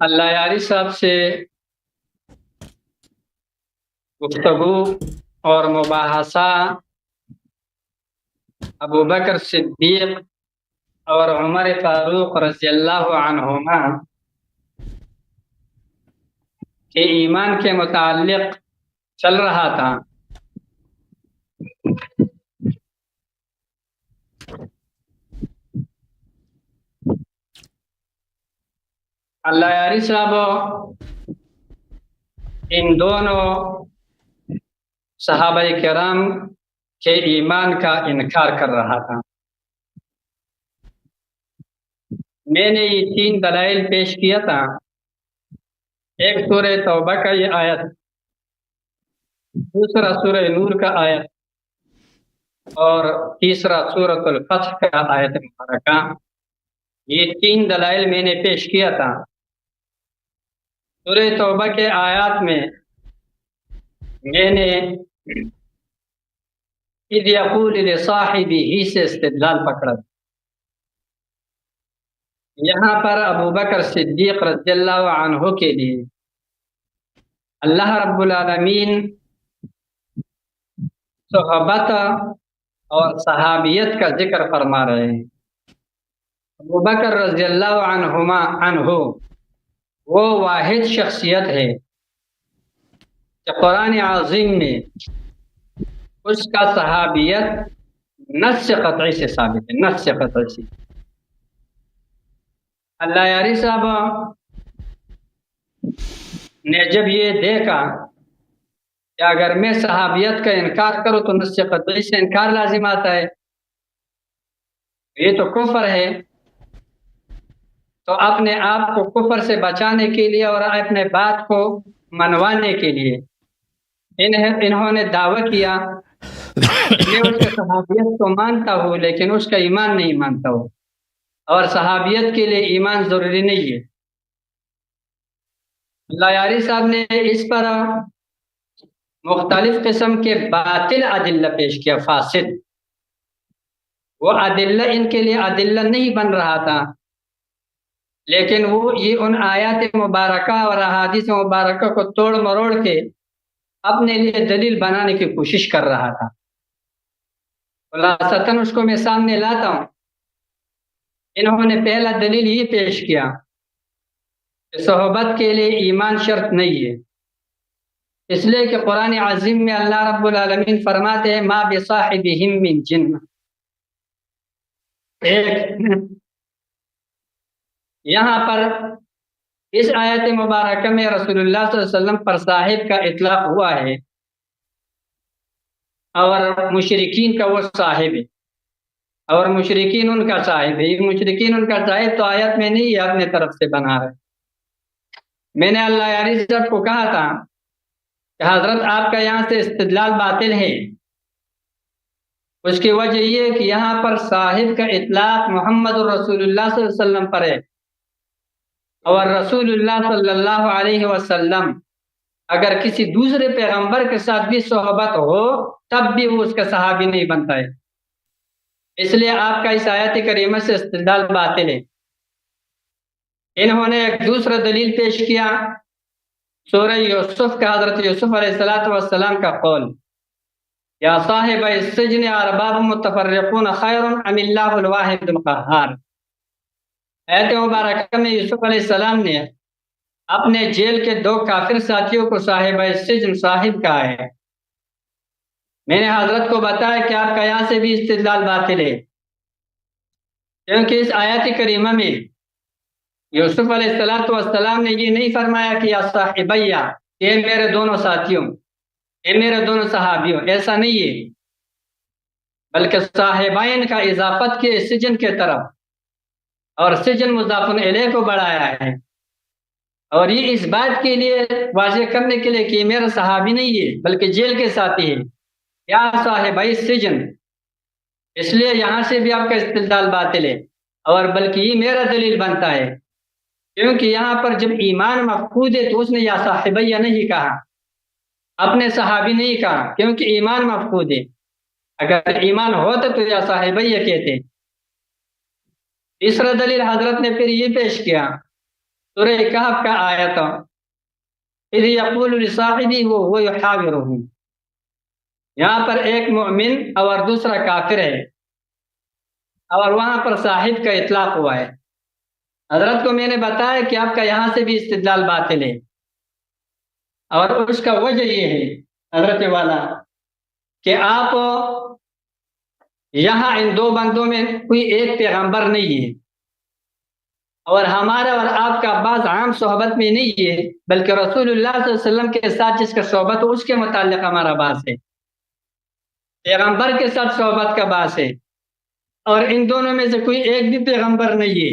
اللہ یاری صاحب سے گفتگو اور مباحثہ ابو بکر صدیق اور عمر فاروق رضی اللہ عنہما کے ایمان کے متعلق چل رہا تھا۔ اللہ یاری صاحب ان دونوں صحابہ کرام کے ایمان کا انکار کر رہا تھا۔ میں نے یہ 3 دلائل پیش کیا تھا۔ ایک سورہ توبہ کا یہ آیت، دوسرا سورہ نور کا آیت، اور تیسرا سورۃ الفتح کا آیت مبارکہ۔ یہ 3 دلائل میں نے پیش کیا تھا۔ سورہ توبہ کے آیات میں میں نے اذ یقول لصاحبہ سے استدلال پکڑا۔ یہاں پر ابو بکر صدیق رضی اللہ عنہ کے لیے اللہ رب العالمین صحبت اور صحابیت کا ذکر فرما رہے ہیں۔ ابو بکر رضی اللہ عنہ وہ واحد شخصیت ہے کہ قرآن عظیم میں اس کا صحابیت نص قطعی سے ثابت ہے، نص قطعی سے۔ اللہ یاری صاحب نے جب یہ دیکھا کہ اگر میں صحابیت کا انکار کروں تو نص قطعی سے انکار لازم آتا ہے، یہ تو کفر ہے، تو اپنے آپ کو کفر سے بچانے کے لیے اور اپنے بات کو منوانے کے لیے انہوں نے دعویٰ کیا میں اس کے صحابیت کو مانتا ہوں لیکن اس کا ایمان نہیں مانتا ہوں، اور صحابیت کے لیے ایمان ضروری نہیں ہے۔ اللہ یاری صاحب نے اس پر مختلف قسم کے باطل ادلہ پیش کیا، فاسد۔ وہ ادلہ ان کے لیے ادلہ نہیں بن رہا تھا، لیکن وہ یہ ان آیات مبارکہ اور احادیث مبارکہ کو توڑ مروڑ کے اپنے لیے دلیل بنانے کی کوشش کر رہا تھا۔ خلاصتاً اس کو میں سامنے لاتا ہوں۔ انہوں نے پہلا دلیل یہ پیش کیا کہ صحبت کے لیے ایمان شرط نہیں ہے، اس لیے کہ قرآن عظیم میں اللہ رب العالمین فرماتے ہیں ما بصاحبہم من جنہ۔ یہاں پر اس آیت مبارکہ میں رسول اللہ صلی اللہ علیہ وسلم پر صاحب کا اطلاق ہوا ہے، اور مشرکین کا وہ صاحب ہے، اور مشرکین ان کا صاحب ہے۔ یہ مشرکین ان کا صاحب تو آیت میں نہیں ہے، اپنے طرف سے بنا رہے۔ میں نے اللہ یاری صاحب کو کہا تھا کہ حضرت آپ کا یہاں سے استدلال باطل ہے۔ اس کی وجہ یہ ہے کہ یہاں پر صاحب کا اطلاق محمد رسول اللہ صلی اللہ علیہ وسلم پر ہے، اور رسول اللہ صلی اللہ علیہ وسلم اگر کسی دوسرے پیغمبر کے ساتھ بھی صحبت ہو تب بھی وہ اس کا صحابی نہیں بنتا ہے۔ اس لیے آپ کا اس آیت کریمہ سے استدلال باطل ہے۔ انہوں نے ایک دوسرا دلیل پیش کیا، سورہ یوسف کا حضرت یوسف علیہ السلام کا قول، یا صاحب السجن ارباب متفرقون خیر ام اللہ الواحد القہار۔ آیت مبارکہ میں یوسف علیہ السلام نے اپنے جیل کے 2 کافر ساتھیوں کو صاحب السجن صاحب کہا ہے۔ میں نے حضرت کو بتایا کہ آپ کا یہاں سے بھی استدلال باطل ہے، کیونکہ اس آیت کریمہ میں یوسف علیہ السلام نے یہ نہیں فرمایا کہ یا صاحبیہ، اے میرے دونوں ساتھیوں، اے میرے دونوں صحابیوں، ایسا نہیں ہے، بلکہ صاحبین کا اضافت کے سجن کے طرف، اور سجن مضاف الیہ کو بڑھایا ہے، اور یہ اس بات کے لیے واضح کرنے کے لیے کہ یہ میرا صحابی نہیں ہے بلکہ جیل کے ساتھی ہے، یا صاحبی سجن۔ اس لیے یہاں سے بھی آپ کا استدلال باطل ہے، اور بلکہ یہ میرا دلیل بنتا ہے، کیونکہ یہاں پر جب ایمان مفقود ہے تو اس نے یا صاحبیہ نہیں کہا، اپنے صحابی نہیں کہا، کیونکہ ایمان مفقود ہے۔ اگر ایمان ہوتا تو یا صاحبیہ کہتے۔ تیسرا دلیل حضرت نے پھر یہ پیش کیا سورہ کہف کا آیت اذ یقول لصاحبہ وهو یحاورہ، یہاں پر ایک مومن اور دوسرا کافر ہے اور وہاں پر صاحب کا اطلاق ہوا ہے۔ حضرت کو میں نے بتایا کہ آپ کا یہاں سے بھی استدلال باطل ہے، اور اس کا وجہ یہ ہے حضرت والا کہ آپ یہاں ان دو بندوں میں کوئی ایک پیغمبر نہیں ہے، اور ہمارا اور آپ کا بعض عام صحبت میں نہیں ہے، بلکہ رسول اللہ صلی اللہ علیہ وسلم کے ساتھ جس کا صحبت ہو اس کے متعلق ہمارا باس ہے، پیغمبر کے ساتھ صحبت کا باس ہے، اور ان دونوں میں سے کوئی ایک بھی پیغمبر نہیں ہے،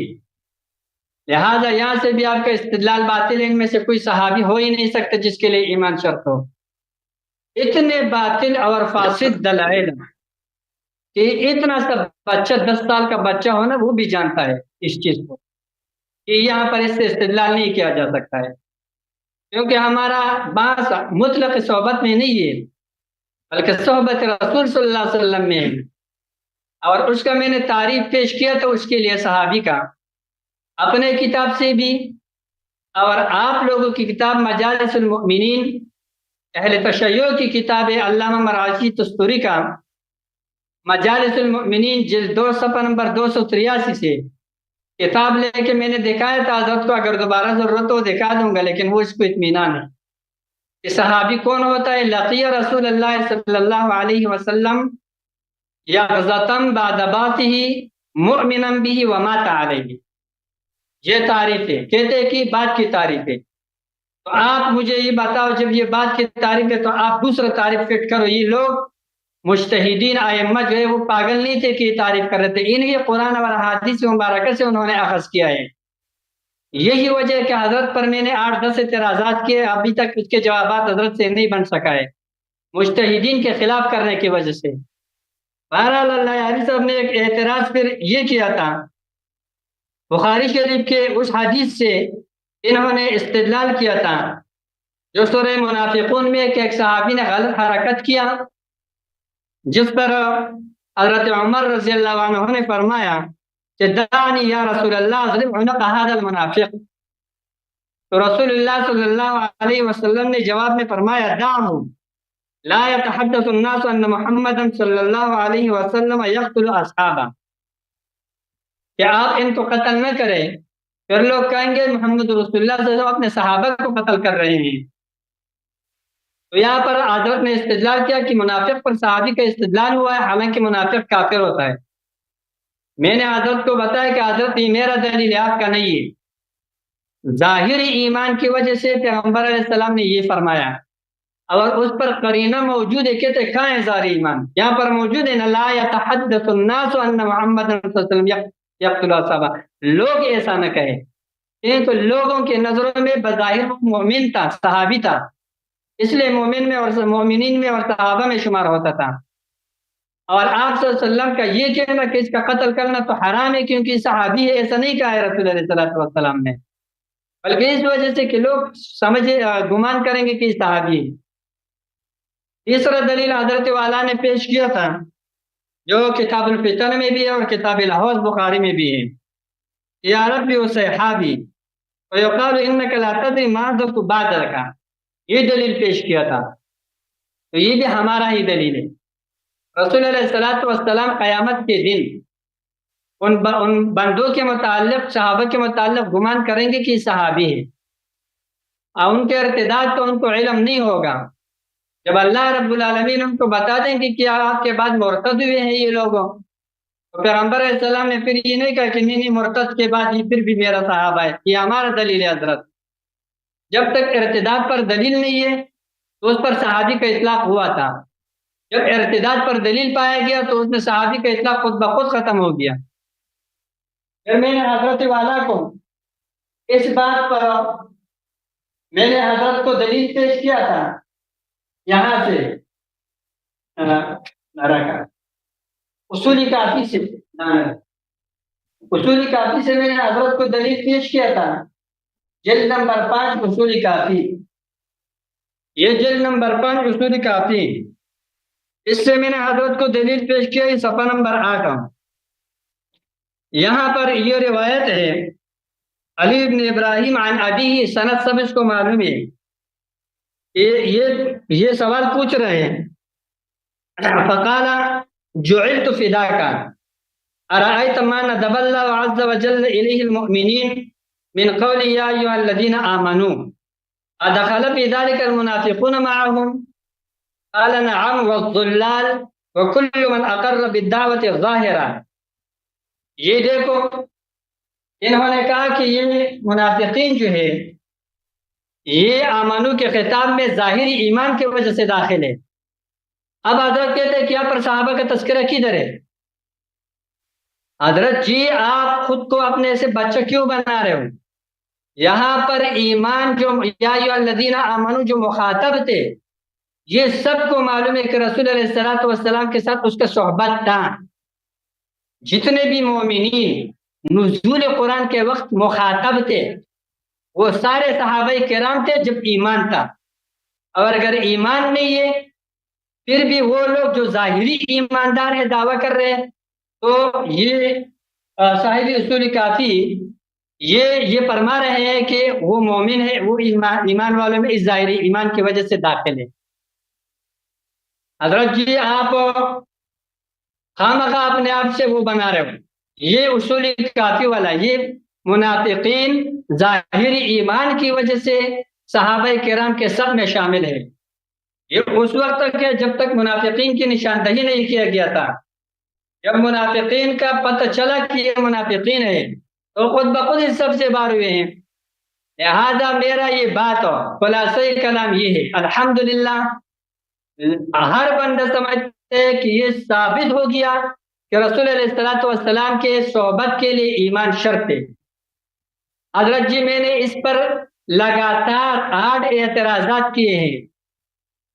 لہذا یہاں سے بھی آپ کا استدلال باطل ہے۔ ان میں سے کوئی صحابی ہو ہی نہیں سکتا جس کے لیے ایمان شرط ہو۔ اتنے باطل اور فاسد دلائل کہ اتنا سا بچہ 10 سال کا بچہ ہو نا وہ بھی جانتا ہے اس چیز کو کہ یہاں پر اس سے استدلال نہیں کیا جا سکتا ہے، کیونکہ ہمارا باس مطلق صحبت میں نہیں ہے بلکہ صحبت رسول صلی اللہ علیہ وسلم میں ہے، اور اس کا میں نے تعریف پیش کیا تو اس کے لیے صحابی کا اپنے کتاب سے بھی، اور آپ لوگوں کی کتاب مجالس المؤمنین اہل تشیع کی کتاب علامہ مراغی تستوری کا مجالس المؤمنین جلد 2 صفحہ نمبر 283 سے کتاب لے کے میں نے دکھایا تھا حضرت کو، اگر دوبارہ ضرورت ہو دکھا دوں گا، لیکن وہ اس کو اطمینان ہے کہ صحابی کون ہوتا ہے۔ لقی رسول اللہ صلی اللہ علیہ وسلم یغزتم بعد باطہ مؤمنا به ومات علیہ، یہ تعریف ہے، کہتے ہیں کہ بات کی تعریف ہے۔ تو آپ مجھے یہ بتاؤ جب یہ بات کی تعریف ہے تو آپ دوسرا تعریف فٹ کرو۔ یہ لوگ مجتہدین ائمہ جو ہے وہ پاگل نہیں تھے کہ یہ تعریف کر رہے تھے، انہیں قرآن اور حدیث مبارکہ سے انہوں نے اخذ کیا ہے۔ یہی وجہ ہے کہ حضرت پر میں نے 8-10 اعتراضات کیے، ابھی تک اس کے جوابات حضرت سے نہیں بن سکا ہے مجتہدین کے خلاف کرنے کی وجہ سے۔ بہرحال اللہ علی صاحب نے ایک اعتراض پھر یہ کیا تھا، بخاری شریف کے اس حدیث سے انہوں نے استدلال کیا تھا جو سورہ منافقون میں کہ ایک صحابی نے غلط حرکت کیا، جس پر حضرت عمر رضی اللہ عنہ نے فرمایا کہ دعنی یا رسول اللہ اضرب عنق هذا المنافق، تو رسول اللہ صلی اللہ علیہ وسلم نے جواب میں فرمایا دعه لا يتحدث الناس ان محمدا صلی اللہ علیہ وسلم يقتل اصحابہ، کہ آپ ان کو قتل نہ کریں، پھر لوگ کہیں گے محمد رسول اللہ صلی اللہ علیہ وسلم اپنے صحابہ کو قتل کر رہے ہیں۔ تو یہاں پر حضرت نے استدلال کیا کہ منافق پر صحابی کا استدلال ہوا ہے، حالانکہ منافق کافر ہوتا ہے۔ میں نے حضرت کو بتایا کہ حضرت یہ میرا دلیل ہے، آپ کا نہیں ہے۔ ظاہری ایمان کی وجہ سے پیغمبر علیہ السلام نے یہ فرمایا، اور اس پر قرینہ موجود ہے، کہتے کہاں ہے ظاہری ایمان؟ یہاں پر موجود ہے لا يتحدث الناس ان محمد صلی اللہ علیہ وسلم یقتل اصحابہ، لوگ ایسا نہ کہیں، تو لوگوں کے نظروں میں بظاہر مومن تھا، صحابی تھا، اس لیے مومن میں اور مومنین میں اور صحابہ میں شمار ہوتا تھا۔ اور آپ صلی اللہ علیہ وسلم کا یہ کہنا کہ اس کا قتل کرنا تو حرام ہے کیونکہ صحابی ہے، ایسا نہیں کہا ہے رسول اللہ علیہ وسلم نے، بلکہ اس وجہ سے کہ لوگ سمجھے گمان کریں گے کہ یہ صحابی ہے۔ تیسرا دلیل حضرت والا نے پیش کیا تھا جو کتاب الفتن میں بھی ہے اور کتاب الحوض بخاری میں بھی ہے، یا ربی و صحابی ویقال انک لا تدری ما احدث بعدک، یہ دلیل پیش کیا تھا۔ تو یہ بھی ہمارا ہی دلیل ہے۔ رسول علیہ الصلوۃ والسلام قیامت کے دن ان بندوں کے متعلق، صحابہ کے متعلق گمان کریں گے کہ صحابی ہے، اور ان کے ارتداد تو ان کو علم نہیں ہوگا۔ جب اللہ رب العالمین ان کو بتا دیں گے کہ آپ کے بعد مرتد ہوئے ہیں یہ لوگوں، تو پیغمبر علیہ السلام نے پھر یہ نہیں کہا کہ نہیں مرتد کے بعد یہ پھر بھی میرا صحابہ ہے، یہ ہمارا دلیل ہے حضرت۔ جب تک ارتداد پر دلیل نہیں ہے تو اس پر صحابی کا اطلاق ہوا تھا، جب ارتداد پر دلیل پایا گیا تو اس میں صحابی کا اطلاق خود بخود ختم ہو گیا۔ پھر میں نے حضرت والا کو اس بات پر میں نے حضرت کو دلیل پیش کیا تھا، یہاں سے اصولی کافی سے میں نے حضرت کو دلیل پیش کیا تھا، جلد نمبر 5 اصولی کافی، یہ جلد نمبر 5 اصولی کافی، اس سے میں نے حضرت کو دلیل پیش کیا، یہ صفحہ نمبر 8۔ یہاں پر یہ روایت ہے علی ابن ابراہیم عن ابیہ، سند سب اس کو معلوم ہے. یہ سوال پوچھ رہے ہیں. فقال جعلت فداک ارأيت ما ندب الله عز وجل إليه المؤمنين من قول يا أيها الذين آمنوا أدخل في ذلك المنافقون معهم؟ قال نعم والضلال وكل من أقر بالدعوة الظاهرة. یہ دیکھو انہوں نے کہا کہ یہ منافقین جو ہے یہ آمنو کے خطاب میں ظاہری ایمان کی وجہ سے داخل ہے. اب حضرت کہتے ہیں کہ یہاں پر صحابہ کا تذکرہ کدھر ہے؟ حضرت جی آپ خود کو اپنے سے بچہ کیوں بنا رہے ہو؟ یہاں پر ایمان جو یا ایھا الذین آمنو جو مخاطب تھے یہ سب کو معلوم ہے کہ رسول علیہ السلام کے ساتھ اس کا صحبت تھا. جتنے بھی مومنین نزول قرآن کے وقت مخاطب تھے وہ سارے صحابہ کرام تھے جب ایمان تھا. اور اگر ایمان نہیں ہے پھر بھی وہ لوگ جو ظاہری ایماندار ہیں دعویٰ کر رہے ہیں تو یہ صاحب اصول کافی یہ فرما رہے ہیں کہ وہ مومن ہے، وہ ایمان والوں میں اس ظاہری ایمان کی وجہ سے داخل ہے. حضرت جی آپ خامخواہ اپنے آپ سے وہ بنا رہے ہو. یہ اصول کافی والا یہ منافقین ظاہری ایمان کی وجہ سے صحابہ کرام کے سب میں شامل ہے. یہ اس وقت تک ہے جب تک منافقین کی نشاندہی نہیں کیا گیا تھا. جب منافقین کا پتہ چلا کہ یہ منافقین ہے تو خود بخود اس سب سے باہر ہوئے ہیں. لہذا میرا یہ بات ہو خلاصہ کلام یہ ہے الحمدللہ ہر بندہ سمجھتے ہے کہ یہ ثابت ہو گیا کہ رسول علیہ السلام کے صحبت کے لیے ایمان شرط ہے. حضرت جی میں نے اس پر لگاتار 8 اعتراضات کیے ہیں.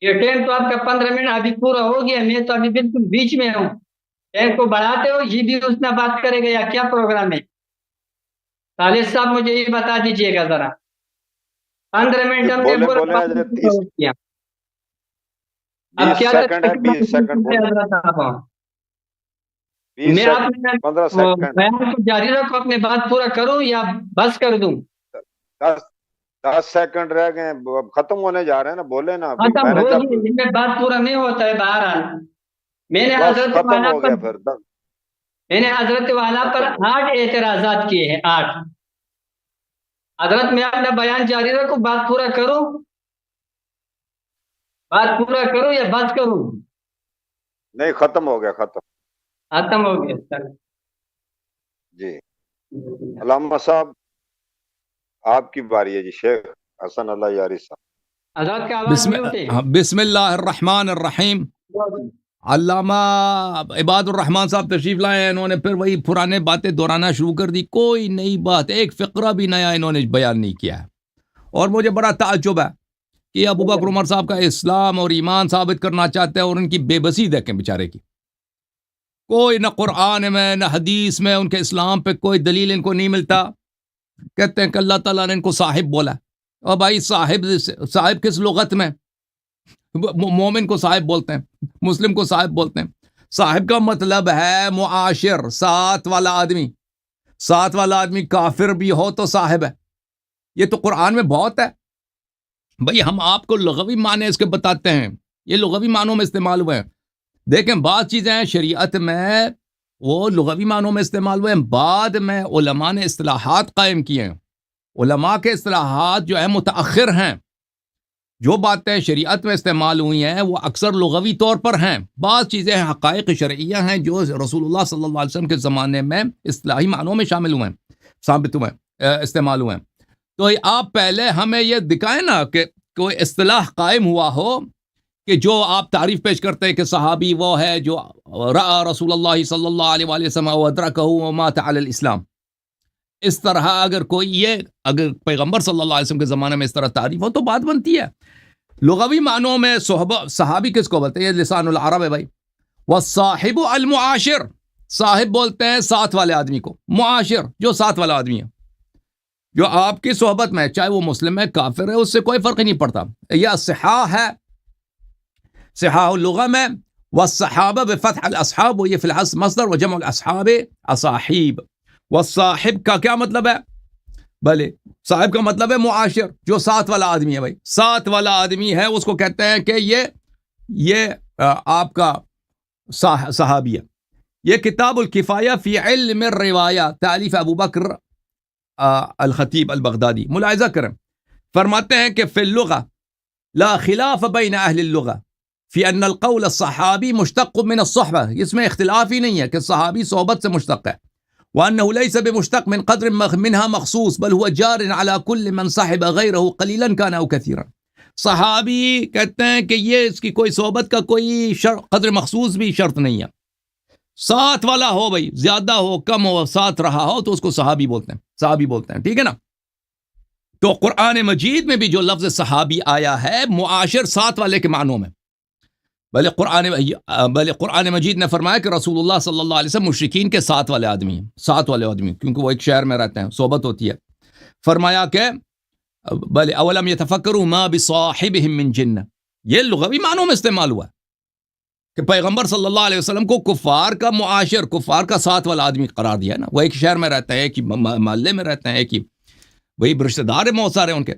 یہ ٹائم تو آپ کا 15 منٹ ابھی پورا ہو گیا، میں تو ابھی بالکل بیچ میں ہوں. ٹائم کو بڑھاتے ہو یہ بھی اس نے بات کرے گا یا کیا پروگرام ہے؟ خالد صاحب مجھے یہ بتا دیجئے گا ذرا. 15 منٹ ہم نے پورا کیا. اب کیا میں بیان کو جاری رکھو، اپنے بات پورا کروں یا بس کر دوں؟ 10 سیکنڈ رہ گئے، ختم ہونے جا رہے ہیں نا، بولے نا. ختم ہو گئی، میں بات پورا نہیں ہوتا ہے. بہرحال میں نے حضرت والا پر 8 اعتراضات کیے ہیں. 8 حضرت میں اپنا بیان جاری رکھوں، بات پورا کروں، بات پورا کروں یا بات کروں؟ نہیں ختم ہو گیا، ختم ہو گیا. جی علامہ صاحب آپ کی باری ہے جی. شیخ حسن اللہ یاری صاحب. حضرت کا آواز بسم اللہ الرحمن الرحیم. علامہ عباد الرحمان صاحب تشریف لائے ہیں. انہوں نے پھر وہی پرانے باتیں دہرانا شروع کر دی. کوئی نئی بات، ایک فقرہ بھی نیا انہوں نے بیان نہیں کیا ہے. اور مجھے بڑا تعجب ہے کہ ابو بکر عمر صاحب کا اسلام اور ایمان ثابت کرنا چاہتے ہیں اور ان کی بے بسی دیکھیں بیچارے کی. کوئی نہ قرآن میں نہ حدیث میں ان کے اسلام پہ کوئی دلیل ان کو نہیں ملتا. کہتے ہیں کہ اللہ تعالیٰ نے ان کو صاحب بولا. اور بھائی صاحب کس لغت میں؟ مومن کو صاحب بولتے ہیں، مسلم کو صاحب بولتے ہیں. صاحب کا مطلب ہے معاشر، ساتھ والا آدمی. ساتھ والا آدمی کافر بھی ہو تو صاحب ہے. یہ تو قرآن میں بہت ہے. بھائی ہم آپ کو لغوی معنی اس کے بتاتے ہیں، یہ لغوی معنوں میں استعمال ہوئے ہیں. دیکھیں بعض چیزیں شریعت میں وہ لغوی معنوں میں استعمال ہوئے ہیں، بعد میں علماء نے اصطلاحات قائم کیے ہیں. علماء کے اصطلاحات جو ہیں متأخر ہیں. جو باتیں شریعت میں استعمال ہوئی ہیں وہ اکثر لغوی طور پر ہیں. بعض چیزیں حقائق شرعیہ ہیں جو رسول اللہ صلی اللہ علیہ وسلم کے زمانے میں اصطلاحی معنوں میں شامل ہوئے ہیں، ثابت ہوئے ہیں، استعمال ہوئے ہیں. تو آپ پہلے ہمیں یہ دکھائیں نا کہ کوئی اصطلاح قائم ہوا ہو کہ جو آپ تعریف پیش کرتے ہیں کہ صحابی وہ ہے جو رأى رسول اللہ صلی اللہ علیہ وآلہ وسلم وادرکہ ومات علی الاسلام. اس طرح اگر پیغمبر صلی اللہ علیہ وسلم کے زمانے میں اس طرح تعریف ہو تو بات بنتی ہے. لغوی معنوں میں صحابی کس کو بولتے ہیں؟ یہ لسان العرب ہے بھائی. والصاحب المعاشر، صاحب بولتے ہیں ساتھ والے آدمی کو. معاشر جو ساتھ والا آدمی ہے، جو آپ کی صحبت میں، چاہے وہ مسلم ہے کافر ہے، اس سے کوئی فرق نہیں پڑتا. یہ صحاح ہے، صحاح اللغہ میں. والصحابہ بفتح الاصحاب، یہ فی الحال مصدر، وجمع الاصحاب اصاحیب. والصاحب کا کیا مطلب ہے؟ بھلے صاحب کا مطلب ہے معاشر، جو ساتھ والا آدمی ہے بھائی، ساتھ والا آدمی ہے اس کو کہتے ہیں کہ یہ آپ کا صحابی ہے۔ یہ کتاب الکفایہ فی علم الروایہ تالیف ابو بکر الخطیب البغدادی، ملاحظہ کریں، فرماتے ہیں کہ فی اللغہ لا خلاف بین اہل اللغہ فی ان القول الصحابی مشتق من الصحبہ، اس میں اختلاف ہی نہیں ہے کہ صحابی صحبت سے مشتق ہے، وانه ليس بمشتق من قدر منها مخصوص بل هو جار على كل من صاحب غیرہ قلیلا كان او كثيرا۔ صحابی کہتے ہیں کہ یہ اس کی کوئی صحبت کا کوئی قدر مخصوص بھی شرط نہیں ہے، ساتھ والا ہو بھائی، زیادہ ہو کم ہو، ساتھ رہا ہو تو اس کو صحابی بولتے ہیں، ٹھیک ہے نا۔ تو قرآن مجید میں بھی جو لفظ صحابی آیا ہے معاشر ساتھ والے کے معنوں میں، بلے قرآن مجید نے فرمایا کہ رسول اللہ صلی اللہ علیہ وسلم مشرکین کے ساتھ والے آدمی کیونکہ وہ ایک شہر میں رہتے ہیں، صحبت ہوتی ہے۔ فرمایا کہ بلے اولم یتفکروا ما بصاحبہم من جنہ، یہ لغوی معنوں میں استعمال ہوا کہ پیغمبر صلی اللہ علیہ وسلم کو کفار کا معاشر، کفار کا ساتھ والا آدمی قرار دیا نا، وہ ایک شہر میں رہتے ہیں، ایک ہی محلے میں رہتے ہیں، ایک ہی وہی رشتہ دار بہت سارے ان کے،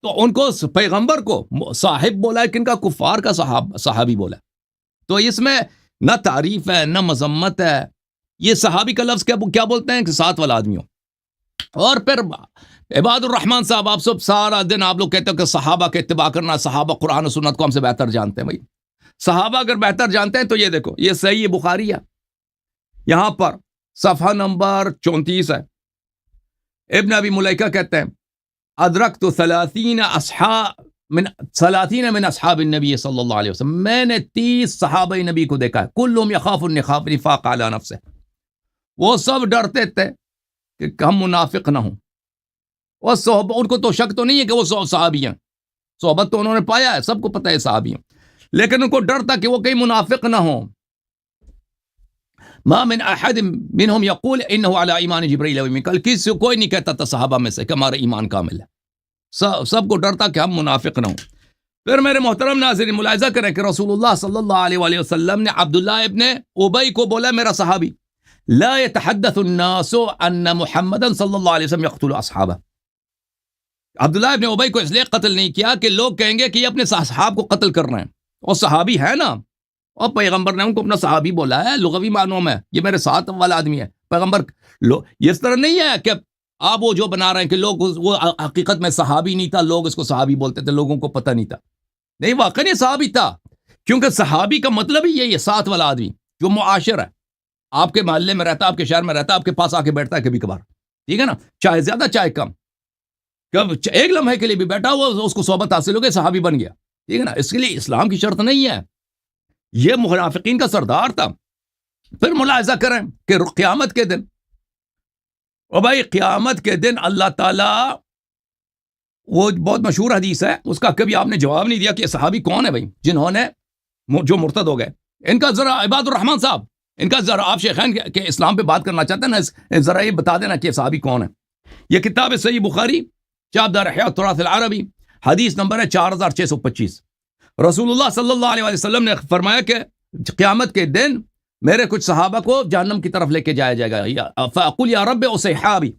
تو ان کو پیغمبر کو صاحب بولا ہے، کن کا؟ کفار کا صحابی بولا۔ تو اس میں نہ تعریف ہے نہ مذمت ہے، یہ صحابی کا لفظ کیا بولتے ہیں کہ ساتھ والا آدمی ہو۔ اور پھر عباد الرحمان صاحب، آپ سب سارا دن آپ لوگ کہتے ہیں کہ صحابہ کا اتباع کرنا، صحابہ قرآن و سنت کو ہم سے بہتر جانتے ہیں۔ بھائی صحابہ اگر بہتر جانتے ہیں تو یہ دیکھو، یہ صحیح بخاری ہے، یہاں پر صفحہ نمبر 34 ہے، ابن ابی ملیکہ کہتے ہیں ادرکت 30 من اصحاب النبی صلی اللہ علیہ وسلم، میں نے 30 صحابہ نبی کو دیکھا ہے، کلهم یخاف النفاق علی نفسه، وہ سب ڈرتے تھے کہ ہم منافق نہ ہوں، اور ان کو تو شک تو نہیں ہے کہ وہ صحابی ہیں، صحبت تو انہوں نے پایا ہے، سب کو پتہ ہے صحابی ہیں، لیکن ان کو ڈر تھا کہ وہ کہیں منافق نہ ہوں۔ ما من احد منهم يقول انه على ایمان جبرائیل و میکائیل، کسی کوئی نہیں کہتا تھا صحابہ میں سے کہ ہمارا ایمان کامل ہے، سب کو ڈر تھا کہ ہم منافق نہ ہوں۔ پھر میرے محترم ناظرین ملاحظہ کریں کہ رسول اللہ صلی اللہ علیہ وسلم نے عبداللہ ابن ابی کو بولا میرا صحابی، لا يتحدث الناس ان محمد صلی اللہ علیہ وسلم يقتل اصحابہ، عبداللہ ابن ابی کو اس لیے قتل نہیں کیا کہ لوگ کہیں گے کہ یہ اپنے صحاب کو قتل کر رہے ہیں، اور صحابی ہے نا، اور پیغمبر نے ان کو اپنا صحابی بولا ہے لغوی معنوں میں، یہ میرے ساتھ والا آدمی ہے پیغمبر۔ یہ اس طرح نہیں ہے کہ آپ وہ جو بنا رہے ہیں کہ لوگ وہ حقیقت میں صحابی نہیں تھا، لوگ اس کو صحابی بولتے تھے، لوگوں کو پتہ نہیں تھا، نہیں واقعی یہ صحابی تھا، کیونکہ صحابی کا مطلب ہی یہی ہے، ساتھ والا آدمی جو معاشر ہے، آپ کے محلے میں رہتا، آپ کے شہر میں رہتا، آپ کے پاس آ کے بیٹھتا ہے کبھی کبھار، ٹھیک ہے نا، چاہے زیادہ چاہے کم، کب ایک لمحے کے لیے بھی بیٹھا ہوا اس کو صحبت حاصل ہو گئی، صحابی بن گیا، ٹھیک ہے نا۔ اس کے لیے اسلام کی شرط نہیں ہے، یہ منافقین کا سردار تھا۔ پھر ملاحظہ کریں کہ قیامت کے دن، اور بھائی قیامت کے دن اللہ تعالیٰ، وہ بہت مشہور حدیث ہے، اس کا کبھی آپ نے جواب نہیں دیا کہ صحابی کون ہے بھائی جنہوں نے جو مرتد ہو گئے، ان کا ذرا عباد الرحمان صاحب، ان کا ذرا آپ شیخین کے اسلام پہ بات کرنا چاہتے ہیں نا، ذرا یہ بتا دینا کہ صحابی کون ہے۔ یہ کتاب ہے صحیح بخاری، چابدار احیاء التراث العربی، حدیث نمبر ہے 4625۔ رسول اللہ صلی اللہ علیہ وسلم نے فرمایا کہ قیامت کے دن میرے کچھ صحابہ کو جہنم کی طرف لے کے جایا جائے گا، فاقول یا رب اصحابی،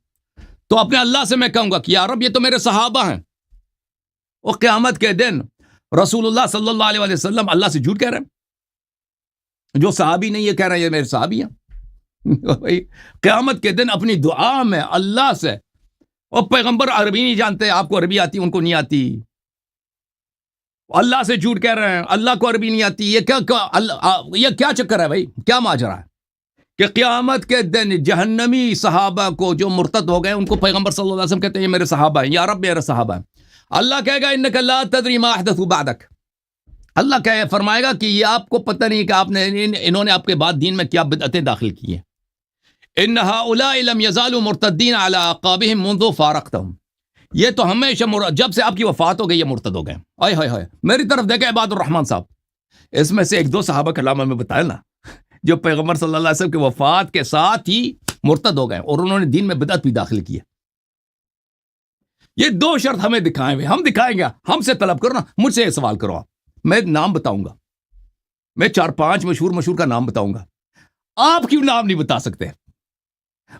تو اپنے اللہ سے میں کہوں گا کہ یا رب یہ تو میرے صحابہ ہیں۔ اور قیامت کے دن رسول اللہ صلی اللہ علیہ وسلم اللہ سے جھوٹ کہہ رہے ہیں، جو صحابی نہیں یہ کہہ رہے ہیں یہ میرے صحابی ہیں۔ قیامت کے دن اپنی دعا میں اللہ سے، اور پیغمبر عربی نہیں جانتے، آپ کو عربی آتی ان کو نہیں آتی، اللہ سے جھوٹ کہہ رہے ہیں، اللہ کو عربی نہیں آتی، یہ کیا چکر ہے بھائی، کیا ماجرا ہے کہ قیامت کے دن جہنمی صحابہ کو جو مرتد ہو گئے ان کو پیغمبر صلی اللہ علیہ وسلم کہتے ہیں یہ میرے صحابہ ہیں، یا رب میرے صحابہ ہیں۔ اللہ کہے گا انک لا تدری ما احدثوا بعدک، اللہ فرمائے گا کہ یہ آپ کو پتہ نہیں کہ انہوں نے آپ کے بعد دین میں کیا بدعتیں داخل کی ہیں۔ ان هؤلاء لم يزالوا مرتدین علی اعقابهم منذ فارقتهم، یہ تو ہمیشہ جب سے آپ کی وفات ہو گئی یہ مرتد ہو گئے۔ آئے ہائے ہائے، میری طرف دیکھیں عباد الرحمان صاحب، اس میں سے ایک دو صحابہ کا نام ہمیں بتایا نا جو پیغمبر صلی اللہ علیہ وسلم کی وفات کے ساتھ ہی مرتد ہو گئے اور انہوں نے دین میں بدعت بھی داخل کی ہے۔ یہ دو شرط ہمیں دکھائیں ہوئے، ہم دکھائیں گے، ہم سے طلب کرو نا، مجھ سے یہ سوال کرو، آپ میں نام بتاؤں گا، میں 4-5 مشہور کا نام بتاؤں گا، آپ کیوں نام نہیں بتا سکتے؟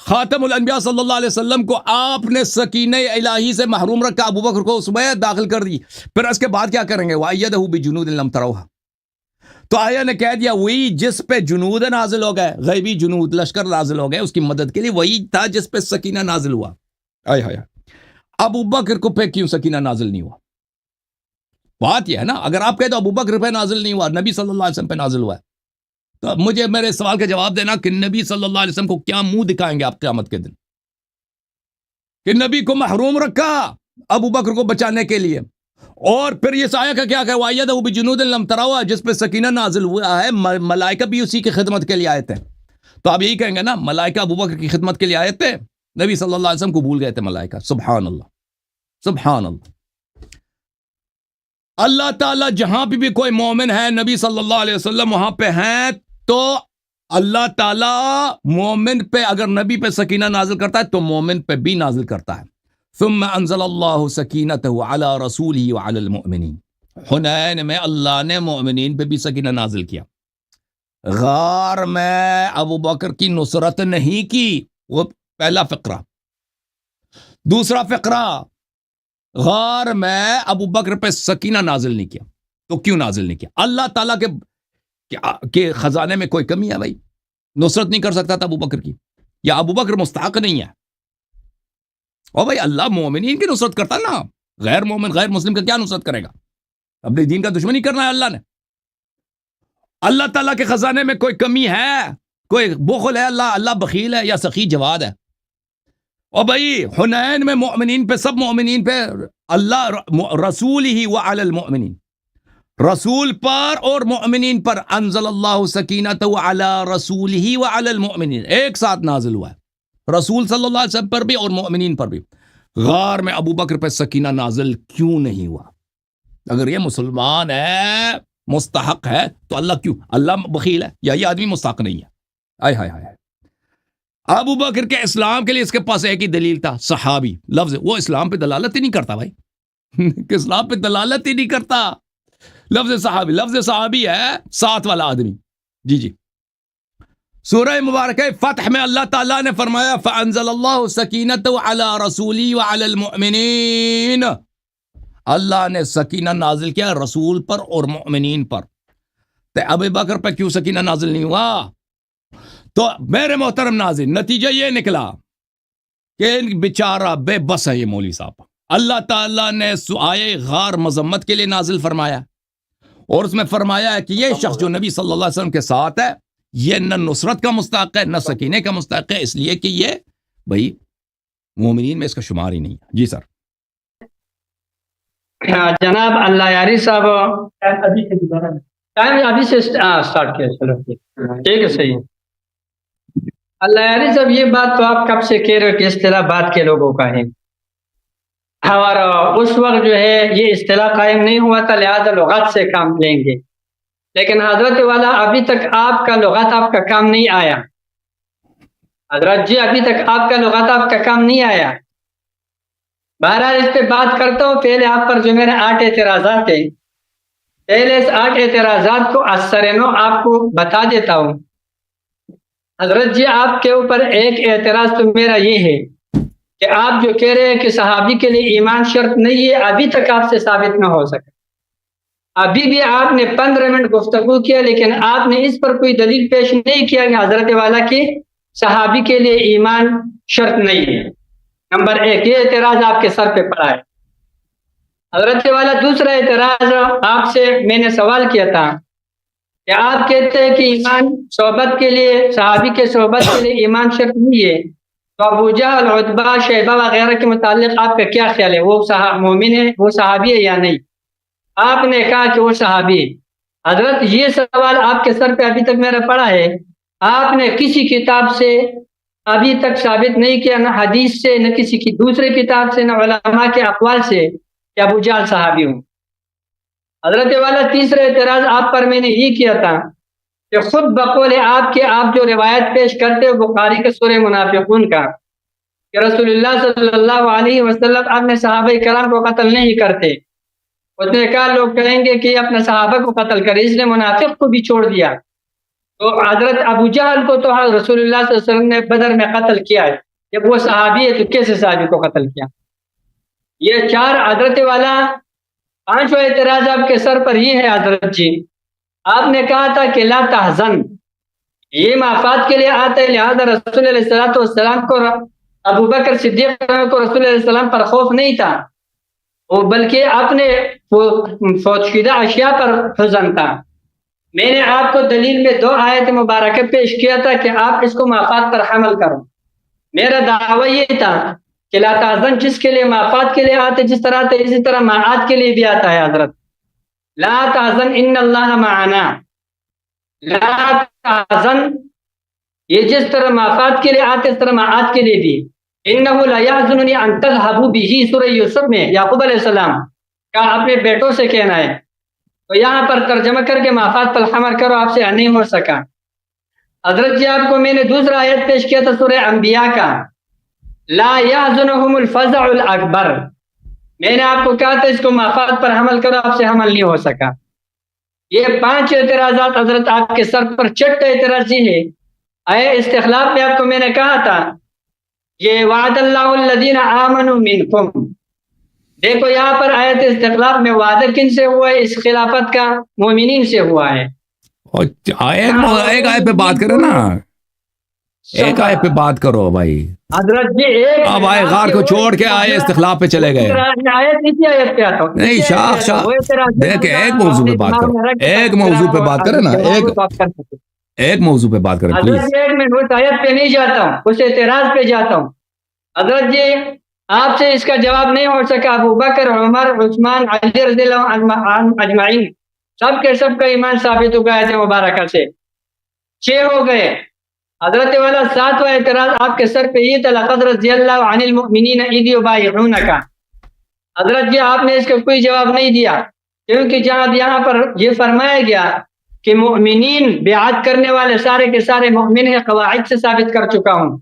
خاتم الانبیاء صلی اللہ علیہ وسلم کو آپ نے سکینہ الہی سے محروم رکھا، ابو بکر کو اس میں داخل کر دی، پھر اس کے بعد کیا کریں گے؟ وَأَيَّدَهُ بِجُنُودٍ لَمْ تَرَوْهَا، تو آیا نے کہہ دیا وہی جس پہ جنود نازل ہو گئے، غیبی جنود لشکر نازل ہو گئے اس کی مدد کے لیے، وہی تھا جس پہ سکینہ نازل ہوا۔ آئے ہائے، ابو بکر کو پہ کیوں سکینہ نازل نہیں ہوا؟ بات یہ ہے نا، اگر آپ کہتے تو ابو بکر پہ نازل نہیں ہوا، نبی صلی اللہ علیہ وسلم پہ نازل ہوا ہے، تو مجھے میرے سوال کا جواب دینا کہ نبی صلی اللہ علیہ وسلم کو کیا منہ دکھائیں گے آپ قیامت کے دن کہ نبی کو محروم رکھا ابو بکر کو بچانے کے لیے؟ اور پھر یہ آیہ کا کیا کہ وَأَيَّدَهُ بِجُنُودٍ لَمْ تَرَوْهَا، جس پہ سکینہ نازل ہوا ہے، ملائکہ بھی اسی کی خدمت کے لیے آئے تھے، تو آپ یہی کہیں گے نا ملائکہ ابو بکر کی خدمت کے لیے آئے تھے، نبی صلی اللہ علیہ وسلم کو بھول گئے تھے ملائکہ۔ سبحان اللہ، سبحان اللہ۔ اللہ تعالیٰ جہاں بھی کوئی مومن ہے نبی صلی اللہ علیہ وسلم وہاں پہ ہیں، تو اللہ تعالیٰ مومن پہ اگر نبی پہ سکینہ نازل کرتا ہے تو مومن پہ بھی نازل کرتا ہے۔ ثم انزل اللہ سکینتہ علی رسولہ وعلی المؤمنین، حنین میں اللہ نے مومنین پہ بھی سکینہ نازل کیا۔ غار میں ابو بکر کی نصرت نہیں کی، وہ پہلا فقرہ۔ دوسرا فقرہ، غار میں ابو بکر پہ سکینہ نازل نہیں کیا، تو کیوں نازل نہیں کیا؟ اللہ تعالیٰ کے خزانے میں کوئی کمی ہے بھائی؟ نصرت نہیں کر سکتا تھا ابو بکر کی، یا ابو بکر مستحق نہیں ہے؟ اور بھائی اللہ مومنین کی نصرت کرتا نا، غیر مومن غیر مسلم کا کیا نصرت کرے گا؟ اپنے دین کا دشمنی کرنا ہے اللہ نے۔ اللہ تعالیٰ کے خزانے میں کوئی کمی ہے، کوئی بخل ہے اللہ بخیل ہے یا سخی جواد ہے؟ اور بھائی حنین میں مومنین پہ، سب مومنین پہ اللہ رسول ہی وعلی المؤمنین، رسول پر اور مومنین پر انزل اللہ سکینتہ علی رسولہ وعلی المؤمنین، ایک ساتھ نازل ہوا ہے، رسول صلی اللہ علیہ وسلم پر بھی اور مومنین پر بھی۔ غار میں ابو بکر پہ سکینہ نازل کیوں نہیں ہوا؟ اگر یہ مسلمان ہے، مستحق ہے، تو اللہ کیوں؟ اللہ بخیل ہے یا یہ آدمی مستحق نہیں ہے؟ آئے ہائے ہائے۔ ابو بکر کے اسلام کے لیے اس کے پاس ایک ہی دلیل تھا، صحابی لفظ، وہ اسلام پہ دلالت ہی نہیں کرتا بھائی کہ اسلام پہ دلالت ہی نہیں کرتا لفظ صحابی۔ لفظ صحابی ہے ساتھ والا آدمی۔ جی جی، سورہ مبارکہ فتح میں اللہ تعالیٰ نے فرمایا فَأَنزَلَ اللَّهُ سَكِينَتَهُ عَلَى رَسُولِهِ وَعَلَى الْمُؤْمِنِينَ، اللہ نے سکینہ نازل کیا رسول پر اور مؤمنین پر۔ تو ابو بکر پہ کیوں سکینہ نازل نہیں ہوا؟ تو میرے محترم ناظرین، نتیجہ یہ نکلا کہ بیچارہ بے بس ہے یہ مولوی صاحب۔ اللہ تعالیٰ نے آیے غار مذمت کے لیے نازل فرمایا، اور اس میں فرمایا ہے کہ یہ شخص جو نبی صلی اللہ علیہ وسلم کے ساتھ ہے، یہ نہ نصرت کا مستحق ہے نہ سکینے کا مستحق ہے، اس لیے کہ یہ بھائی مومنین میں اس کا شمار ہی نہیں ہے۔ جی سر۔ جناب اللہ یاری صاحب ٹائم ابھی سے سٹارٹ کیا، چلو ٹھیک ہے، صحیح ہے۔ اللہ یاری صاحب یہ بات تو آپ کب سے کہہ رہے ہو کہ اصطلاح بات کے لوگوں کا ہے، اور اس وقت جو ہے یہ اصطلاح قائم نہیں ہوا تھا، لہذا لغت سے کام لیں گے، لیکن حضرت والا ابھی تک آپ کا لغت آپ کا کام نہیں آیا۔ حضرت جی ابھی تک آپ کا لغت آپ کا کام نہیں آیا۔ بہرحال اس پہ بات کرتا ہوں۔ پہلے آپ پر جو میرے 8 اعتراضات ہیں، پہلے اس 8 اعتراضات کو اثرنو آپ کو بتا دیتا ہوں۔ حضرت جی آپ کے اوپر ایک اعتراض تو میرا یہ ہے کہ آپ جو کہہ رہے ہیں کہ صحابی کے لیے ایمان شرط نہیں ہے، ابھی تک آپ سے ثابت نہ ہو سکا۔ ابھی بھی آپ نے 15 منٹ گفتگو کیا، لیکن آپ نے اس پر کوئی دلیل پیش نہیں کیا کہ حضرت والا کے صحابی کے لیے ایمان شرط نہیں ہے۔ نمبر 1 یہ اعتراض آپ کے سر پہ پڑا ہے۔ حضرت والا دوسرا اعتراض آپ سے میں نے سوال کیا تھا کہ آپ کہتے ہیں کہ ایمان صحبت کے لیے، صحابی کے صحبت کے لیے ایمان شرط نہیں ہے، تو ابو جہل، عتبہ، شیبہ وغیرہ کے متعلق آپ کا کیا خیال ہے؟ وہ مومن ہے، وہ صحابی ہے یا نہیں؟ آپ نے کہا کہ وہ صحابی ہے۔ حضرت یہ سوال آپ کے سر پہ ابھی تک میرا پڑا ہے، آپ نے کسی کتاب سے ابھی تک ثابت نہیں کیا، نہ حدیث سے، نہ کسی کی دوسرے کتاب سے، نہ علماء کے اقوال سے کہ ابو جہل صحابی ہوں۔ حضرت والا تیسرا اعتراض آپ پر میں نے یہ کیا تھا کہ خود بقول آپ کے، آپ جو روایت پیش کرتے ہو بخاری کے سورہ منافقون کا کہ رسول اللہ صلی اللہ علیہ وسلم اپنے صحابہ کرام کو قتل نہیں کرتے، اس نے کہا لوگ کہیں گے کہ اپنے صحابہ کو قتل کرے، اس نے منافق کو بھی چھوڑ دیا۔ تو حضرت ابو جہل کو تو رسول اللہ صلی اللہ علیہ وسلم نے بدر میں قتل کیا ہے، جب وہ صحابی ہے تو کیسے صحابی کو قتل کیا؟ یہ 4 حضرت والا 5واں اعتراض آپ کے سر پر یہ ہے حضرت جی، آپ نے کہا تھا کہ لا تحزن، یہ مافات کے لیے آتا ہے، لہذا رسول علیہ السلام کو ابو بکر صدیق کو رسول علیہ السلام پر خوف نہیں تھا، وہ بلکہ اپنے فوت شدہ اشیاء پر حزن تھا۔ میں نے آپ کو دلیل میں 2 آیت مبارکہ پیش کیا تھا کہ آپ اس کو مافات پر حمل کرو۔ میرا دعویٰ یہ تھا کہ لا تحزن جس کے لیے مافات کے لیے آتے جس طرح آتے، اسی طرح معاد کے لیے بھی آتا ہے حضرت، لا تحزن ان اللہ معنا، لا تحزن یہ جس طرح مافات کے لیے آتے اس طرح معاد کے لیے بھی، انہ لا یحزننی ان تذهبوا به، سورہ یوسف میں یعقوب علیہ السلام کا اپنے بیٹوں سے کہنا ہے، تو یہاں پر ترجمہ کر کے مافات پر حمل کرو، آپ سے نہیں ہو سکا۔ حضرت جی آپ کو میں نے دوسرا آیت پیش کیا تھا سورہ انبیاء کا، لا یحزنہم الفزع الاکبر، میں نے آپ کو کہا تھا اس کو مافات پر حمل کرو، آپ سے حمل نہیں ہو سکا۔ یہ 5 اعتراضات حضرت آپ کے سر پر۔ 6واں اعتراض یہ ہے، آئے استخلاف میں آپ کو میں نے کہا تھا یہ وعد اللہ الذین آمنوا منکم، دیکھو یہاں پر آیت استخلاف میں وعدہ کن سے ہوا ہے؟ اس خلافت کا مومنین سے ہوا ہے۔ ایک آیت پہ بات کرے نا، ایک آیت پہ بات کرو بھائی۔ حضرت جی اب آئے غار کو چھوڑ کے آئے استخلاف پہ چلے گئے۔ آیت پہ آتا ہوں نہیں شاخ دیکھیں، ایک موضوع پہ بات کرو، ایک موضوع پہ بات کرے نا، ایک موضوع پہ بات کریں پلیز۔ حضرت میں اس آیت پہ نہیں جاتا ہوں، اس اعتراض پہ جاتا ہوں۔ حضرت جی آپ سے اس کا جواب نہیں ہو سکا، ابو بکر، عمر، عثمان، علی رضی اللہ عنہم اجمعین سب کے سب کا ایمان ثابت ہو گیا آیت مبارکہ سے، 6 ہو گئے۔ حضرت والا 7واں اعتراض آپ کے سر پہ یہ تھا، لقد رضی اللہ عن المؤمنین اذ یبایعونک، حضرت جی آپ نے اس کا کوئی جواب نہیں دیا، کیونکہ جہاں یہاں پر یہ فرمایا گیا کہ مؤمنین بیعت کرنے والے سارے کے سارے مؤمن ہیں، قواعد سے ثابت کر چکا ہوں۔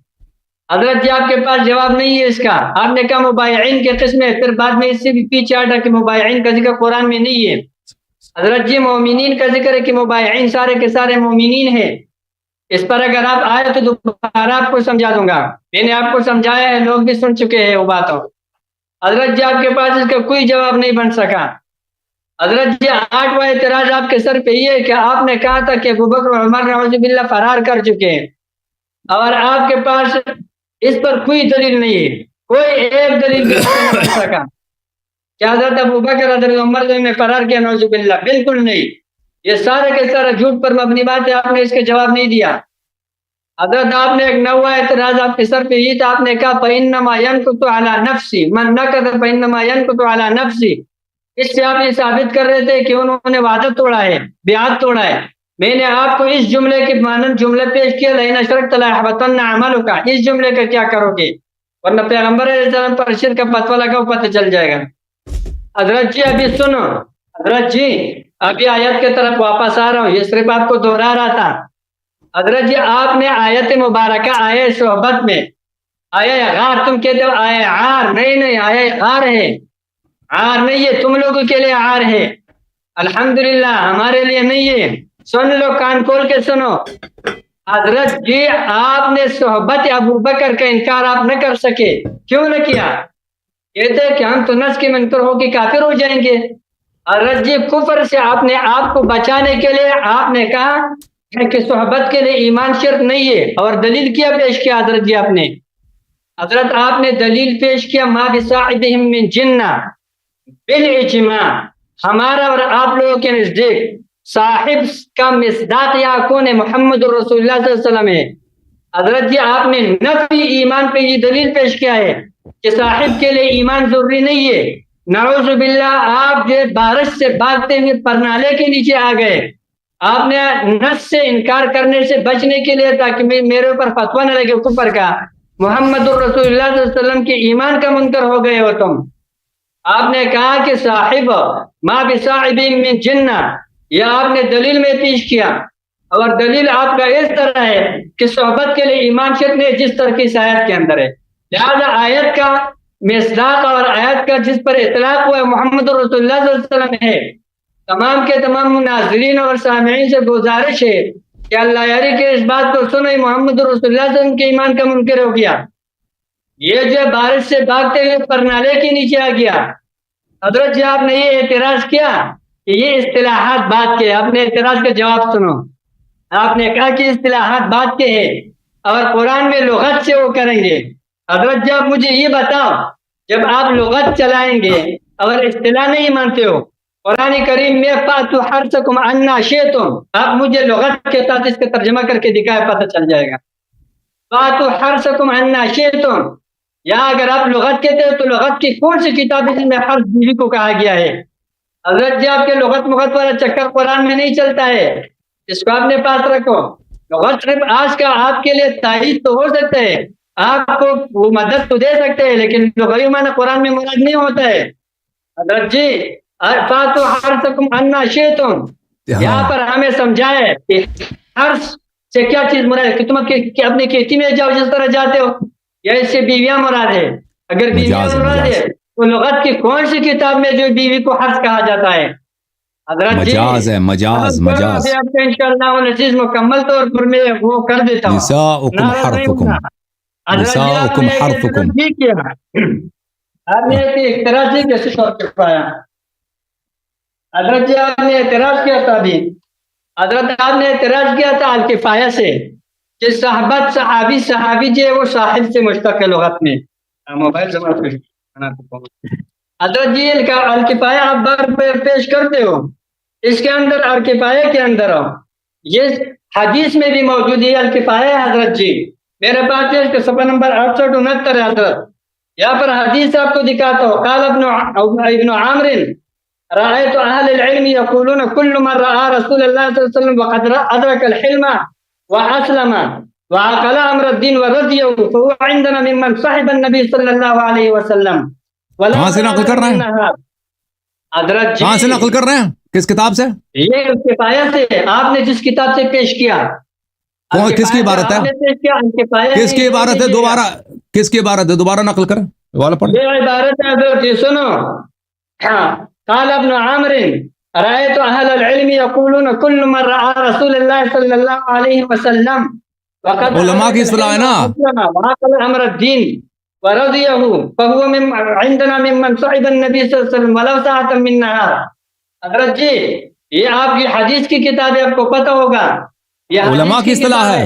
حضرت جی آپ کے پاس جواب نہیں ہے اس کا، آپ نے کہا مبایعین کے قسم ہے، پھر بعد میں اس سے بھی پیچھے ہٹا کہ مبایعین کا ذکر قرآن میں نہیں ہے۔ حضرت جی مومنین کا ذکر ہے کہ مبایعین سارے کے سارے مومنین ہیں، اس پر اگر آپ آئے تو دوبارہ آپ کو سمجھا دوں گا، میں نے آپ کو سمجھایا ہے، لوگ بھی سن چکے ہیں وہ باتوں۔ حضرت جی آپ کے پاس اس کا کوئی جواب نہیں بن سکا۔ حضرت جی 8واں اعتراض آپ کے سر پہ یہ ہے کہ آپ نے کہا تھا کہ ابوبکر اور عمر نعوذ باللہ فرار کر چکے ہیں، اور آپ کے پاس اس پر کوئی دلیل نہیں ہے، کوئی ایک دلیل بھی نہیں بن سکا کہ حضرت ابوبکر حضرت عمر نے فرار کیا، نعوذ باللہ، بالکل نہیں، یہ سارے کے سارے جھوٹ پر مبنی بات ہے، آپ نے اس کے جواب نہیں دیا۔ حضرت آپ نے ایک 9واں اعتراض آپ کے سر پہ یہ تھا، آپ نے کہا فَإِنَّمَا يَنْكُتُ عَلَى نَفْسِهِ مَنْ نَكَثَ فَإِنَّمَا يَنْكُتُ عَلَى نَفْسِهِ، اس سے آپ یہ ثابت کر رہے تھے کہ انہوں نے وعدہ توڑا ہے، بیعت توڑا ہے۔ میں نے آپ کو اس جملے کے مانند جملے پیش کیا، لَئِنْ أَشْرَكْتَ لَيَحْبَطَنَّ عَمَلُكَ، اس جملے کا کیا کرو گے؟ ورنہ پیغمبر علیہ السلام پر شرک کا فتویٰ لگاؤ، پتہ چل جائے گا۔ حضرت جی ابھی سنو، حضرت جی ابھی آیت کے طرف واپس آ رہا ہوں، یہ صرف آپ کو دہرا رہا تھا۔ حضرت جی آپ نے آیت مبارکہ آئے صحبت میں آئے غار، تم کہتے ہو آئے عار، نہیں آئے غار ہے، عار نہیں ہے، تم لوگوں کے لیے عار ہے، الحمدللہ ہمارے لیے نہیں ہے۔ سن لو، کان کھول کے سنو۔ حضرت جی آپ نے صحبت ابو بکر کا انکار آپ نہ کر سکے، کیوں نہ کیا؟ کہتے کہ ہم تو نس کے منکر ہو کے کافر ہو جائیں گے۔ حضرت جی کفر سے آپ نے آپ کو بچانے کے لیے آپ نے کہا کہ صحبت کے لیے ایمان شرط نہیں ہے، اور دلیل کیا پیش کیا حضرت جی حضرت آپ نے دلیل پیش کیا ما بصاحبہم من جنہ بالاجماع، ہمارا اور آپ لوگوں کے نزدیک صاحب کا مصداق یا کون ہے؟ محمد رسول اللہ صلی اللہ علیہ وسلم ہے۔ حضرت جی آپ نے نفی ایمان پہ یہ دلیل پیش کیا ہے کہ صاحب کے لیے ایمان ضروری نہیں ہے۔ نعوذ باللہ آپ جو بارش سے بھاگتے ہوئے پرنالے کے نیچے آ گئے، آپ نے نص سے انکار کرنے سے بچنے کے لیے تاکہ میرے اوپر فتویٰ نہ لگے کفر کا، محمد الرسول اللہ صلی اللہ علیہ وسلم کے ایمان کا منکر ہو گئے ہو تم۔ آپ نے کہا کہ صاحب ما بصاحب من جنہ، یہ آپ نے دلیل میں پیش کیا، اور دلیل آپ کا اس طرح ہے کہ صحبت کے لیے ایمان شرط نہیں، جس طرح کی آیت کے اندر ہے۔ لہذا آیت کا مصداق اور آیت کا جس پر اطلاق ہوا ہے محمد رسول اللہ صلی اللہ علیہ وسلم ہے۔ تمام کے تمام ناظرین اور سامعین سے گزارش ہے کہ کہ اللہ یاری کے اس بات کو سنو محمد رسول اللہ صلی اللہ علیہ وسلم کے ایمان کا منکر ہو گیا. یہ جو بارش سے بھاگتے ہوئے پرنالے کے نیچے آ گیا. حضرت جی آپ نے یہ اعتراض کیا کہ یہ اصطلاحات بات کے. آپ نے اعتراض کا جواب سنو. آپ نے کہا کہ اصطلاحات بات کے ہیں اور قرآن میں لغت سے وہ کریں گے. حضرت جی آپ مجھے یہ بتاؤ، جب آپ لغت چلائیں گے اور اصطلاح نہیں مانتے ہو، قرآن کریم میں فَأْتُوا حَرْثَكُمْ أَنَّىٰ شِئْتُمْ، آپ مجھے لغت کے ساتھ اس کا ترجمہ کر کے دکھائے، پتہ چل جائے گا. فَأْتُوا حَرْثَكُمْ أَنَّىٰ شِئْتُمْ، یا اگر آپ لغت کہتے ہو تو لغت کی کون سی کتاب ہے جس میں حرف بیوی کو کہا گیا ہے؟ حضرت جی آپ کے لغت مغت والا چکر قرآن میں نہیں چلتا ہے، اس کو آپ نے پاس رکھو. لغت صرف آج کا آپ کے لیے تائید تو ہو سکتا ہے، آپ کو وہ مدد تو دے سکتے ہیں، لیکن لغوی معنی قرآن میں مراد نہیں ہوتا ہے. حضرت جی فَأْتُوا حَرْثَكُمْ أَنَّىٰ شِئْتُمْ، یہاں پر ہمیں سمجھائے کہ حرث سے کیا چیز مراد ہے، کہ تم اپنی کھیتی میں جاؤ جس طرح جاتے ہو، یا اس سے بیویاں مراد ہے. اگر بیویاں مراد ہے تو لغت کی کون سی کتاب میں جو بیوی کو حرث کہا جاتا ہے؟ حضرت مجاز ہے، مجاز مجاز. آپ کا انشاءاللہ العزیز مکمل طور پر میں وہ کر دیتا ہوں. نساؤکم حرثکم، نساؤکم حرثکم. آپ نے ایک طرح سے کیسے طور پر پایا؟ حضرت جی آپ نے اعتراض کیا تھا ابھی، حضرت آپ نے اعتراض کیا تھا الکفایہ سے کہ صحابت صحابی جو ہے وہ صاحب سے مشتق ہے لغت میں. موبائل حضرت جی الکفایہ آپ بار پیش کرتے ہو، اس کے اندر الکفایہ کے اندر یہ حدیث میں بھی موجود ہے الکفایہ. حضرت جی میرے پاس ہے صفحہ نمبر 869 ہے. حضرت یہاں پر حدیث آپ کو دکھاتا ہوں. قال ابن عامر رأيت أهل العلم يقولون كل من رأى رسول الله صلى الله عليه وسلم وقد أدرك الحلم وأسلم وعقل أمر الدين ورضيه فهو عندنا ممن صحب النبي صلى الله عليه وسلم. کہاں سے نقل کر رہے ہیں؟ حضرت کہاں سے نقل کر رہے ہیں؟ کس کتاب سے؟ یہ کفایہ سے آپ نے جس کتاب سے پیش کیا. کس کی عبارت ہے؟ کس کی عبارت ہے؟ دوبارہ کس کی عبارت ہے؟ دوبارہ نقل کریں. یہ عبارت ہے حضرت جی سنو. قال ابن عامر رأيت أهل العلم يقولون كل من رأى رسول الله صلى الله عليه وسلم وقد علماء کی اصطلاح ہے نا، وعقل أمر الدين ورضيه فهو عندنا ممن صحب النبي صلى الله عليه وسلم ولو ساعة من نهار. حضرت جی یہ آپ کی حدیث کی کتاب ہے، آپ کو پتہ ہوگا علماء کی اصطلاح ہے.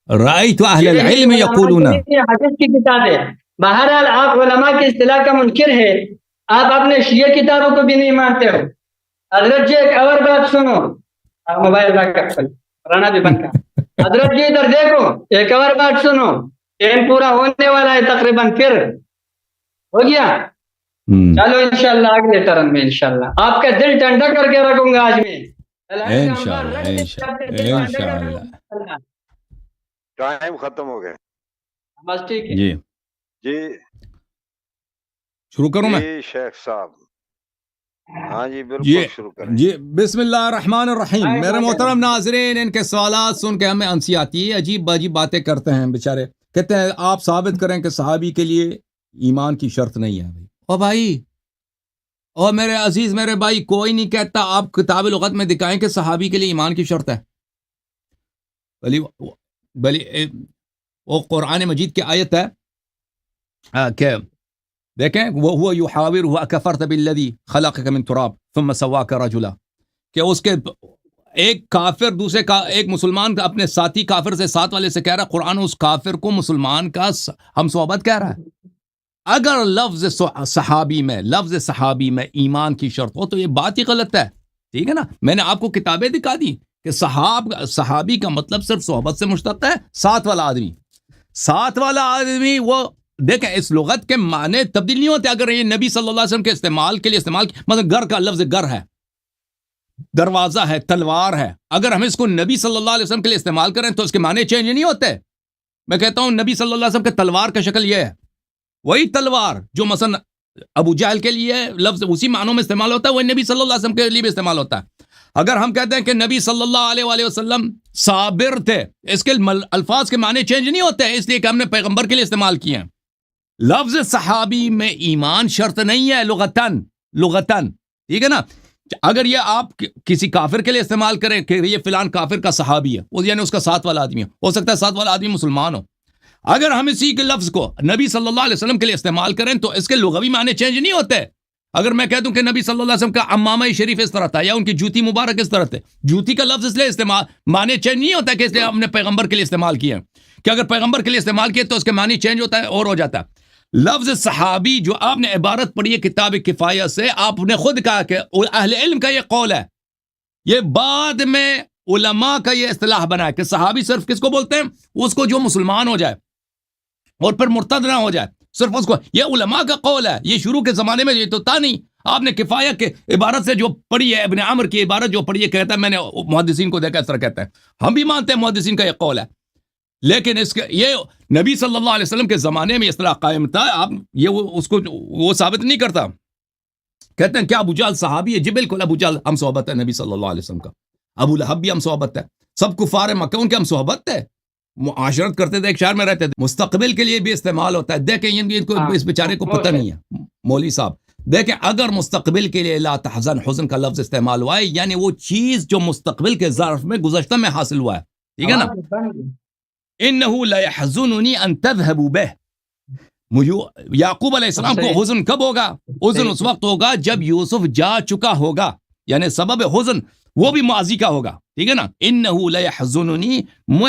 رأيت أهل العلم يقولون، حدیث کی کتاب ہے. بہرحال آپ علماء کی اصطلاح کا منکر ہے، آپ اپنے شیعہ کتابوں کو بھی نہیں مانتے ہو. حضرت جی ایک اور بات سنو، موبائل رانا بھی بند کر. حضرت جی ادھر دیکھو، ایک اور بات سنو. ٹائم پورا ہونے والا ہے تقریباً، پھر ہو گیا. چلو انشاءاللہ اگلے ٹرن میں انشاءاللہ آپ کا دل ٹھنڈا کر کے رکھوں گا. آج میں انشاءاللہ. ٹائم ختم ہو گیا. بس ٹھیک ہے جی جی شروع کروں میں؟ شیخ صاحب ہاں جی بالکل شروع کریں. جی بسم اللہ الرحمن الرحیم. میرے محترم ناظرین، ان کے سوالات سن کے ہمیں ہنسی آتی ہے. عجیب باجیب باتیں کرتے ہیں بیچارے. کہتے ہیں آپ ثابت کریں کہ صحابی کے لیے ایمان کی شرط نہیں ہے. او بھائی، اور میرے عزیز میرے بھائی، کوئی نہیں کہتا آپ کتاب لغت میں دکھائیں کہ صحابی کے لیے ایمان کی شرط ہے. بلی وہ قرآن مجید کی آیت ہے کہ دیکھیں وہ یحاور ہوا کفرت بالذی خلقک من تراب ثم سواک رجلا، کہ اس کے ایک کافر دوسرے کا ایک مسلمان کا اپنے ساتھی کافر سے ساتھ والے سے کہہ رہا ہے، قرآن اس کافر کو مسلمان کا ہم صحبت کہہ رہا ہے. اگر لفظ صحابی میں ایمان کی شرط ہو تو یہ بات ہی غلط ہے. ٹھیک ہے نا؟ میں نے آپ کو کتابیں دکھا دی کہ صحابی کا مطلب صرف صحبت سے مشتق ہے. ساتھ والا آدمی وہ دیکھیں اس لغت کے معنی تبدیل نہیں ہوتے. اگر یہ نبی صلی اللہ علیہ وسلم کے استعمال کے لیے مثلا گھر کا لفظ گھر ہے، دروازہ ہے، تلوار ہے. اگر ہم اس کو نبی صلی اللہ علیہ وسلم کے لیے استعمال کریں تو اس کے معنی چینج نہیں ہوتے. میں کہتا ہوں نبی صلی اللہ علیہ وسلم کے تلوار کا شکل یہ ہے، وہی تلوار جو مثلا ابو جہل کے لیے لفظ اسی معنوں میں استعمال ہوتا ہے، وہی نبی صلی اللہ علیہ وسلم کے لیے بھی استعمال ہوتا ہے. اگر ہم کہتے ہیں کہ نبی صلی اللہ علیہ وآلہ وسلم صابر تھے، اس کے الفاظ کے معنی چینج نہیں ہوتے ہیں، اس لیے کہ ہم نے پیغمبر کے لیے استعمال کیے ہیں. لفظ صحابی میں ایمان شرط نہیں ہے لغتاً. ٹھیک ہے نا؟ اگر یہ آپ کسی کافر کے لیے استعمال کریں کہ یہ فلان کافر کا صحابی ہے، یعنی اس کا ساتھ والا آدمی ہو سکتا ہے ساتھ والا آدمی مسلمان ہو، اگر ہم اسی کے لفظ کو نبی صلی اللہ علیہ وسلم کے لیے استعمال کریں تو اس کے لغوی معنی چینج نہیں ہوتے۔ اگر میں کہہ دوں کہ نبی صلی اللہ علیہ وسلم کا عمامہ شریف اس طرح تھا یا ان کی جوتی مبارک اس طرح تھے، جوتی کا لفظ اس لیے استعمال معنی چینج نہیں ہوتا کہ اس لیے ہم نے پیغمبر کے لیے استعمال کیا ہے، کہ اگر پیغمبر کے لیے استعمال کیا تو اس کے معنی چینج ہوتا ہے اور ہو جاتا ہے۔ لفظ صحابی جو آپ نے عبارت پڑھی ہے کتاب کفایہ سے، آپ نے خود کہا کہ اہل علم کا یہ قول ہے، یہ بعد میں علماء کا یہ اصطلاح بنا ہے کہ صحابی صرف کس کو بولتے ہیں؟ اس کو جو مسلمان ہو جائے اور پھر مرتد نہ ہو جائے، صرف اس کو۔ یہ علماء کا قول ہے، یہ شروع کے زمانے میں یہ تو تھا نہیں۔ آپ نے کفایہ کے عبارت سے جو پڑھی ہے، ابن عمر کی عبارت جو پڑھی ہے، کہتا ہے میں نے محدثین کو دیکھا اس طرح کہتا ہے، ہم بھی مانتے ہیں محدثین کا یہ قول ہے، لیکن اس کے یہ نبی صلی اللہ علیہ وسلم کے زمانے میں اصطلاح قائم تھا۔ آپ یہ اس کو وہ ثابت نہیں کرتا۔ کہتے ہیں کیا ابو جہل صحابی ہے؟ جی بالکل، ابو جہل ہم صحبت ہے نبی صلی اللہ علیہ وسلم کا، ابو لہب بھی ہم صحبت ہے، سب کفار مکہ ان کے ہم صحبت ہے، معاشرت کرتے تھے، ایک شہر میں رہتے تھے۔ مستقبل کے لیے بھی استعمال ہوتا ہے، دیکھیں ان کو اس بیچارے کو پتہ نہیں ہے مولوی صاحب، دیکھیں اگر مستقبل کے لیے لا تحزن حزن کا لفظ استعمال ہوا ہے، یعنی وہ چیز جو مستقبل کے ظرف میں گزشتہ میں حاصل ہوا ہے، ٹھیک ہے نا؟ انه لا يحزنني ان تذهبوا به، یعقوب علیہ السلام کو حزن کب ہوگا؟ حزن اس وقت ہوگا جب یوسف جا چکا ہوگا، یعنی سبب حزن وہ بھی ماضی کا ہوگا، ٹھیک ہے نا؟ انه لا يحزنني،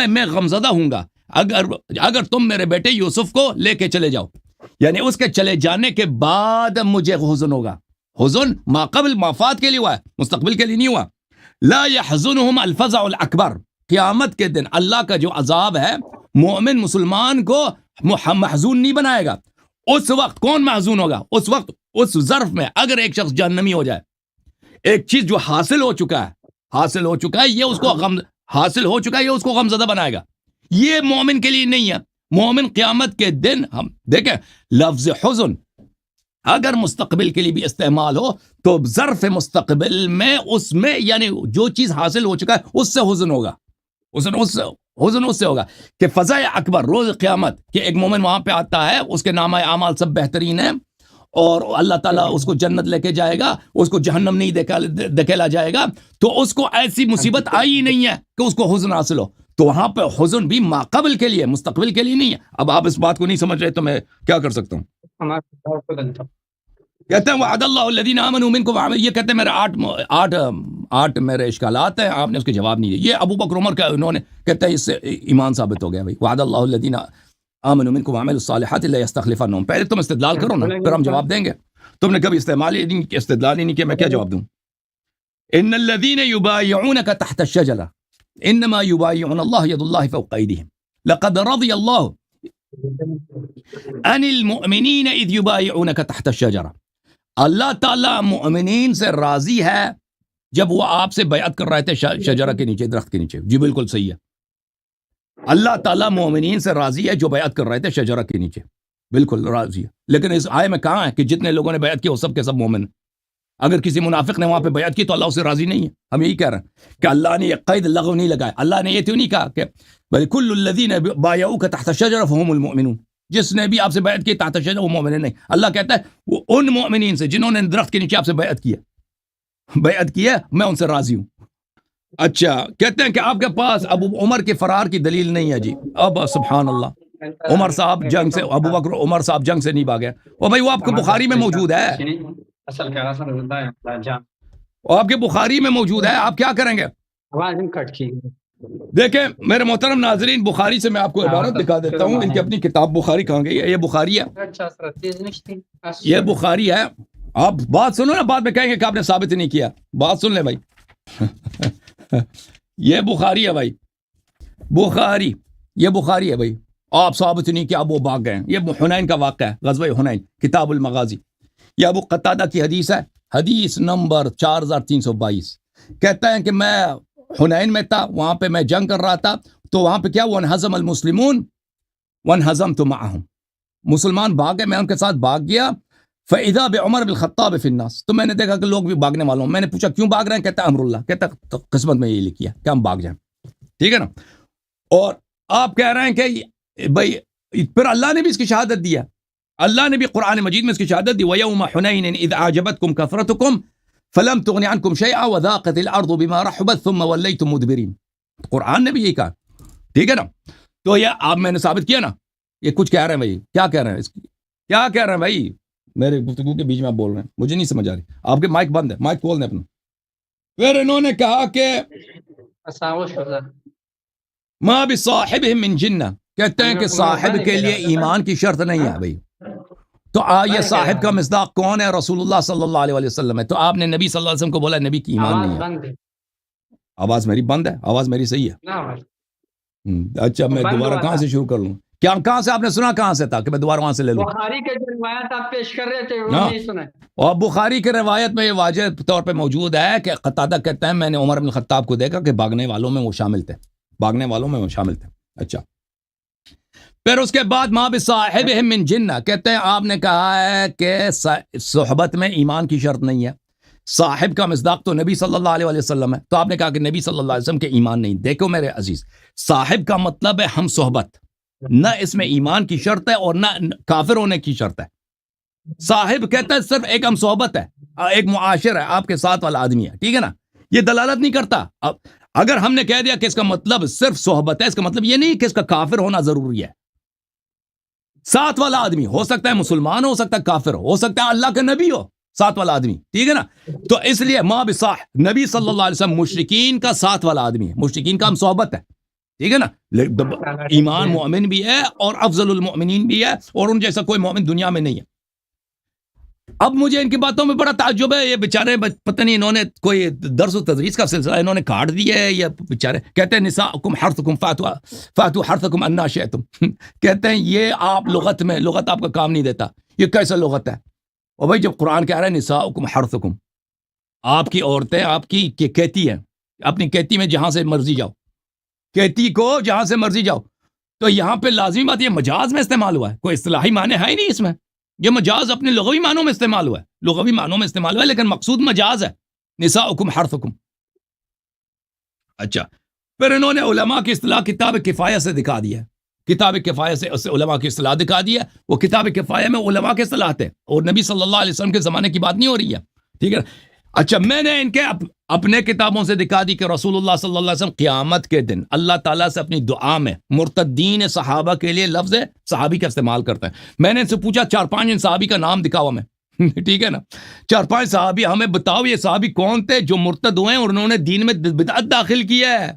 میں غمزدہ ہوں گا اگر تم میرے بیٹے یوسف کو لے کے چلے جاؤ، یعنی اس کے چلے جانے کے بعد مجھے حزن ہوگا۔ حزن ما قبل مافات کے لیے ہوا ہے، مستقبل کے لیے نہیں ہوا۔ لا يحزنهم الفزع الاکبر، قیامت کے دن اللہ کا جو عذاب ہے مومن مسلمان کو محزون نہیں بنائے گا۔ اس وقت کون محزون ہوگا؟ اس وقت اس ظرف میں اگر ایک شخص جہنمی ہو جائے، ایک چیز جو حاصل ہو چکا ہے یہ اس کو یہ اس کو غمزدہ بنائے گا۔ یہ مومن کے لیے نہیں ہے۔ مومن قیامت کے دن، ہم دیکھیں لفظ حزن اگر مستقبل کے لیے بھی استعمال ہو تو ظرف مستقبل میں اس میں یعنی جو چیز حاصل ہو چکا ہے اس سے حزن ہوگا، حزن اس سے ہوگا کہ فضا اکبر روز قیامت کہ ایک مومن وہاں پہ آتا ہے، اس کے نامہ اعمال سب بہترین ہیں اور اللہ تعالیٰ اس کو جنت لے کے جائے گا، اس کو جہنم نہیں دکھیلا جائے گا، تو اس کو ایسی مصیبت آئی ہی نہیں ہے کہ اس کو حزن حاصل ہو، تو وہاں پہ حزن بھی ماقبل کے لیے، مستقبل کے لیے نہیں ہے۔ اب آپ اس بات کو نہیں سمجھ رہے تو میں کیا کر سکتا ہوں؟ کہتے ہیں وعد اللہ الذین آمنوا منکم وعملوا، یہ کہتے ہیں میرے آٹھ میرے اشکالات ہیں، آپ نے اس کے جواب نہیں دیے۔ یہ ابو بکر عمر کا انہوں نے کہتے ہیں اس سے ایمان ثابت ہو گیا بھائی، وعد اللہ الذین آمنوا منکم وعملوا الصالحات لیستخلفنہم۔ پہلے تم استدلال کرو نا، پھر ہم جواب دیں گے۔ تم نے کبھی استدلال ہی نہیں کیا، میں کیا جواب دوں؟ ان الذین یبایعونک تحت الشجرہ انما یبایعون اللہ ید اللہ فوق ایدیہم لقد رضی اللہ عن المؤمنین اذ یبایعونک تحت الشجرہ۔ اللہ تعالیٰ مؤمنین سے راضی ہے جب وہ آپ سے بیعت کر رہے تھے شجرہ کے نیچے، درخت کے نیچے۔ جی بالکل صحیح ہے، اللہ تعالیٰ مومنین سے راضی ہے جو بیعت کر رہے تھے شجرہ کے نیچے، بالکل راضی ہے۔ لیکن اس آیے میں کہاں ہے کہ جتنے لوگوں نے بیعت کی وہ سب کے سب مومن؟ اگر کسی منافق نے وہاں پہ بیعت کی تو اللہ اسے راضی نہیں ہے۔ ہم یہی کہہ رہے ہیں کہ اللہ نے یہ قید لغو نہیں لگایا، اللہ نے یہ تو نہیں کہا کہ بل کل الذین بایعوک تحت الشجرہ فہم المؤمنون، جس نے بھی آپ سے بیعت کی تحت الشجرہ وہ مومن نہیں۔ اللہ کہتا ہے وہ ان مومنین سے جنہوں نے درخت کے نیچے آپ سے بیعت کی ہے میں ان سے راضی ہوں۔ اچھا، کہتے ہیں کہ آپ کے پاس ابو عمر کے فرار کی دلیل نہیں ہے۔ جی اب سبحان اللہ، عمر صاحب جنگ سے، ابو بکر عمر صاحب جنگ سے نہیں بھاگے، وہ بھائی وہ آپ کے بخاری میں موجود ہے، وہ آپ کے بخاری میں موجود ہے، آپ کیا کریں گے؟ دیکھیں میرے محترم ناظرین، بخاری سے میں آپ کو عبارت دکھا دیتا ہوں، ان کی اپنی کتاب بخاری کہاں گئی ہے؟ یہ بخاری ہے، یہ بخاری ہے۔ آپ بات سنو نا، بعد میں کہیں گے کہ آپ نے ثابت نہیں کیا، بات سن لیں بھائی۔ یہ بخاری ہے بھائی، بخاری، یہ بخاری ہے بھائی، آپ ثابت نہیں کیا، وہ بھاگ گئے ہیں۔ یہ حنین کا واقعہ ہے، غزوہ حنین، کتاب المغازی، یہ ابو قتادہ کی حدیث ہے، حدیث نمبر 4322۔ کہتا ہے کہ میں حنین میں تھا، وہاں پہ میں جنگ کر رہا تھا، تو وہاں پہ کیا، وانہزم المسلمون وانہزمت معہم، مسلمان بھاگ گئے، میں ان کے ساتھ بھاگ گیا۔ فَإِذَا بِعُمَرْ بِن الخطاب فِي النَّاسِ، تو میں نے دیکھا کہ لوگ بھی بھاگنے والوں، میں نے پوچھا کیوں بھاگ رہے ہیں؟ کہتا ہے امر اللہ، کہتا ہے قسمت میں یہ لکھی ہے کہ ہم بھاگ جائیں، ٹھیک ہے نا۔ اور آپ کہہ رہے ہیں کہ بھائی پھر اللہ نے بھی اس کی شہادت دیا، اللہ نے بھی قرآن مجید میں اس کی شہادت دی، وَيَوْمَ حُنَيْنٍ إِذْ أَعْجَبَتْكُمْ كَثْرَتُكُمْ فلم تغن عنکم شیئا وذاقت الارض بما رحبت ثم ولیتم مدبرین. قرآن نے بھی یہی کہا, ٹھیک ہے نا. تو یہ آپ میں نے ثابت کیا نا, یہ کچھ کہہ رہے ہیں بھائی, کیا کہہ رہے ہیں, کیا کہہ رہے ہیں بھائی, میرے گفتگو کے بیچ میں آپ بول رہے ہیں, مجھے نہیں سمجھ آ رہی. آپ کے مائک بند ہے, مائک کھول دیں اپنا. پھر انہوں نے کہا کہ ما بصاحبہم من جنہ, کہتے ہیں کہ صاحب کے لیے ایمان کی شرط نہیں ہے بھائی. تو یہ صاحب کا مصداق کون ہے؟ رسول اللہ صلی اللہ علیہ وسلم ہے. تو آپ نے نبی صلی اللہ علیہ وسلم کو بولا نبی کی ایمان نہیں ہے. آواز میری بند ہے, آواز میری صحیح ہے. اچھا میں دوبارہ کہاں سے شروع کر لوں؟ کیا کہاں سے آپ نے سنا, کہاں سے تھا کہ میں دوبارہ وہاں سے لے لوں؟ بخاری کے جو روایت آپ پیش کر رہے تھے وہ نہیں سنے. اور بخاری کے روایت میں یہ واضح طور پہ موجود ہے کہ قتادہ کہتے ہیں میں نے عمر بن الخطاب کو دیکھا کہ بھاگنے والوں میں وہ شامل تھے, بھاگنے والوں میں وہ شامل تھے. اچھا پھر اس کے بعد ما بصاحبہم من جنہ, کہتے ہیں آپ نے کہا ہے کہ صحبت میں ایمان کی شرط نہیں ہے. صاحب کا مصداق تو نبی صلی اللہ علیہ وسلم ہے. تو آپ نے کہا کہ نبی صلی اللہ علیہ وسلم کے ایمان نہیں. دیکھو میرے عزیز, صاحب کا مطلب ہے ہم صحبت, نہ اس میں ایمان کی شرط ہے اور نہ کافر ہونے کی شرط ہے. صاحب کہتا ہے صرف ایک ہم صحبت ہے, ایک معاشر ہے, آپ کے ساتھ والا آدمی ہے, ٹھیک ہے نا. یہ دلالت نہیں کرتا. اب اگر ہم نے کہہ دیا کہ اس کا مطلب صرف صحبت ہے, اس کا مطلب یہ نہیں کہ اس کا کافر ہونا ضروری ہے. ساتھ والا آدمی ہو سکتا ہے مسلمان, ہو سکتا ہے کافر, ہو سکتا ہے اللہ کا نبی ہو, ساتھ والا آدمی, ٹھیک ہے نا. تو اس لیے ما بصاحب, نبی صلی اللہ علیہ وسلم مشرکین کا ساتھ والا آدمی ہے, مشرکین کا ہم صحبت ہے, ٹھیک ہے نا. ایمان مومن بھی ہے اور افضل المؤمنین بھی ہے, اور ان جیسا کوئی مومن دنیا میں نہیں ہے. اب مجھے ان کی باتوں میں بڑا تعجب ہے. یہ بیچارے پتہ نہیں انہوں نے کوئی درس و تدریس کا سلسلہ انہوں نے کاٹ دیا ہے, یا بیچارے کہتے ہیں نساؤکم حرثکم فاتوا حرثکم انا شئتم. کہتے ہیں یہ آپ لغت میں, لغت آپ کا کام نہیں دیتا, یہ کیسا لغت ہے؟ اور بھائی جب قرآن کہہ رہا ہے نساؤکم حرثکم, آپ کی عورتیں آپ کی کہتی ہیں, اپنی کہتی میں جہاں سے مرضی جاؤ, کہتی کو جہاں سے مرضی جاؤ. تو یہاں پہ لازمی بات یہ مجاز میں استعمال ہوا ہے, کوئی اصطلاحی معنی ہے ہی نہیں اس میں. یہ مجاز اپنے لغوی معنوں میں استعمال ہوا ہے, لغوی معنوں میں استعمال ہوا ہے, لیکن مقصود مجاز ہے. نساؤکم حرثکم. اچھا پھر انہوں نے علماء کی اصطلاح کتاب کفایہ سے دکھا دیا ہے, کتاب کفایہ سے اس علماء کی اصطلاح دکھا دی ہے. وہ کتاب کفایہ میں علماء کے اصطلاحات ہیں, اور نبی صلی اللہ علیہ وسلم کے زمانے کی بات نہیں ہو رہی ہے, ٹھیک ہے. اچھا میں نے ان کے اپنے کتابوں سے دکھا دی کہ رسول اللہ صلی اللہ علیہ وسلم قیامت کے دن اللہ تعالیٰ سے اپنی دعا میں مرتدین صحابہ کے لیے لفظ صحابی کا استعمال کرتا ہے. میں نے ان سے پوچھا 4-5 صحابی کا نام دکھاؤ ہمیں, ٹھیک ہے نا, 4-5 صحابی ہمیں بتاؤ یہ صحابی کون تھے جو مرتد ہوئے اور انہوں نے دین میں بدعت داخل کیا ہے,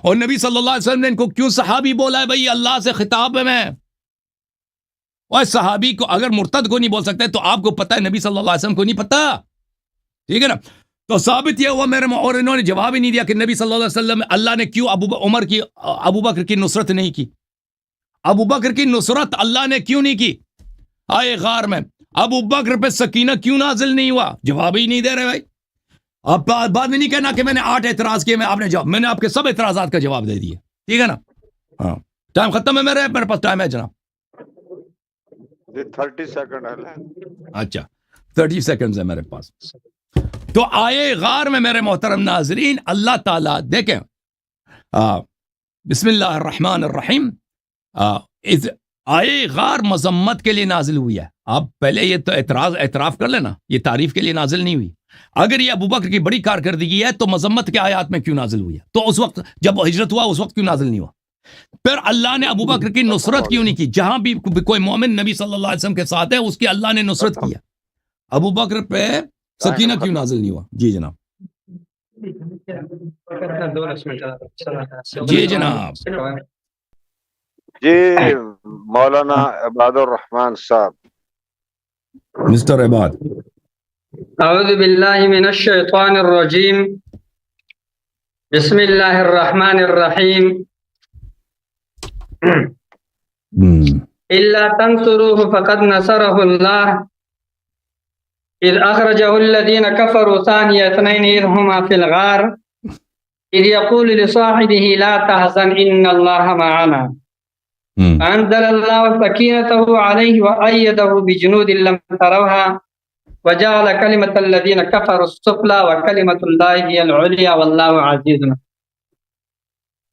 اور نبی صلی اللہ علیہ وسلم نے ان کو کیوں صحابی بولا ہے؟ بھائی اللہ سے خطاب ہے میں, اور صحابی کو اگر مرتد کو نہیں بول سکتے تو آپ کو پتہ ہے نبی صلی اللہ علیہ وسلم کو نہیں پتہ, ٹھیک ہے نا. تو ثابت یہ ہوا میرے, اور انہوں نے جواب ہی نہیں دیا کہ نبی صلی اللہ علیہ وسلم اللہ نے کیوں ابو بکر کی نصرت نہیں کی. ابو بکر کی نصرت اللہ نے کیوں نہیں کی؟ آئے غار میں ابو بکر پہ سکینہ کیوں نازل نہیں ہوا؟ جواب ہی نہیں دے رہے بھائی. اب بعد میں نہیں کہنا کہ میں نے 8 اعتراض کیے, میں نے آپ کے سب اعتراضات کا جواب دے دیا, ٹھیک ہے نا. ہاں ٹائم ختم ہے میرے پاس ٹائم ہے جناب. 30 سیکنڈ ہے. اچھا 30 سیکنڈز ہے میرے پاس. تو آئے غار میں میرے محترم ناظرین اللہ تعالیٰ دیکھیں, بسم اللہ الرحمن الرحیم, آئے غار مذمت کے لیے نازل ہوئی ہے. آپ پہلے یہ تو اعتراف کر لینا, یہ تعریف کے لیے نازل نہیں ہوئی. اگر یہ ابو بکر کی بڑی کارکردگی ہے تو مذمت کے آیات میں کیوں نازل ہوئی ہے؟ تو اس وقت جب ہجرت ہوا اس وقت کیوں نازل نہیں ہوا؟ پھر اللہ نے ابو بکر کی نصرت کیوں نہیں کی؟ جہاں بھی کوئی مومن نبی صلی اللہ علیہ وسلم کے ساتھ ہے اس کی اللہ نے نصرت کی ہے. ابو بکر پہ سکینہ کیوں نازل نہیں ہوا؟ جی جناب. جی جناب. جی مولانا عباد الرحمان صاحب. مسٹر عباد. اعوذ باللہ من الشیطان الرجیم, بسم اللہ الرحمن الرحیم. الا تنصروه فقد نصره اللہ اذ اخرجه الذين كفروا ثاني اثنين اذ هما في الغار اذ يقول لصاحبه لا تحزن ان الله معنا فانزل الله سكينته عليه وايده بجنود لم تروها وجعل كلمة الذين كفروا السفلى وكلمة الله هي العليا والله عزيز.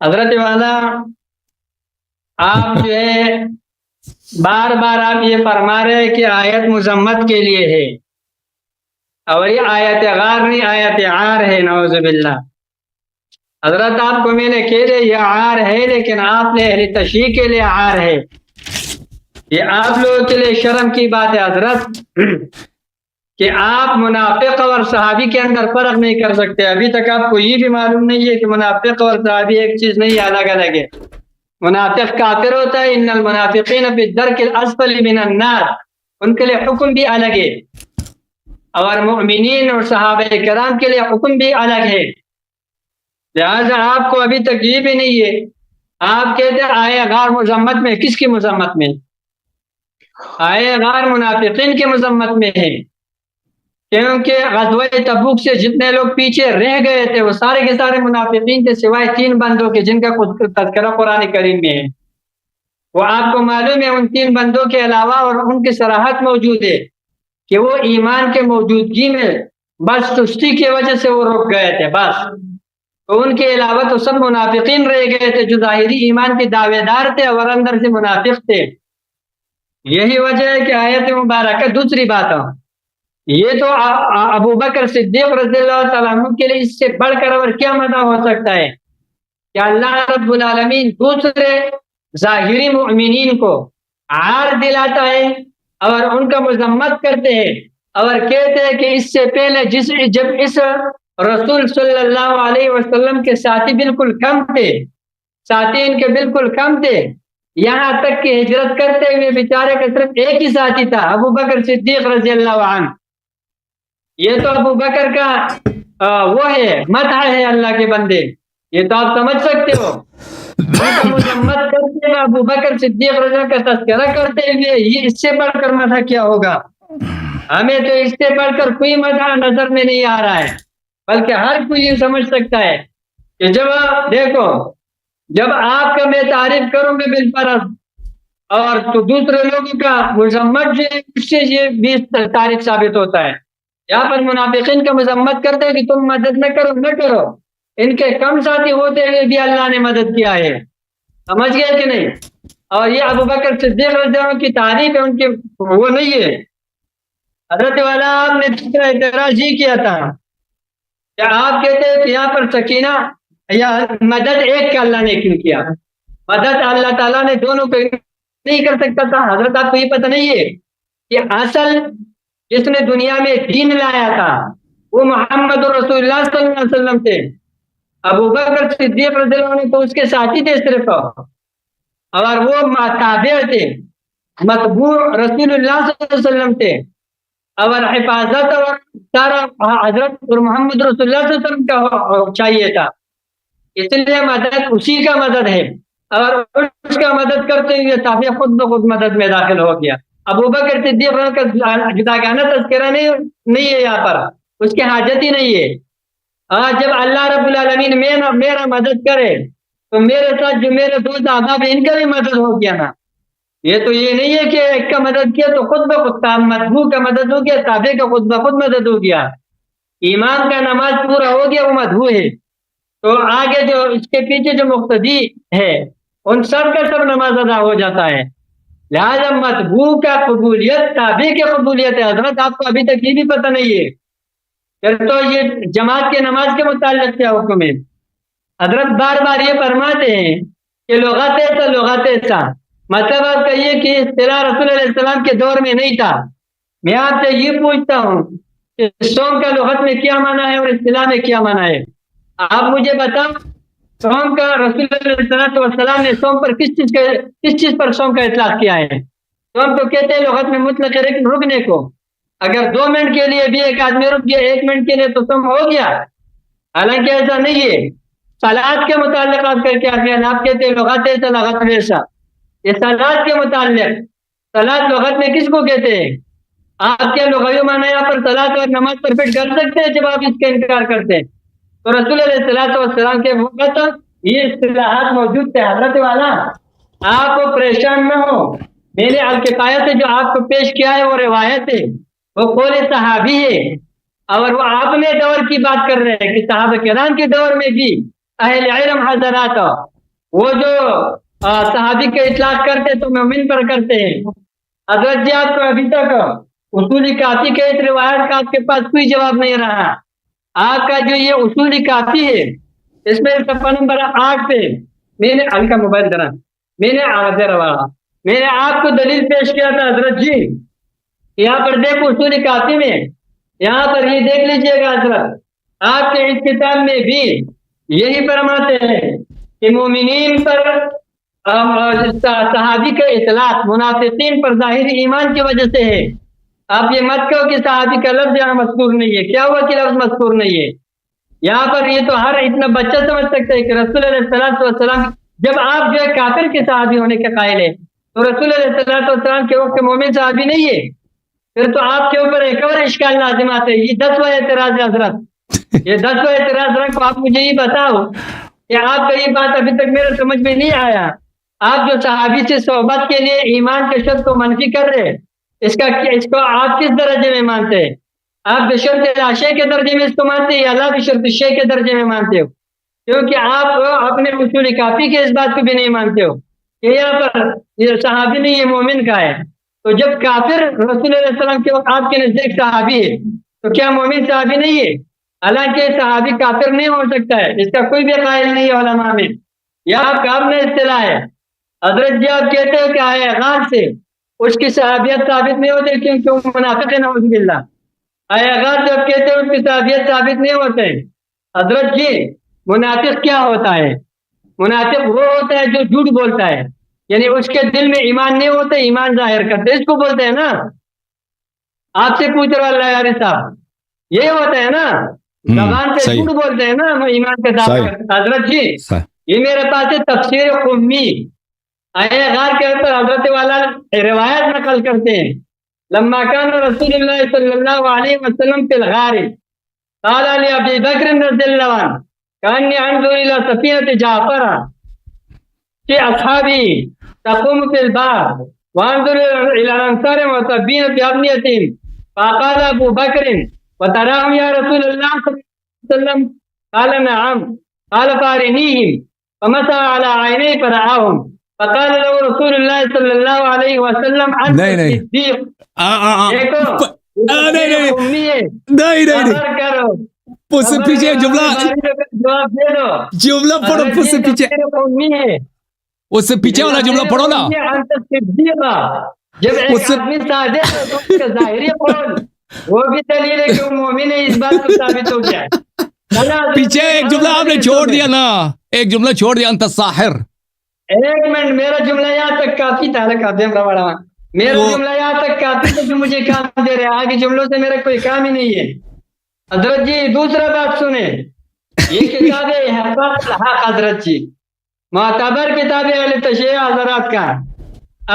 حضرت والا آپ جو ہے بار بار آپ یہ فرما رہے ہیں کہ آیت مذمت کے لیے ہے, اور یہ آیت غار نہیں، آیت عار ہے، نعوذ باللہ۔ حضرت آپ کو میں نے کہہ دیا یہ عار ہے، لیکن آپ نے اہل تشیع کے لیے عار ہے، یہ آپ لوگوں کے لیے شرم کی بات ہے حضرت کہ آپ منافق اور صحابی کے اندر فرق نہیں کر سکتے۔ ابھی تک آپ کو یہ بھی معلوم نہیں ہے کہ منافق اور صحابی ایک چیز نہیں، الگ الگ ہے۔ منافق کافر ہوتا ہے، ان المنافقین فی الدرک الاسفل من النار، ان کے لیے حکم بھی الگ ہے، اور مؤمنین اور صحابہ کرام کے لیے حکم بھی الگ ہے۔ لہٰذا آپ کو ابھی تک یہ بھی نہیں ہے۔ آپ کہتے ہیں آئے غار مذمت میں، کس کی مذمت میں؟ آئے غار منافقین کی مذمت میں ہے، کیونکہ غزوہ تبوک سے جتنے لوگ پیچھے رہ گئے تھے وہ سارے کے سارے منافقین تھے، سوائے 3 بندوں کے جن کا تذکرہ قرآن کریم میں ہے۔ وہ آپ کو معلوم ہے ان 3 بندوں کے علاوہ، اور ان کی صراحت موجود ہے کہ وہ ایمان کے موجودگی میں بس سستی کی وجہ سے وہ رک گئے تھے بس، تو ان کے علاوہ تو سب منافقین رہ گئے تھے جو ظاہری ایمان کے دعوے دار تھے اور اندر سے منافق تھے۔ یہی وجہ ہے کہ آیت مبارکہ دوسری بات ہے، یہ تو ابو بکر صدیق رضی اللہ تعالیٰ عنہ کے لیے اس سے بڑھ کر اور کیا مدح ہو سکتا ہے کہ اللہ رب العالمین دوسرے ظاہری مؤمنین کو عار دلاتا ہے اور ان کا مذمت کرتے ہیں اور کہتے ہیں کہ اس سے پہلے جب اس رسول صلی اللہ علیہ وسلم کے ساتھی بالکل کم تھے، ساتھی ان کے بالکل کم تھے، یہاں تک کہ ہجرت کرتے ہوئے بیچارے کا صرف ایک ہی ساتھی تھا، ابو بکر صدیق رضی اللہ عنہ۔ یہ تو ابو بکر کا وہ ہے، مدح ہے اللہ کے بندے، یہ تو آپ سمجھ سکتے ہو۔ ان کا مذمت کرتے ہوئے ابو بکر صدیق رضی اللہ کا تذکرہ کرتے ہوئے یہ اس سے بڑھ کر مدح کیا ہوگا؟ ہمیں تو اس سے بڑھ کر کوئی مدح نظر میں نہیں آ رہا ہے، بلکہ ہر کوئی یہ سمجھ سکتا ہے کہ جب دیکھو جب آپ کا میں تعریف کروں گا بالفرض اور تو دوسرے لوگوں کا مذمت جو ہے اس سے یہ بھی تعریف ثابت ہوتا ہے۔ یہاں پر منافقین کا مذمت کرتے ہیں کہ تم مدد نہ کرو، ان کے کم ساتھی ہوتے ہوئے بھی اللہ نے مدد کیا ہے، سمجھ گئے کہ نہیں؟ اور یہ ابو بکر صدیق رضی اللہ عنہ کی تعریف ہے، ان کے وہ نہیں ہے۔ حضرت والا آپ نے دوسرا اعتراض یہ کیا تھا کہ آپ کہتے ہیں کہ یہاں پر سکینہ یا مدد ایک کا اللہ نے کیوں کیا؟ مدد اللہ تعالیٰ نے دونوں کو نہیں کر سکتا تھا؟ حضرت آپ کو یہ پتہ نہیں ہے کہ اصل جس نے دنیا میں دین لایا تھا وہ محمد رسول اللہ صلی اللہ علیہ وسلم تھے۔ ابو بکر صدیق رضی اللہ عنہ تو اس کے ساتھی تھے صرف، اور وہ تابع تھے، متبوع رسول اللہ صلی اللہ علیہ وسلم تھے، اور حفاظت اور سارا حضرت محمد رسول اللہ صلی اللہ علیہ وسلم کا چاہیے تھا، اس لیے مدد اسی کا مدد ہے، اور اس کا مدد کرتے ہوئے تابع خود بخود مدد میں داخل ہو گیا۔ ابو بکر صدیق کا جداگانہ تذکرہ نہیں ہے یہاں پر، اس کی حاجت ہی نہیں ہے۔ جب اللہ رب العالمین میرا مدد کرے تو میرے ساتھ جو میرے دوست احباب ان کا بھی مدد ہو گیا نا۔ یہ تو یہ نہیں ہے کہ ایک کا مدد کیا تو خود بخود متبوع کا مدد ہو گیا، تابع کا خود بخود مدد ہو گیا، ایمان کا نماز پورا ہو گیا وہ متبوع ہے، تو آگے جو اس کے پیچھے جو مقتدی ہے ان سب کا سب نماز ادا ہو جاتا ہے۔ لہٰذا متبوع کا قبولیت تابع کی قبولیت ہے۔ حضرت آپ کو ابھی تک یہ بھی پتہ نہیں ہے تو یہ جماعت کے نماز کے متعلق کیا حکم ہے؟ حضرت بار بار یہ فرماتے ہیں کہ لغت ایسا لغت ایسا، مطلب آپ کا یہ کہ اصطلاح رسول علیہ السلام کے دور میں نہیں تھا۔ میں آپ سے یہ پوچھتا ہوں کہ صوم کا لغت میں کیا معنی ہے اور اصطلاح میں کیا معنی ہے؟ آپ مجھے بتاؤ، صوم کا رسول علیہ السلام نے صوم پر کس چیز پر صوم کا اطلاق کیا ہے؟ صوم تو کہتے ہیں لغت میں مطلق رکنے کو، اگر 2 منٹ کے لیے بھی ایک آدمی رک گیا 1 منٹ کے لیے تو صوم ہو گیا، حالانکہ ایسا نہیں ہے۔ صلاۃ کے متعلق آپ کا کیا خیال؟ آپ کہتے ہیں لغت ایسا لغت ویسا، یہ صلاۃ کے متعلق، صلاۃ لغت میں کس کو کہتے ہیں؟ آپ کیا لغوی معنی یہاں پر صلاۃ اور نماز پر فٹ کر سکتے ہیں جب آپ اس کا انکار کرتے ہیں؟ تو رسول علیہ السلام کے وقت یہ اصطلاحات موجود تھے۔ حضرت والا آپ پریشان نہ ہو، میں نے الکفایہ سے جو آپ کو پیش کیا ہے وہ روایت ہے، وہ قول صحابی ہے، اور وہ آپ نے دور کی بات کر رہے ہیں کہ صحابہ کرام کے دور میں بھی اہل علم حضرات وہ جو صحابی کا اطلاق کرتے تو مومن پر کرتے ہیں۔ حضرت جی آپ کو ابھی تک اصول کافی کے اس روایت کا آپ کے پاس کوئی جواب نہیں رہا. آپ کا جو یہ اصول کافی ہے اس میں صفحہ نمبر 8 پہ میں نے ہلکا موبائل درا میں نے آپ کو دلیل پیش کیا تھا حضرت جی. یہاں پر دیکھو اصول کافی میں یہاں پر یہ دیکھ لیجئے گا حضرت آپ کے اس کتاب میں بھی یہی فرماتے ہیں کہ مومنین پر صحابی کا اطلاق منافقین پر ظاہری ایمان کی وجہ سے ہے. آپ یہ مت کہو کہ صحابی کا لفظ یہاں مذکور نہیں ہے. کیا ہوا کہ لفظ مذکور نہیں ہے یہاں پر؟ یہ تو ہر اتنا بچہ سمجھ سکتا ہے کہ رسول علیہ السلام جب آپ جو ہے کافر کے صحابی ہونے کے قائل ہے تو رسول علیہ السلام کے وقت مومن صحابی نہیں ہے. پھر تو آپ کے اوپر ایک اور اشکال لازم آتے ہیں. یہ 10واں اعتراض ہے حضرت. یہ 10واں اعتراض رکھو. آپ مجھے یہ بتاؤ کہ آپ کا یہ بات ابھی تک میرے سمجھ میں نہیں آیا. آپ جو صحابی سے صحبت کے لیے ایمان کے شرط کو منفی کر رہے اس کو آپ کس درجے میں مانتے ہیں؟ آپ بشرط شے کے درجے میں اس کو مانتے ہیں یا اللہ بشرط شے کے درجے میں مانتے ہو؟ کیونکہ آپ اپنے اصول کافی کے اس بات کو بھی نہیں مانتے ہو کہ یہاں پر یہ صحابی نہیں یہ مومن کا ہے. تو جب کافر رسول علیہ السلام کے وقت آپ کے نزدیک صحابی ہے تو کیا مومن صحابی نہیں ہے؟ حالانکہ صحابی کافر نہیں ہو سکتا ہے. اس کا کوئی بھی قائل نہیں ہے علماء میں. یہ آپ کا اپنا اصطلاح ہے. حضرت جی آپ کہتے ہو کہ آئے غار سے اس کی صحابیت ثابت نہیں ہوتی کیونکہ وہ منافق ہے نعوذ باللہ. آئے غار جب کہتے ہو اس کی صحابیت ثابت نہیں ہوتے. حضرت جی منافق کیا ہوتا ہے؟ منافق وہ ہوتا ہے جو جھوٹ بولتا ہے یعنی اس کے دل میں ایمان نہیں ہوتا ایمان ظاہر کرتے اس کو بولتے ہیں نا. آپ سے پوچھ رہا اللہ یار صاحب یہ ہوتا ہے نا زبان سے جھوٹ بولتے ہیں نا ایمان کے دعویٰ کرتے. حضرت جی یہ میرے پاس ہے تفسیر قمی آئے غار کے اوپر حضرت والا روایت نقل کرتے ہیں. لما كان رسول اللہ صلی اللہ علیہ وسلم في الغار قال لأبي بكر رضي الله عنه كأني انظر إلى سفينة جعفر في أصحابه تقوم في البحر وانظر إلى الأنصار مصبين بأبنيتهم فقال أبو بكر وتراهم يا رسول الله صلى الله عليه وسلم قال نعم قال فارنيهم فمسح على عينيه فرآهم فقال له رسول اللہ صلی اللہ علیہ وسلم نہیں اس سے پیچھے جملہ پڑھو اس سے پیچھے اس سے پیچھے والا جملہ پڑھو نا. جب ایک آدمی صادق ہے تو اس کا ظاہری قول وہ بھی دلیل ہے کہ وہ مومن ہے اس بات کو ثابت ہو گیا. پیچھے ایک جملہ آپ نے چھوڑ دیا نا ایک جملہ چھوڑ دیا انت ساحر. ایک منٹ میرا جملہ یہاں تک کافی تھا میرا جملہ یہاں تک کافی تھا جو مجھے کام دے رہے ہیں آگے جملوں سے میرا کوئی کام ہی نہیں ہے. حضرت جی دوسرا بات سنیں یہ کتاب ہے حضرت جی معتبر کتاب ہے اہل تشیع حضرات کا.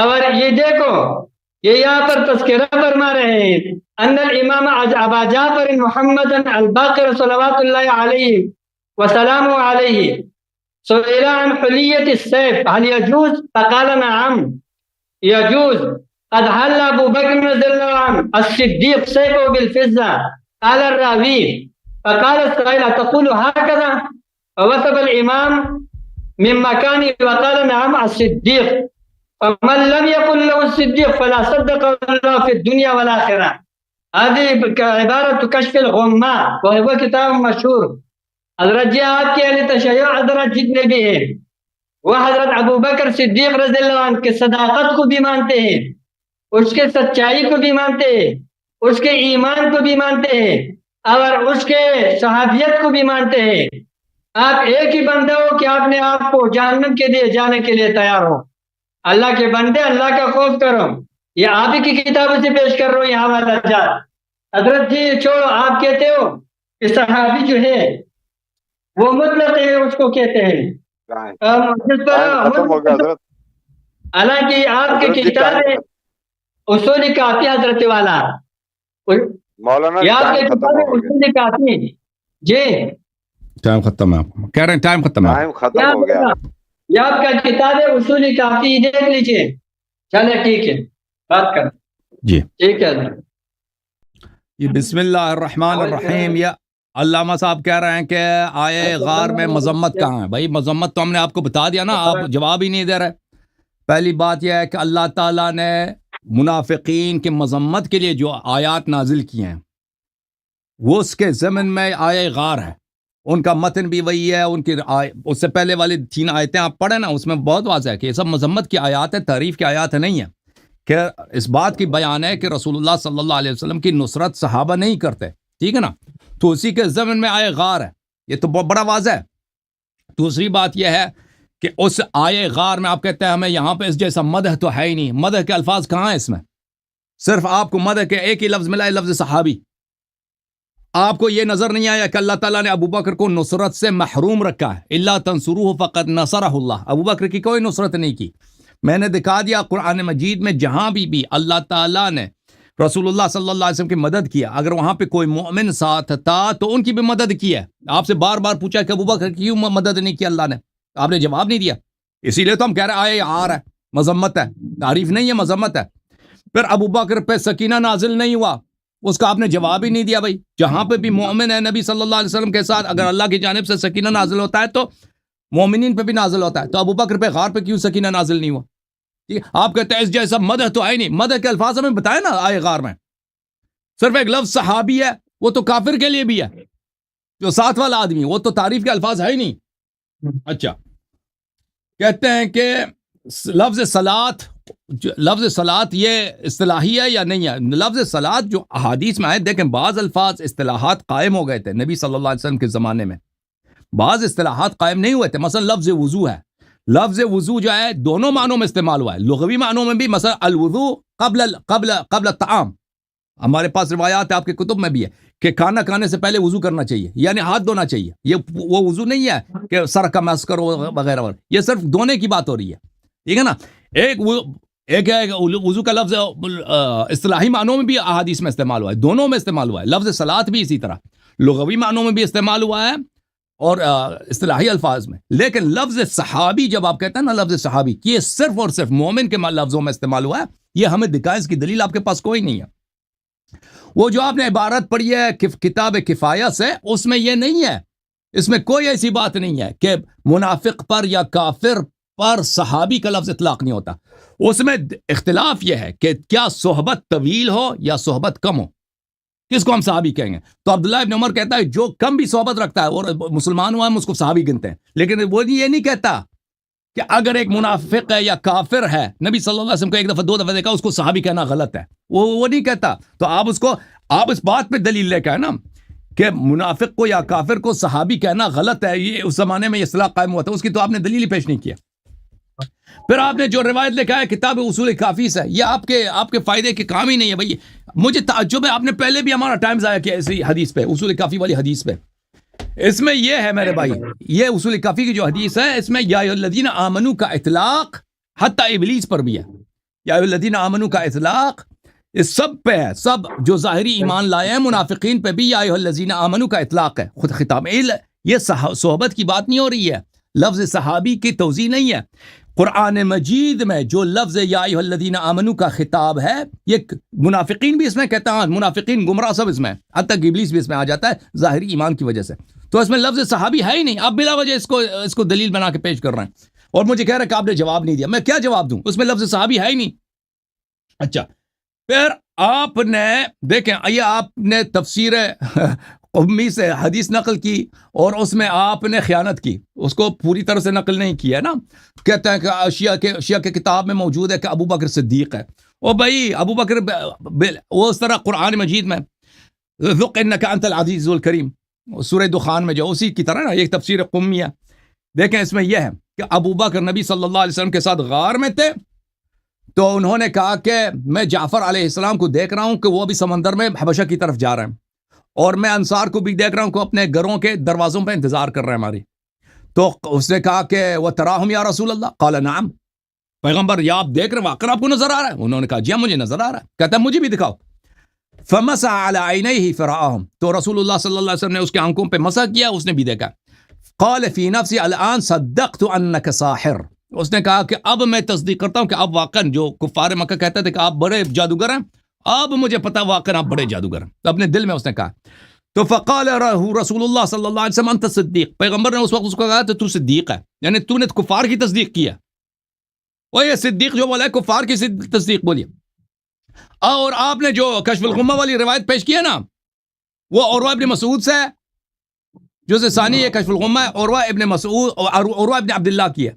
اور یہ دیکھو یہ یہاں پر تذکرہ فرما رہے ہیں ان الامام ابا جعفر محمد الباقر صلوات اللہ علیہ وسلام علیہ سئل عن حلیت السیف هل يجوز فقال نعم يجوز قد حل ابو بکر رضی اللہ عنہ الصدیق سیفه بالفضة قال الراوی فقال السائل تقول هكذا فوثب الامام من مكانه وقال نعم الصديق فمن لم يقل له الصديق فلا صدق الله في الدنيا والآخرة. هذه عبارة كشف الغماء وهو كتاب مشهور. حضرت جی آپ کے اہل تشیع حضرت جتنے بھی ہیں وہ حضرت ابو بکر صدیق رضی اللہ عنہ کے صداقت کو بھی مانتے ہیں اس کے سچائی کو بھی مانتے ہیں اس کے ایمان کو بھی مانتے ہیں اور اس کے صحابیت کو بھی مانتے ہیں. آپ ایک ہی بندہ ہو کہ آپ نے آپ کو جہنم کے لیے جانے کے لیے تیار ہو. اللہ کے بندے اللہ کا خوف کرو. یہ آپ ہی کی کتابوں سے پیش کر رہا ہوں یہاں والا جات. حضرت جی چھوڑو آپ کہتے ہو کہ صحابی جو ہے وہ مطلق ہے اس کو کہتے ہیں حالانکہ آپ کی کتاب ہے اصول کافی حضرت والا مولانا اصول کافی. جی ٹائم ختم ہے کہہ رہے ہیں ٹائم ختم ہے ختم ہو گیا. یہ آپ کا کتاب ہے اصول کافی دیکھ لیجئے. چلے ٹھیک ہے بات کر جی ٹھیک ہے. یہ بسم اللہ الرحمن الرحیم. یا علامہ صاحب کہہ رہے ہیں کہ آئے غار میں مذمت کہاں ہے؟ بھائی مذمت تو ہم نے آپ کو بتا دیا نا آپ جواب ہی نہیں دے رہے. پہلی بات یہ ہے کہ اللہ تعالیٰ نے منافقین کے مذمت کے لیے جو آیات نازل کی ہیں وہ اس کے ضمن میں آیہ غار ہے، ان کا متن بھی وہی ہے، ان کی اس سے پہلے والی 3 آیتیں آپ پڑھیں نا، اس میں بہت واضح ہے کہ یہ سب مذمت کی آیات ہے، تعریف کی آیات نہیں ہے، کہ اس بات کی بیان ہے کہ رسول اللہ صلی اللہ علیہ وسلم کی نصرت صحابہ نہیں کرتے، ٹھیک ہے نا، تو اسی کے ضمن میں آیہ غار ہے، یہ تو بہت بڑا واضح ہے۔ دوسری بات یہ ہے کہ اس آیہ غار میں آپ کہتے ہیں ہمیں یہاں پہ اس جیسا مدح تو ہے ہی نہیں، مدح کے الفاظ کہاں ہیں اس میں؟ صرف آپ کو مدح کے ایک ہی لفظ ملا ہے، لفظ صحابی۔ آپ کو یہ نظر نہیں آیا کہ اللہ تعالیٰ نے ابو بکر کو نصرت سے محروم رکھا ہے، الا تنصروہ فقد نصرہ اللہ، ابو بکر کی کوئی نصرت نہیں کی۔ میں نے دکھا دیا قرآن مجید میں جہاں بھی اللہ تعالیٰ نے رسول اللہ صلی اللہ علیہ وسلم کی مدد کیا، اگر وہاں پہ کوئی مومن ساتھ تھا تو ان کی بھی مدد کی ہے۔ آپ سے بار بار پوچھا کہ ابو بکر کی کیوں مدد نہیں کی اللہ نے، آپ نے جواب نہیں دیا، اسی لیے تو ہم کہہ رہے آئے آر ہے، مذمت ہے، تعریف نہیں ہے، مذمت ہے۔ پھر ابو بکر پہ سکینہ نازل نہیں ہوا، اس کا آپ نے جواب ہی نہیں دیا۔ بھائی جہاں پہ بھی مومن ہے نبی صلی اللہ علیہ وسلم کے ساتھ، اگر اللہ کی جانب سے سکینہ نازل ہوتا ہے تو مومنین پہ بھی نازل ہوتا ہے، تو ابو بکر پہ غار پہ کیوں سکینہ نازل نہیں ہوا؟ آپ کہتے ہیں اس جیسا مدح تو ہے نہیں، مدح کے الفاظ ہمیں بتائے نا آئے غار میں، صرف ایک لفظ صحابی ہے، وہ تو کافر کے لیے بھی ہے، جو ساتھ والا آدمی وہ تو تعریف کے الفاظ ہے ہی نہیں۔ اچھا، کہتے ہیں کہ لفظ صلاۃ یہ اصطلاحی ہے یا نہیں ہے؟ لفظ صلاۃ جو احادیث میں آئے، دیکھیں بعض الفاظ اصطلاحات قائم ہو گئے تھے نبی صلی اللہ علیہ وسلم کے زمانے میں، بعض اصطلاحات قائم نہیں ہوئے تھے۔ مثلا لفظ وضو ہے، لفظ وضو جو ہے دونوں معنوں میں استعمال ہوا ہے، لغوی معنوں میں بھی، مثلا الوضو قبل الطعام، ہمارے پاس روایات آپ کے کتب میں بھی ہے کہ کھانا کھانے سے پہلے وضو کرنا چاہیے، یعنی ہاتھ دھونا چاہیے، یہ وہ وضو نہیں ہے کہ سر کا مس کرو وغیرہ وغیرہ، یہ صرف دھونے کی بات ہو رہی ہے، ٹھیک ہے نا۔ ایک ہے وضو کا لفظ اصطلاحی معنوں میں بھی احادیث میں استعمال ہوا ہے، دونوں میں استعمال ہوا ہے، لفظ صلاۃ بھی اسی طرح لغوی معنوں میں بھی استعمال ہوا ہے اور اصطلاحی الفاظ میں۔ لیکن لفظ صحابی جب آپ کہتے ہیں نا، لفظ صحابی، یہ صرف اور صرف مومن کے لفظوں میں استعمال ہوا ہے، یہ ہمیں دکھائیں، اس کی دلیل آپ کے پاس کوئی نہیں ہے۔ وہ جو آپ نے عبارت پڑھی ہے کتاب کفایہ سے، اس میں یہ نہیں ہے، اس میں کوئی ایسی بات نہیں ہے کہ منافق پر یا کافر پر صحابی کا لفظ اطلاق نہیں ہوتا۔ اس میں اختلاف یہ ہے کہ کیا صحبت طویل ہو یا صحبت کم ہو، کس کو ہم صحابی کہیں گے؟ تو عبداللہ ابن عمر کہتا ہے جو کم بھی صحبت رکھتا ہے اور مسلمان ہوا ہم اس کو صحابی گنتے ہیں، لیکن وہ یہ نہیں کہتا کہ اگر ایک منافق ہے یا کافر ہے، نبی صلی اللہ علیہ وسلم کو ایک دفعہ 2 دفعہ دیکھا، اس کو صحابی کہنا غلط ہے، وہ نہیں کہتا۔ تو آپ اس بات پہ دلیل لے کے آئے نا کہ منافق کو یا کافر کو صحابی کہنا غلط ہے، یہ اس زمانے میں یہ اصطلاح قائم ہوا تھا، اس کی تو آپ نے دلیل ہی پیش نہیں کیا۔ پھر آپ نے جو روایت لکھا ہے کتاب اصول کافی سے، یہ آپ کے فائدے کے کام ہی نہیں ہے۔ بھائی مجھے تعجب ہے، آپ نے پہلے بھی ہمارا ٹائم ضائع کیا اسی حدیث پہ، اصول کافی والی حدیث پہ۔ اس میں یہ ہے میرے بھائی، یہ اصول کافی کی جو حدیث ہے، اس میں یا الذین آمنو کا اطلاق حتی ابلیس پر بھی ہے، یا الذین آمنو کا اطلاق اس سب پہ ہے، سب جو ظاہری ایمان لائے ہیں منافقین پہ بھی یا الذین آمنو کا اطلاق ہے، خود خطاب۔ یہ صحبت کی بات نہیں ہو رہی ہے، لفظ صحابی کی توضیح نہیں ہے۔ قرآن مجید میں جو لفظ یا ایھا الذین آمنو کا خطاب ہے، یہ منافقین بھی اس میں کہتا ہے، منافقین گمراہ سب اس میں، حتی کہ ابلیس بھی اس میں آ جاتا ہے ظاہری ایمان کی وجہ سے، تو اس میں لفظ صحابی ہے ہی نہیں۔ آپ بلا وجہ اس کو دلیل بنا کے پیش کر رہے ہیں اور مجھے کہہ رہے ہیں کہ آپ نے جواب نہیں دیا، میں کیا جواب دوں؟ اس میں لفظ صحابی ہے ہی نہیں۔ اچھا، پھر آپ نے دیکھیں، یہ آپ نے تفسیر امی سے حدیث نقل کی اور اس میں آپ نے خیانت کی، اس کو پوری طرح سے نقل نہیں کیا ہے نا۔ کہتے ہیں کہ شیعہ کے کتاب میں موجود ہے کہ ابو بکر صدیق ہے، او بھائی ابو بکر وہ اس طرح قرآن مجید میں ذق انک انت العزیز الکریم، سورہ دخان میں جو اسی کی طرح نا، یہ تفسیر قمی ہے۔ دیکھیں اس میں یہ ہے کہ ابو بکر نبی صلی اللہ علیہ وسلم کے ساتھ غار میں تھے، تو انہوں نے کہا کہ میں جعفر علیہ السلام کو دیکھ رہا ہوں کہ وہ بھی سمندر میں حبشہ کی طرف جا رہے ہیں، اور میں انصار کو بھی دیکھ رہا ہوں کہ اپنے گھروں کے دروازوں پہ انتظار کر رہے ہیں ہماری۔ تو اس نے کہا کہ وَتَرَاهُمْ یا رسول اللہ، قال نعم، پیغمبر یا آپ دیکھ رہے ہیں، واقعہ آپ کو نظر آ رہا ہے؟ انہوں نے کہا جی مجھے نظر آ رہا ہے۔ کہتا ہے مجھے بھی دکھاؤ۔ فَمَسَحَ عَلَى عَيْنَيْهِ فَرَآهُمْ، تو رسول اللہ صلی اللہ علیہ وسلم نے اس کے آنکھوں پہ مسح کیا، اس نے بھی دیکھا۔ قال فی نفسی الآن صدقت انک ساحر، اس نے کہا کہ اب میں تصدیق کرتا ہوں کہ اب واقعا جو کفار مکہ کہتے تھے کہ آپ بڑے جادوگر ہیں، اب مجھے پتا واقعا آپ بڑے جادوگر ہیں، اپنے دل میں اس نے کہا۔ تو فقال رسول اللہ صلی اللہ علیہ وسلم انت صدیق، پیغمبر نے اس وقت اس کو کہا تو صدیق ہے، یعنی تو نے کفار کی تصدیق کی ہے۔ وہ یہ صدیق جو بولا ہے کفار کی تصدیق بولی، اور آپ نے جو کشف الغمہ والی روایت پیش کی ہے نا وہ عروہ ابن مسعود سے ہے، جزء ثانی ہے کشف الغمہ عروہ ابن مسعود اور عروہ ابن عبداللہ کی ہے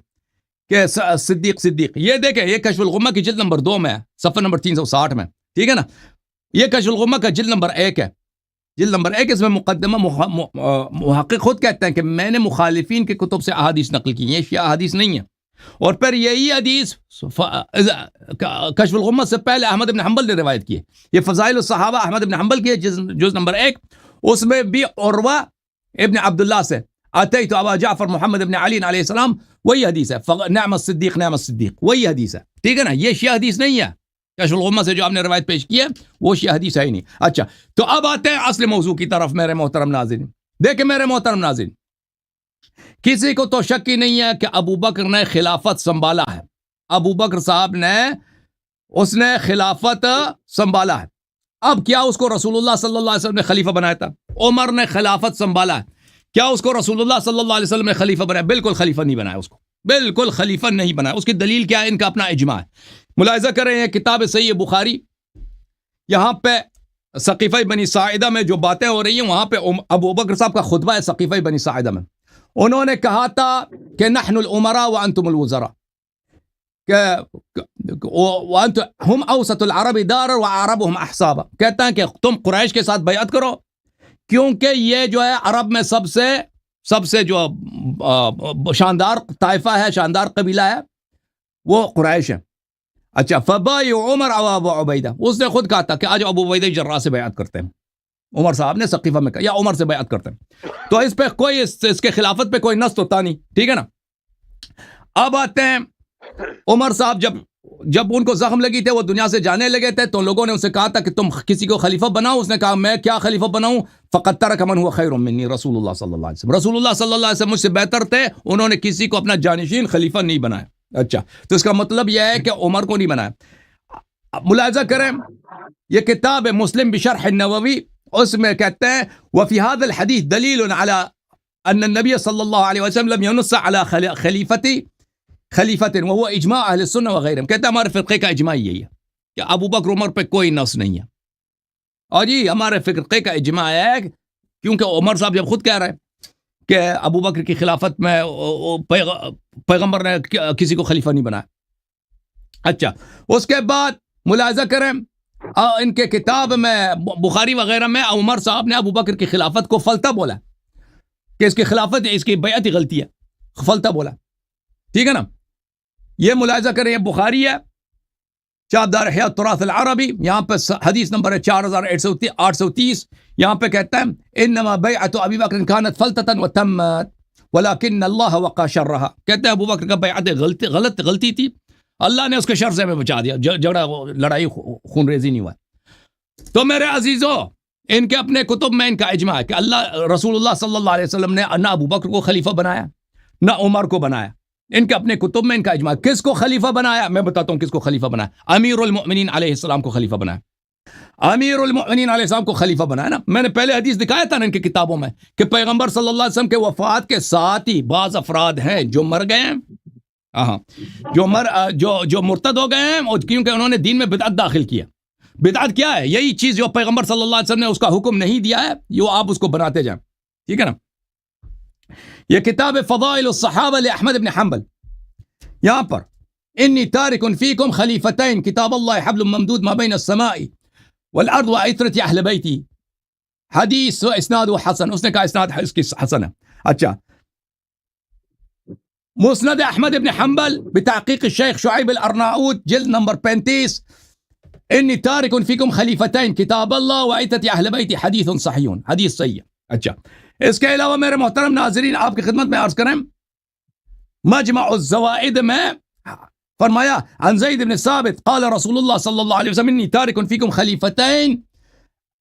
کہ صدیق یہ دیکھیں، یہ کشف الغمہ کی جلد نمبر 2 میں ہے، صفحہ نمبر 360 میں، ٹھیک ہے نا. یہ کشف الغمہ کا جلد نمبر 1 ہے، جلد نمبر 1. اس میں مقدمہ محقق خود کہتے ہیں کہ میں نے مخالفین کے کتب سے احادیث نقل کی ہیں، یہ شیعہ احادیث نہیں ہے. اور پھر یہی حدیث کشف الغمہ سے پہلے احمد بن حنبل نے روایت کی ہے. یہ فضائل الصحابہ احمد بن حنبل کی ہے، جز نمبر 1. اس میں بھی عروہ ابن عبداللہ سے اتیت ابا جعفر محمد ابن علی علیہ السلام، وہی حدیث ہے. نعم الصدیق نعم الصدیق، وہی حدیث ہے، ٹھیک ہے نا. یہ شیعہ حدیث نہیں ہے. کشف الغمہ سے جو آپ نے روایت پیش کی ہے وہ شیعہ حدیث ہے ہی نہیں. اچھا، تو اب آتے ہیں اصل موضوع کی طرف میرے محترم ناظرین. دیکھیں میرے محترم ناظرین، کسی کو تو شک ہی نہیں ہے کہ ابو بکر نے خلافت سنبھالا ہے. ابو بکر صاحب نے اس نے خلافت سنبھالا ہے. اب کیا اس کو رسول اللہ صلی اللہ علیہ وسلم نے خلیفہ بنایا تھا؟ عمر نے خلافت سنبھالا ہے. کیا اس کو رسول اللہ صلی اللہ علیہ وسلم نے خلیفہ بنایا؟ بالکل خلیفہ نہیں بنایا اس کو، بالکل خلیفہ نہیں بنایا. اس کی دلیل کیا ہے؟ ان کا اپنا اجماع ہے. ملاحظہ کریں یہ کتاب صحیح بخاری، یہاں پہ سقیفہ بنی ساعدہ میں جو باتیں ہو رہی ہیں وہاں پہ ابو بکر صاحب کا خطبہ ہے سقیفہ بنی ساعدہ میں. انہوں نے کہا تھا کہ نحن الامراء وانتم الوزراء، کہ ہم اوسط العرب دارا وعربهم احسابا. کہتا ہے کہ تم قریش کے ساتھ بیعت کرو کیونکہ یہ جو ہے عرب میں سب سے جو شاندار طائفہ ہے، شاندار قبیلہ ہے، وہ قریش ہے. اچھا، فبایع عمر او ابو عبیدہ، اس نے خود کہا تھا کہ آج ابو عبیدہ جراح سے بیعت کرتے ہیں. عمر صاحب نے سقیفہ میں کہا یا عمر سے بیعت کرتے ہیں. تو اس پہ کوئی اس کے خلافت پہ کوئی نص ہوتا نہیں، ٹھیک ہے نا. اب آتے ہیں عمر صاحب جب ان کو زخم لگی تھے، وہ دنیا سے جانے لگے تھے، تو لوگوں نے ان سے کہا تھا کہ تم کسی کو خلیفہ بناؤ. اس نے کہا میں کیا خلیفہ بناؤں؟ فقد ترک من هو خیر منی، رسول اللہ صلی اللہ علیہ وسلم. رسول اللہ صلی اللہ علیہ وسلم مجھ سے بہتر تھے، انہوں نے کسی کو اپنا جانشین خلیفہ نہیں بنایا. اچھا، تو اس کا مطلب یہ ہے کہ عمر کو نہیں بنایا. ملاحظہ کریں یہ کتاب ہے مسلم بشرح النووی، اس میں کہتے ہیں وفي هذا الحديث دلیل على ان النبي صلی اللہ علیہ وسلم لم ينص على خلیفت وهو اجماع اہل السنہ وغیرہ. کہتے ہیں ہمارے فرقے کا اجماع یہی ہے کہ ابو بکر عمر پہ کوئی نص نہیں ہے. اور جی ہمارے فرقے کا اجماع ہے کیونکہ عمر صاحب جب خود کہہ رہے ہیں کہ ابو بکر کی خلافت میں پیغمبر نے کسی کو خلیفہ نہیں بنایا. اچھا، اس کے بعد ملاحظہ کریں ان کے کتاب میں بخاری وغیرہ میں عمر صاحب نے ابو بکر کی خلافت کو فلتہ بولا کہ اس کی خلافت اس کی بیعت غلطی ہے، فلتہ بولا، ٹھیک ہے نا. یہ ملاحظہ کریں یہ بخاری ہے، چابدار احیاء التراث العربی، یہاں پہ حدیث نمبر ہے 4830. یہاں پہ کہتا ہے انما بیعت ابی بکر كانت فلتة وتمت ولكن اللہ وقى شرها. کہتے ہیں ابو بکر کا بیعت غلطی تھی، اللہ نے اس کے شر سے ہمیں بچا دیا، جھگڑا لڑائی خون ریزی نہیں ہوا. تو میرے عزیزو، ان کے اپنے کتب میں ان کا اجماع ہے کہ رسول اللہ صلی اللہ علیہ وسلم نے نہ ابو بکر کو خلیفہ بنایا نہ عمر کو بنایا. ان کے اپنے کتب میں ان کا اجماع. کس کو خلیفہ بنایا؟ میں بتاتا ہوں کس کو خلیفہ بنایا. امیر المؤمنین علیہ السلام کو خلیفہ بنایا. امیر المؤمنین علیہ السلام کو خلیفہ بنایا نا. میں نے پہلے حدیث دکھایا تھا نا ان کی کتابوں میں کہ پیغمبر صلی اللہ علیہ وسلم کے وفات کے ساتھ ہی بعض افراد ہیں جو مر گئے ہیں، جو مرتد ہو گئے ہیں، اور کیونکہ انہوں نے دین میں بدعت داخل کیا. بدعت کیا ہے؟ یہی چیز جو پیغمبر صلی اللہ علیہ وسلم نے اس کا حکم نہیں دیا ہے، یہ آپ اس کو بناتے جائیں، ٹھیک ہے نا. یہ کتاب فضائل الصحابہ لأحمد بن حنبل، یہاں پر انی تارک فیکم خلیفتین کتاب اللہ حبل ممدود ما بین السماء والارض وعطرت اہل بیتی، حدیث و اسناد و حسن. اس نے کہا اسناد اس کی حسن ہے. اچھا، مسند احمد بن حنبل بتحقیق الشیخ شعیب الارناؤوط جلد نمبر 35، انی تارک فیکم خلیفتین کتاب اللہ وعطرت اہل بیتی حدیث صحیح، حدیث صحیح. اچھا، اس کے علاوہ میرے محترم ناظرین آپ کی خدمت میں عرض کریں، مجمع الزوائد میں فرمایا عن زید بن ثابت قال رسول اللہ صلی اللہ علیہ وسلم انی تارک فیکم خلیفتین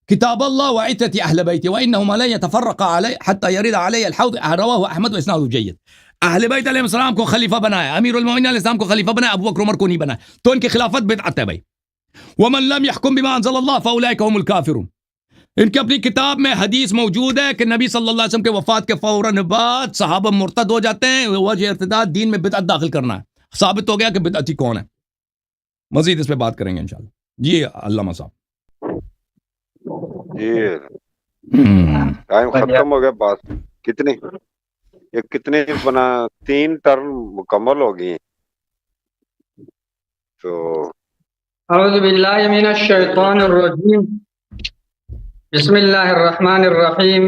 کتاب اللہ وعطرت اہل بیتی وانہما لن یتفرقا علی حتی یرد علی الحوض، رواہ احمد واسناد جید. اہل بیت علیہ السلام کو خلیفہ بنایا، امیر المومنین علیہ السلام کو خلیفہ بنایا، ابو بکر عمر کو نہیں بنایا. تو ان کی خلافت بدعت ہے بھائی. ومن لم يحكم بما انزل اللہ فاولئک هم الکافرون. ان کی اپنی کتاب میں حدیث موجود ہے کہ نبی صلی اللہ علیہ وسلم کے وفات کے فوراً بعد صحابہ مرتد ہو جاتے ہیں. وجہ ارتداد دین میں بدعت داخل کرنا ہے. ثابت ہو گیا کہ بدعتی کون ہے. مزید اس پہ بات کریں گے انشاءاللہ. جی علامہ صاحب. جی ٹائم ختم ہو گیا. بات کتنی یہ کتنی بنا 3 ٹرم مکمل ہو گئی ہیں. تو اعوذ باللہ من الشیطان الرجیم بسم اللہ الرحمن الرحیم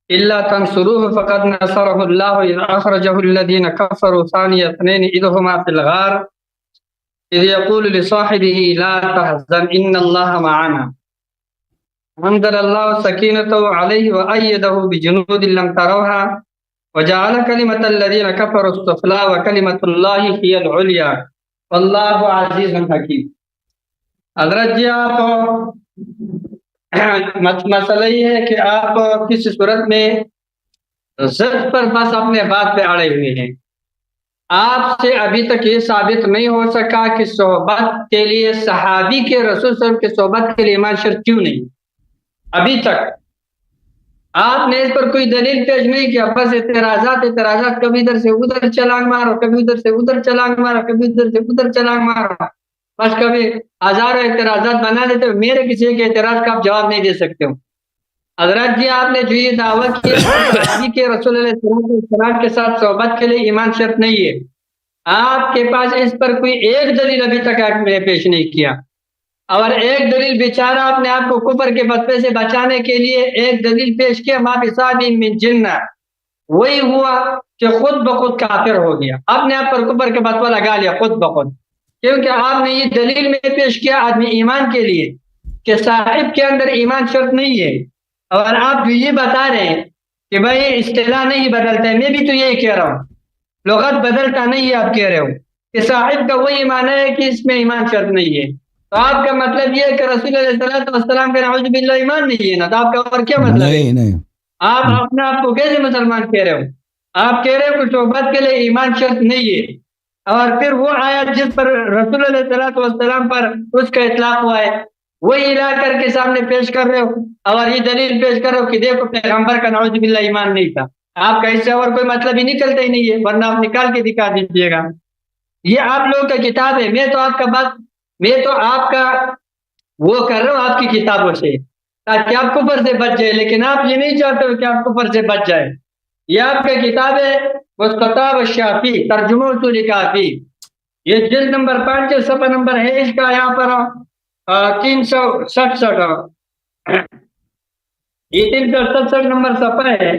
الا تنصروه فقد نصره الله اذ اخرجه الذين كفروا ثاني اثنين اذ هما في الغار اذ يقول لصاحبه لا تحزن ان الله معنا انزل الله سكينته عليه وايده بجنود لم تروها وجعل كلمة الذين كفروا السفلى وكلمة الله هي العليا واللہ عزیز حکیم. حضرت جی آپ مسئلہ یہ ہے کہ آپ کسی صورت میں ضد پر بس اپنے بات پہ اڑے ہوئے ہیں. آپ سے ابھی تک یہ ثابت نہیں ہو سکا کہ صحبت کے لیے صحابی کے رسول صلی اللہ علیہ وسلم کے صحبت کے لیے ایمان شرط کیوں نہیں. ابھی تک آپ نے اس پر کوئی دلیل پیش نہیں کیا. بس اعتراضات کبھی ادھر سے ادھر چلانگ مارو, کبھی ادھر سے ادھر چلانگ مارو, کبھی ادھر سے ادھر چلانگ مارو. بس کبھی ہزاروں اعتراضات بنا دیتے ہو. میرے کسی ایک اعتراض کا آپ جواب نہیں دے سکتے ہو. حضرت جی آپ نے جو یہ دعویٰ کیا صحابی کے رسول اللہ صلی اللہ علیہ وسلم کے ساتھ صحبت کے لیے ایمان شرط نہیں ہے, آپ کے پاس اس پر کوئی ایک دلیل ابھی تک آپ نے پیش نہیں کیا. اور ایک دلیل بیچارہ اپنے آپ کو کفر کے فتوے سے بچانے کے لیے ایک دلیل پیش کیا ما بصاحب من جنہ, وہی ہوا کہ خود بخود کافر ہو گیا. آپ نے آپ پر کفر کے فتویٰ لگا لیا خود بخود, کیونکہ آپ نے یہ دلیل میں پیش کیا آدمی ایمان کے لیے کہ صاحب کے اندر ایمان شرط نہیں ہے. اور آپ جو یہ بتا رہے ہیں کہ بھائی اصطلاح نہیں بدلتا ہے, میں بھی تو یہی کہہ رہا ہوں لغت بدلتا نہیں ہے. آپ کہہ رہے ہو کہ صاحب کا وہی ایمان ہے کہ اس میں ایمان شرط نہیں ہے. تو آپ کا مطلب یہ ہے کہ رسول اللہ صلی اللہ علیہ وسلم کا نعوذ باللہ ایمان نہیں ہے نا. تو آپ کا اور کیا مطلب ہے؟ نہیں آپ اپنے آپ کو کیسے مسلمان کہہ رہے ہو؟ آپ کہہ رہے ہو کہ صحبت کے لیے ایمان شرط نہیں ہے, اور پھر وہ آیت جس پر رسول اللہ صلی اللہ علیہ وسلم پر اس کا اطلاق ہوا ہے وہی لا کر کے سامنے پیش کر رہے ہو, اور یہ دلیل پیش کر رہے ہو کہ دیکھو پیغمبر کا نعوذ باللہ ایمان نہیں تھا. آپ کا اس سے اور کوئی مطلب ہی نکلتا ہی نہیں ہے, ورنہ آپ نکال کے دکھا دیجیے گا. یہ آپ لوگوں کا کتاب ہے, میں تو آپ کا وہ کر رہا ہوں آپ کی کتابوں سے تاکہ آپ کفر سے بچ جائے, لیکن آپ یہ نہیں چاہتے ہو کہ آپ کفر سے بچ جائے. یہ آپ کا کتاب ہے مستطاب الشافی ترجمہ اصول کافی, یہ جلد نمبر 5 صفحہ نمبر ہے اس کا یہاں پر 367, یہ 367 نمبر صفحہ ہے.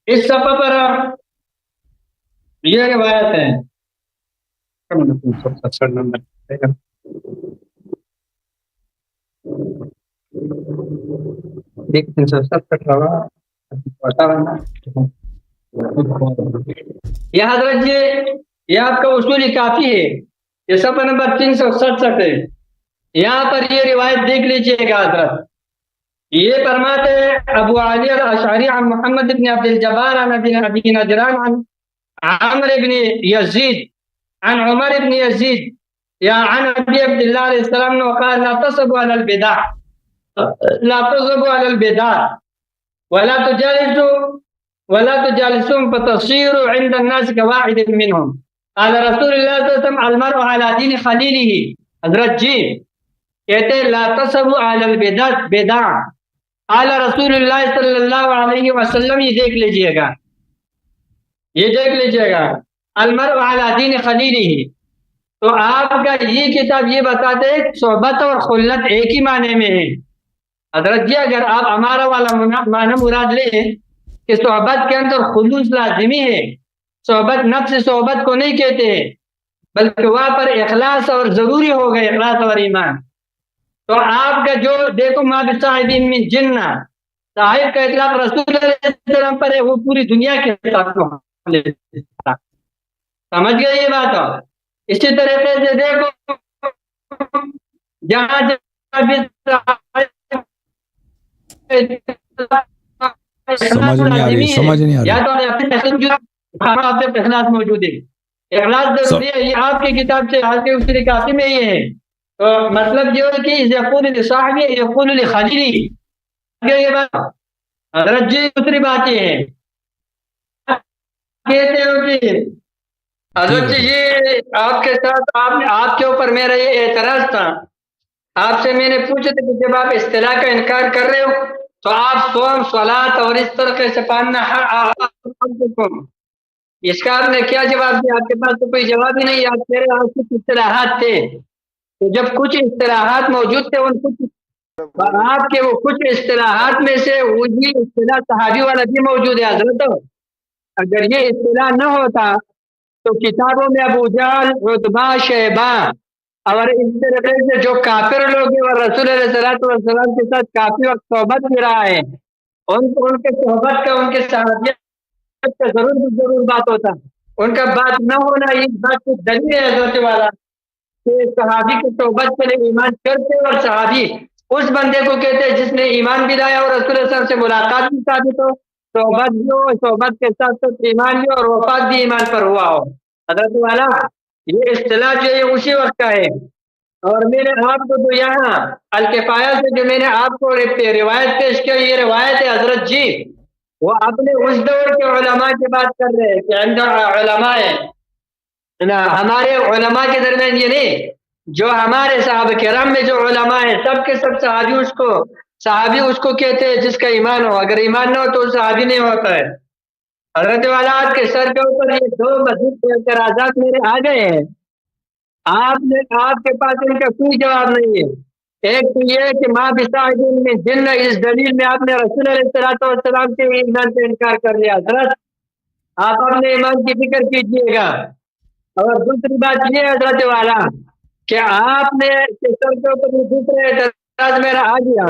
اس صفحہ پر یہ روایت ہے 367 نمبر یہ حضرت جی یہ آپ کا اصول کافی ہے, یہ صفحہ نمبر 367 ہے. یہاں پر یہ روایت دیکھ لیجئے گا. حضرت یہ فرماتے ہیں ابو علی الاشعری عن محمد بن عبد الجبار عن ابی نجران عن عمرو بن یزید عن عمر بن یزید یا عن ابی عبد اللہ علیہ السلام وقال لا تصبوا على البدع ولا تجالسون فتصيروا عند الناس كواحد منهم. قال رسول الله صلى الله عليه وسلم المرء على دين خليله. حضرت جی کہتے ہیں لا تصبوا على البدع. قال رسول اللہ صلی اللہ علیہ وسلم, یہ دیکھ لیجئے گا المرء على دین خلیلہ. تو آپ کا یہ کتاب یہ بتاتے ہیں صحبت اور خلت ایک ہی معنی میں ہے. حضرت جی اگر آپ ہمارا والا معنی مراد لیں کہ صحبت کے اندر خلوص لازمی ہے, صحبت نفس صحبت کو نہیں کہتے ہیں بلکہ وہاں پر اخلاص اور ضروری ہو گئے, اخلاص اور ایمان. تو آپ کا جو دیکھو ما بصاحب من جنہ, صاحب کا اطلاق رسول اللہ علیہ وسلم پر ہے, وہ پوری دنیا کے ساتھ سمجھ گئے یہ بات. اسی طریقے سے دیکھو جہاں سمجھ نہیں آ رہی یا تو اخلاص موجود ہے, اخلاص ضروری ہے. یہ آپ کی کتاب سے آپ کے اصول کافی میں یہ ہے. تو مطلب یہ ہے کہ یقول لصاحبہ یقول لخلیلہ. یہ بات حضرت جی دوسری بات یہ ہے کہتے ہو کہ حضرت جی یہ آپ کے ساتھ آپ کے اوپر میرا یہ اعتراض تھا. آپ سے میں نے پوچھا تھا کہ جب آپ اصطلاح کا انکار کر رہے ہو تو آپ صوم صلات اور اس طریقے سے پڑھنا اس کا آپ نے کیا جواب دیا؟ آپ کے پاس تو کوئی جواب ہی نہیں. آپ کہہ رہے آپ کچھ اصطلاحات تھے، تو جب کچھ اصطلاحات موجود تھے ان کچھ آپ کے وہ کچھ اصطلاحات میں سے وہی اصطلاح صحابی والا بھی موجود ہے حضرت. اگر یہ اصطلاح نہ ہوتا تو کتابوں میں ابو جہل، عتبہ، شیبہ اور اس طریقے سے جو کافر لوگ ہیں اور رسول علیہ السلام کے ساتھ کافی وقت صحبت بھی رہا ہے، ان کے صحبت کا ان کے صحابیت کا ضرور بات ہوتا. ان کا بات نہ ہونا یہ بات کی دلیل ہے حضرت والا کہ صحابی کی صحبت کے لیے ایمان کرتے، اور صحابی اس بندے کو کہتے ہیں جس نے ایمان بھی لایا اور رسول اللہ سے ملاقات بھی ثابت ہو، صحبت بھی ہو، صحبت کے ساتھ ساتھ ایمان بھی اور وفات بھی ایمان پر ہوا ہو. حضرت والا یہ اصطلاح جو ہے اسی وقت کا ہے. اور میں نے آپ کو تو یہاں الکفایہ سے جو میں نے آپ کو روایت پیش کی، یہ روایت ہے حضرت جی وہ اپنے اس دور کے علماء کی بات کر رہے ہیں کہ اندر علماء ہے نا، ہمارے علماء کے درمیان یہ نہیں، جو ہمارے صحابہ کرام میں جو علماء ہیں سب کے سب صحابی اس کو کہتے ہیں جس کا ایمان ہو. اگر ایمان نہ ہو تو صحابی نہیں ہوتا ہے. حضرت والا آپ کے سر کے اوپر یہ دو مزید اعتراضات میرے آ گئے ہیں. آپ کے پاس ان کا کوئی جواب نہیں ہے. ایک تو یہ کہ ماں بصاحب میں جن، اس دلیل میں آپ نے رسول علیہ السلام کے ایمان سے انکار کر لیا. حضرت آپ اپنے ایمان کی فکر کیجیے گا. اور دوسری بات یہ حضرت والا کہ آپ نے سر کے اوپر دوسرے اعتراض میرا آ گیا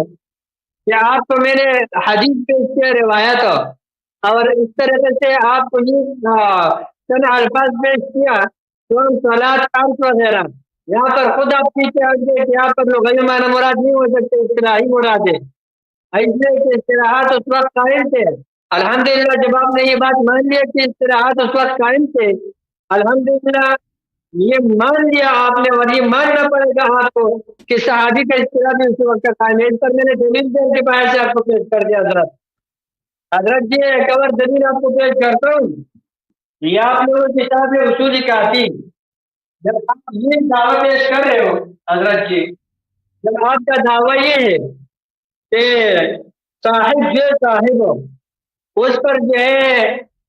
کہ آپ کو میں نے حدیث پیش کیا روایت اور اس طرح سے آپ کو یہ چند الفاظ پیش کیا صلات عرض وغیرہ. یہاں پر خود آپ پیچھے ہٹ گئے کہ یہاں پر لغوی معنی مراد نہیں ہو سکتے، اصطلاحی مراد ہے. ایسے کہ اصطلاحات اس وقت قائم تھے. الحمدللہ جب آپ نے یہ بات مان لیا کہ اصطلاحات اس وقت قائم تھے، الحمدللہ یہ مان لیا آپ نے، اور یہ ماننا پڑے گا آپ کو کہ صحابی کا اصطلاح بھی اس وقت کا قائم ہے. اس پر میں نے دلیل دین کے باعث سے آپ کو پیش کر دیا. حضرت جی ایک اور دلیل آپ کو پیش کرتا ہوں. یہ آپ لوگوں کی کتاب ہے اصول کافی. جب آپ یہ دعویٰ پیش کر رہے ہو حضرت جی، جب آپ کا دعویٰ یہ ہے کہ صاحب ہو اس پر جو ہے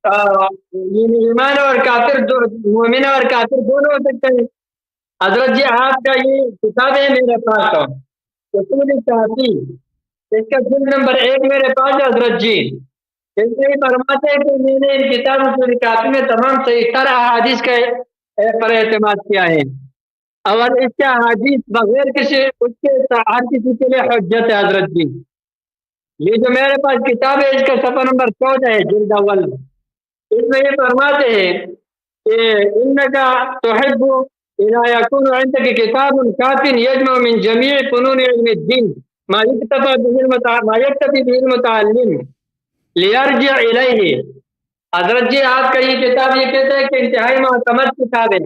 ایمان اور کافر، مومن اور کافر دونوں ہو سکتے ہیں. حضرت جی آپ کا یہ کتاب ہے میرے پاس اصول کافی، اس کا جلد نمبر 1 میرے پاس ہے. حضرت جی اس میں فرماتے ہیں کہ میں نے ان کتاب اصول کافی میں تمام صحیح تر احادیث کا پر اعتماد کیا ہے، اور اس کے احادیث بغیر کسی اس کے ہر کسی کے لیے حجت ہے. حضرت جی یہ جو میرے پاس کتاب ہے اس کا صفحہ نمبر 14 ہے جلد اول. اس میں یہ فرماتے ہیں کہ انکا تحب اذا يكون عندك کتاب کاف یجمع من جميع فنون علم الدین ما یکتفی به المتعلم لیرجع الیہ. حضرت جی آپ کا یہ کتاب یہ کہتا ہے کہ انتہائی معتمد کتاب ہے،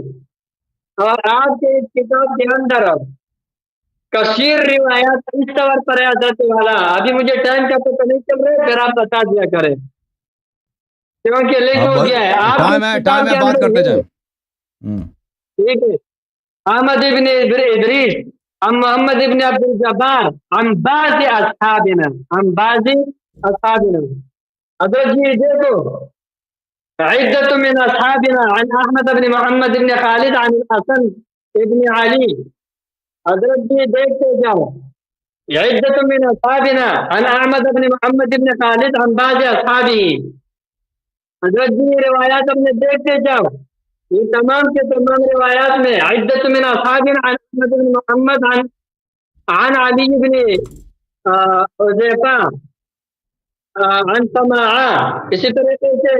اور آپ کے اس کتاب کے اندر کثیر روایات اس طور پر ہے. حضرت والا ابھی مجھے ٹائم کا پتہ نہیں چل رہا ہے، پھر آپ بتا دیا کریں کیونکہ لیٹ ہو گیا ہے. آپ ٹائم ہے بات کرتے جائیں. ٹھیک ہے. احمد ابن ادریس عن محمد ابن عبد الجبار عن بعض اصحابنا. حضرت جی دیکھو عدت من اصحابنا عن احمد ابن محمد ابن خالد عن الحسن ابن علی. حضرت جی دیکھتے جاؤ عدت من اصحابنا عن احمد ابن محمد ابن خالد عن بعض اصحابی. حضرت جی روایات اپنے دیکھتے جاؤ، یہ تمام کے تمام روایات میں عدت من اصحابنا عن احمد ابن محمد عن علی ابن حذیفہ عن سماعہ. اسی طریقے سے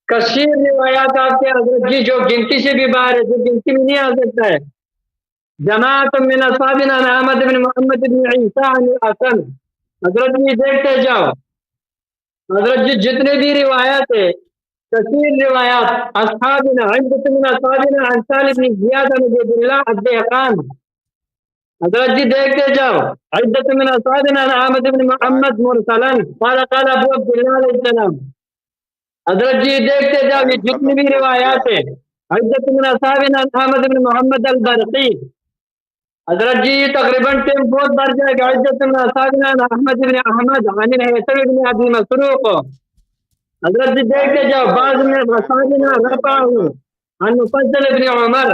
کثیر روایات آپ کے حضرت جی جو گنتی سے بھی باہر ہے، جو گنتی میں نہیں آ سکتا ہے. جماعت من اصحابنا عن احمد بن محمد بن عیسیٰ عن الحسن. حضرت جی دیکھتے جاؤ حضرت جی جتنے بھی روایات ہے کثیر روایات اصحابنا عدت من اصحابنا عن سالم بن زیاد بن عبد اللہ الدہقان. حضرت جی دیکھتے جاؤ عدت من اصحابنا عن احمد بن محمد مرسلا قال قال ابو عبد اللہ علیہ السلام. حضرت جی دیکھتے جاؤ یہ جتنی بھی روایات ہے عدت من اصحابنا احمد بن محمد البرقی. حضرت جی تقریباً ٹائم بہت بڑھ جائے گا. عدت من اصحابنا احمد بن احمد عن الهيثم بن ابي مسروق. حضرت جی دیکھتے جاؤ بعض میں اصحابنا رفع عن مفضل بن عمر.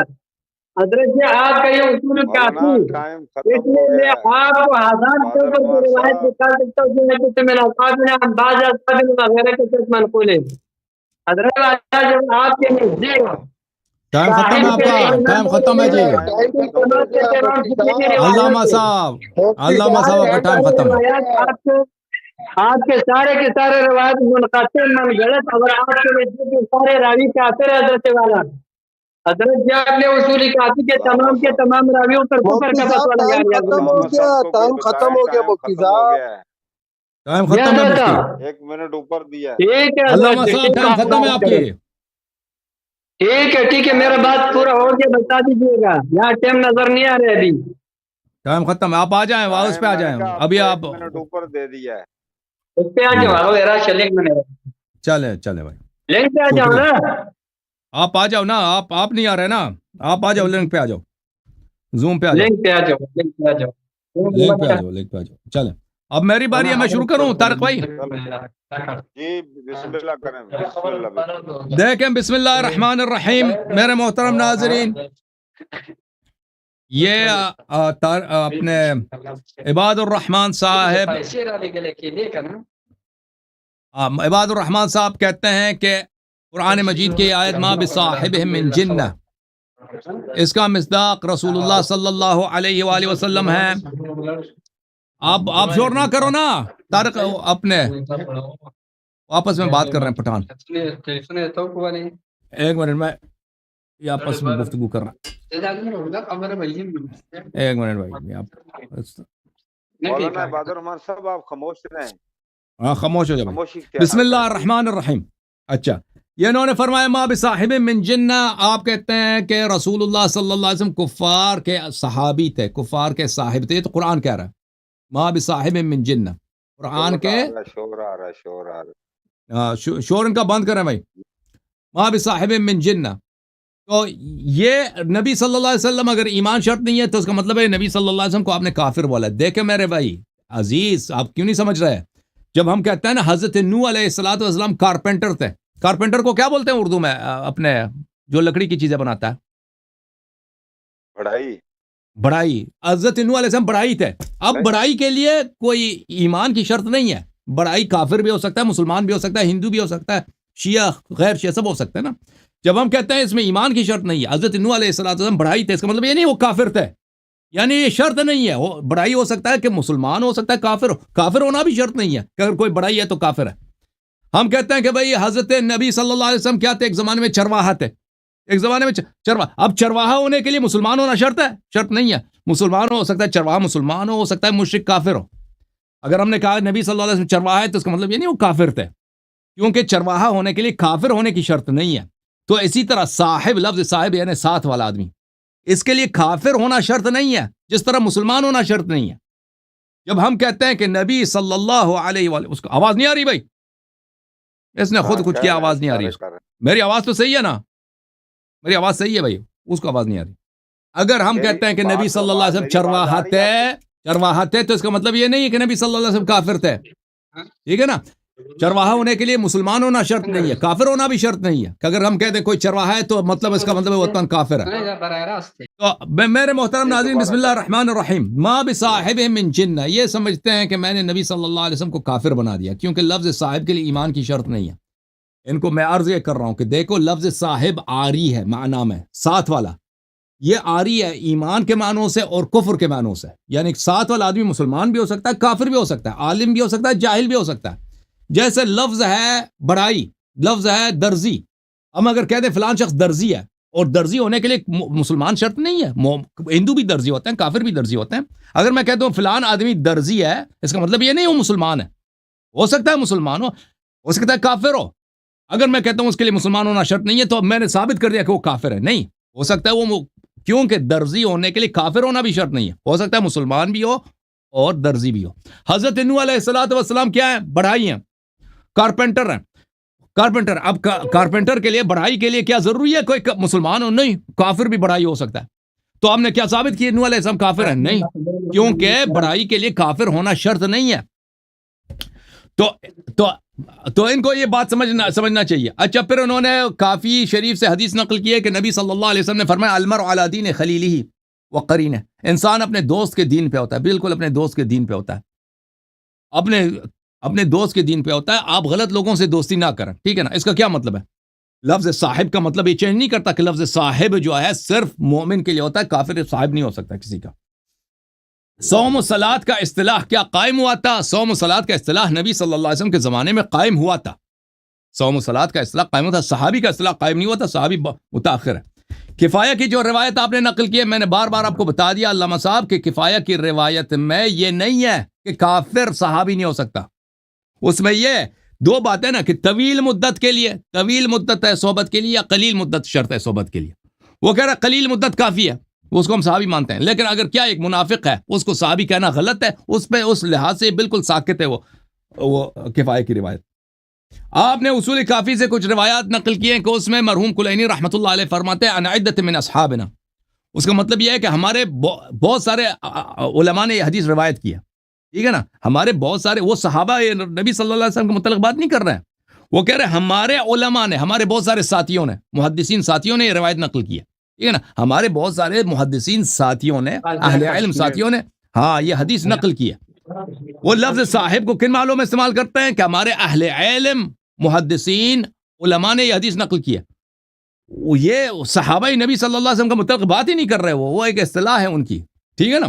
حضرت جی آپ کا یہ اصول کافی ٹائم اس ختم لیے ہو میں گیا ہے. آپ کو ہزار کے اوپر کی روایت نکال سکتا ہوں جن میں سے میرا اصحابنا ہم بعض اصحابنا وغیرہ کے ساتھ منقول ہے. حضرت جب آپ کے نزدیک ٹائم ختم ہے آپ کا, ٹائم ختم ہے جی. علامہ صاحب, علامہ صاحب آپ کا ٹائم ختم ہے. آپ کے سارے روایت منقطع من غلط اور آپ کے سارے راوی کافر ہے. حضرت والا حضرت جی آپ نے اصول کافی کے تمام راویوں پر کفر کا فتویٰ لگا دیا. ٹائم ختم ہو گیا مفتی صاحب. ٹائم ختم ہے مفتی. 1 منٹ اوپر دیا ہے. ٹھیک ہے علامہ صاحب ٹائم ختم ہے آپ کی. ٹھیک ہے میرا بات پورا ہو گیا بتا دیجیے گا. یہاں ٹائم نظر نہیں آ رہا ابھی. ٹائم ختم ہے, آپ آ جائیں واپس پہ آ جائیں. ابھی آپ 1 منٹ اوپر دے دیا ہے. اس پہ آ جاؤ. لنک میں چلے چلے بھائی, لنک پہ آ جاؤ نا. آپ آ جاؤ نا, آپ نہیں آ رہے نا, آپ آ جاؤ لنک پہ آ جاؤ, زوم پہ آ جاؤ, لنک پہ آ جاؤ. لنک پہ آ جاؤ, لنک پہ آ جاؤ. چلیں اب میری باری ہے, میں شروع کروں طارق بھائی. جی بسم اللہ کریں. بسم اللہ. دیکھیں بسم اللہ الرحمن الرحیم. میرے محترم ناظرین, یہ اپنے عباد الرحمان صاحب, عباد الرحمان صاحب کہتے ہیں کہ قرآن مجید کی آیت ما بصاحبہم من جنہ, اس کا مصداق رسول اللہ صلی اللہ علیہ وآلہ وسلم ہے. آپ شور نہ کرو نا طارق, اپنے آپس میں بات کر رہے ہیں پٹھان. ایک منٹ میں یہ آپس میں گفتگو کر رہا ہوں. ایک منٹ بھائی, مولانا عباد الرحمان صاحب آپ خاموش رہیں. ہاں خاموش ہو جائے. خاموشی بسم اللہ الرحمن الرحیم. اچھا, یہ انہوں نے فرمایا ما بصاحب من جنہ. آپ کہتے ہیں کہ رسول اللہ صلی اللہ علیہ وسلم کفار کے صحابی تھے, کفار کے صاحب تھے. تو قرآن کہہ رہا ہے ما بصاحب من جنہ. قرآن کے شور آ رہا ہے. شور ان کا بند کریں بھائی. ما بصاحب من جنہ. تو یہ نبی صلی اللہ علیہ وسلم اگر ایمان شرط نہیں ہے تو اس کا مطلب ہے نبی صلی اللہ علیہ وسلم کو آپ نے کافر بولا. دیکھیں میرے بھائی عزیز, آپ کیوں نہیں سمجھ رہے؟ جب ہم کہتے ہیں نا حضرت نوح علیہ الصلوۃ والسلام کارپینٹر تھے. کارپینٹر کو کیا بولتے ہیں اردو میں, اپنے جو لکڑی کی چیزیں بناتا ہے؟ بڑائی. حضرت نوح علیہ السلام بڑائی تھے. اب بڑائی کے لیے کوئی ایمان کی شرط نہیں ہے. بڑائی کافر بھی ہو سکتا ہے, مسلمان بھی ہو سکتا ہے, ہندو بھی ہو سکتا ہے, شیعہ غیر شیعہ سب ہو سکتے ہیں نا. جب ہم کہتے ہیں اس میں ایمان کی شرط نہیں ہے, حضرت نوح علیہ الصلوۃ والسلام بڑائی تھے, اس کا مطلب یہ نہیں وہ کافر تھے. یعنی یہ شرط نہیں ہے. وہ بڑائی ہو سکتا ہے کہ مسلمان ہو سکتا ہے, کافر ہونا بھی شرط نہیں ہے کہ اگر کوئی بڑائی ہے تو کافر ہے. ہم کہتے ہیں کہ بھئی حضرت نبی صلی اللہ علیہ وسلم کیا تھے, ایک زمانے میں چرواہا تھے. ایک زمانے میں چرواہا. اب چرواہا ہونے کے لیے مسلمان ہونا شرط ہے؟ شرط نہیں ہے. مسلمان ہو سکتا ہے چرواہا, مسلمان ہو سکتا ہے مشرک کافر ہو. اگر ہم نے کہا نبی صلی اللہ علیہ وسلم چرواہا ہے تو اس کا مطلب یہ نہیں وہ کافر تھے, کیونکہ چرواہا ہونے کے لیے کافر ہونے کی شرط نہیں ہے. تو اسی طرح صاحب, لفظ صاحب یعنی ساتھ والا آدمی, اس کے لیے کافر ہونا شرط نہیں ہے, جس طرح مسلمان ہونا شرط نہیں ہے. جب ہم کہتے ہیں کہ نبی صلی اللہ علیہ وآلہ, اس کو آواز نہیں آ رہی بھائی, اس نے خود کچھ کیا, آواز نہیں آ رہی. میری آواز تو صحیح ہے نا, میری آواز صحیح ہے بھائی, اس کو آواز نہیں آ رہی. اگر ہم کہتے ہیں کہ نبی صلی اللہ علیہ وسلم چرواہا تھے تو اس کا مطلب یہ نہیں ہے کہ نبی صلی اللہ علیہ وسلم کافر تھے. ٹھیک ہے نا. چرواہا ہونے کے لیے مسلمان ہونا شرط نہیں ہے, کافر ہونا بھی شرط نہیں ہے. کہ اگر ہم کہتے ہیں کوئی چرواہا ہے تو مطلب اس کا مطلب وطن کافر ہے. تو میرے محترم ناظرین, بسم اللہ الرحمن الرحیم. ما بصاحب من جنہ, یہ سمجھتے ہیں کہ میں نے نبی صلی اللہ علیہ وسلم کو کافر بنا دیا, کیونکہ لفظ صاحب کے لیے ایمان کی شرط نہیں ہے. ان کو میں عرض یہ کر رہا ہوں کہ دیکھو لفظ صاحب آری ہے معنی میں, ساتھ والا. یہ آری ہے ایمان کے معنوں سے اور کفر کے معنوں سے. یعنی ساتھ والا آدمی مسلمان بھی ہو سکتا ہے, کافر بھی ہو سکتا ہے, عالم بھی ہو سکتا ہے, جاہل بھی ہو سکتا ہے. جیسے لفظ ہے بڑائی, لفظ ہے درزی. ہم اگر کہہ دیں فلان شخص درزی ہے, اور درزی ہونے کے لیے مسلمان شرط نہیں ہے, ہندو بھی درزی ہوتے ہیں, کافر بھی درزی ہوتے ہیں. اگر میں کہتا ہوں فلان آدمی درزی ہے, اس کا مطلب یہ نہیں وہ مسلمان ہے. ہو سکتا ہے مسلمان ہو سکتا ہے کافر ہو. اگر میں کہتا ہوں اس کے لیے مسلمان ہونا شرط نہیں ہے تو میں نے ثابت کر دیا کہ وہ کافر ہے. نہیں ہو سکتا ہے وہ, کیونکہ درزی ہونے کے لیے کافر ہونا بھی شرط نہیں ہے. ہو سکتا ہے مسلمان بھی ہو اور درزی بھی ہو. حضرت نوح علیہ الصلوۃ والسلام کیا ہے؟ بڑھائی ہیں, کارپینٹر ہیں. کارپینٹر. اب کارپینٹر کے لیے بڑھائی کے لیے کیا ضروری ہے کوئی مسلمان ہو؟ نہیں. کافر بھی بڑھائی ہو سکتا ہے. تو ہم نے کیا ثابت کیا نوح علیہ السلام کافر ہیں؟ نہیں, کیونکہ بڑھائی کے لیے کافر ہونا شرط نہیں ہے. تو ان کو یہ بات سمجھنا چاہیے. اچھا, پھر انہوں نے کافی شریف سے حدیث نقل کی ہے کہ نبی صلی اللہ علیہ وسلم نے فرمایا المرء علی دین خلیلہ وقرینہ. انسان اپنے دوست کے دین پہ ہوتا ہے. بالکل اپنے دوست کے دین پہ ہوتا ہے, اپنے دوست کے دین پہ ہوتا ہے. آپ غلط لوگوں سے دوستی نہ کریں, ٹھیک ہے نا. اس کا کیا مطلب ہے؟ لفظ صاحب کا مطلب یہ چینج نہیں کرتا کہ لفظ صاحب جو ہے صرف مومن کے لیے ہوتا ہے, کافر صاحب نہیں ہو سکتا کسی کا. صوم و صلات کا اصطلاح کیا قائم ہوا تھا؟ صوم و صلات کا اصطلاح نبی صلی اللہ علیہ وسلم کے زمانے میں قائم ہوا تھا. صوم و صلات کا اصطلاح قائم ہوا تھا. صحابی کا اصطلاح قائم نہیں ہوا تھا, صحابی متاخر ہے. کفایہ کی جو روایت آپ نے نقل کی ہے, میں نے بار بار آپ کو بتا دیا علامہ صاحب کہ کفایہ کی روایت میں یہ نہیں ہے کہ کافر صحابی نہیں ہو سکتا. اس میں یہ دو باتیں نا کہ طویل مدت کے لیے, طویل مدت ہے صحبت کے لیے, یا قلیل مدت شرط ہے صحبت کے لیے. وہ کہہ رہا ہے قلیل مدت کافی ہے, اس کو ہم صحابی مانتے ہیں. لیکن اگر کیا ایک منافق ہے اس کو صحابی کہنا غلط ہے, اس پہ اس لحاظ سے بالکل ساکت ہے وہ کفایہ کی روایت. آپ نے اصول کافی سے کچھ روایات نقل کی ہیں کہ اس میں مرحوم کلینی رحمۃ اللہ علیہ فرماتے ہیں ان عدت من اصحابنا. اس کا مطلب یہ ہے کہ ہمارے بہت سارے علماء نے یہ حدیث روایت کی ہے, ٹھیک ہے نا. ہمارے بہت سارے, وہ صحابہ نبی صلی اللہ علیہ وسلم کے متعلق بات نہیں کر رہے ہیں, وہ کہہ رہے ہیں ہمارے علماء نے, ہمارے بہت سارے ساتھیوں نے, محدثین ساتھیوں نے یہ روایت نقل کی ہے, ٹھیک ہے نا. ہمارے بہت سارے محدثین ساتھیوں نے, اہل علم ساتھیوں نے یہ حدیث نقل کی ہے. وہ لفظ صاحب کو کن معنوں میں استعمال کرتے ہیں کہ ہمارے اہل علم محدثین علماء نے یہ حدیث نقل کی ہے. یہ صحابہ نبی صلی اللہ علیہ وسلم کا متعلق بات ہی نہیں کر رہے, وہ ایک اصطلاح ہے ان کی, ٹھیک ہے نا.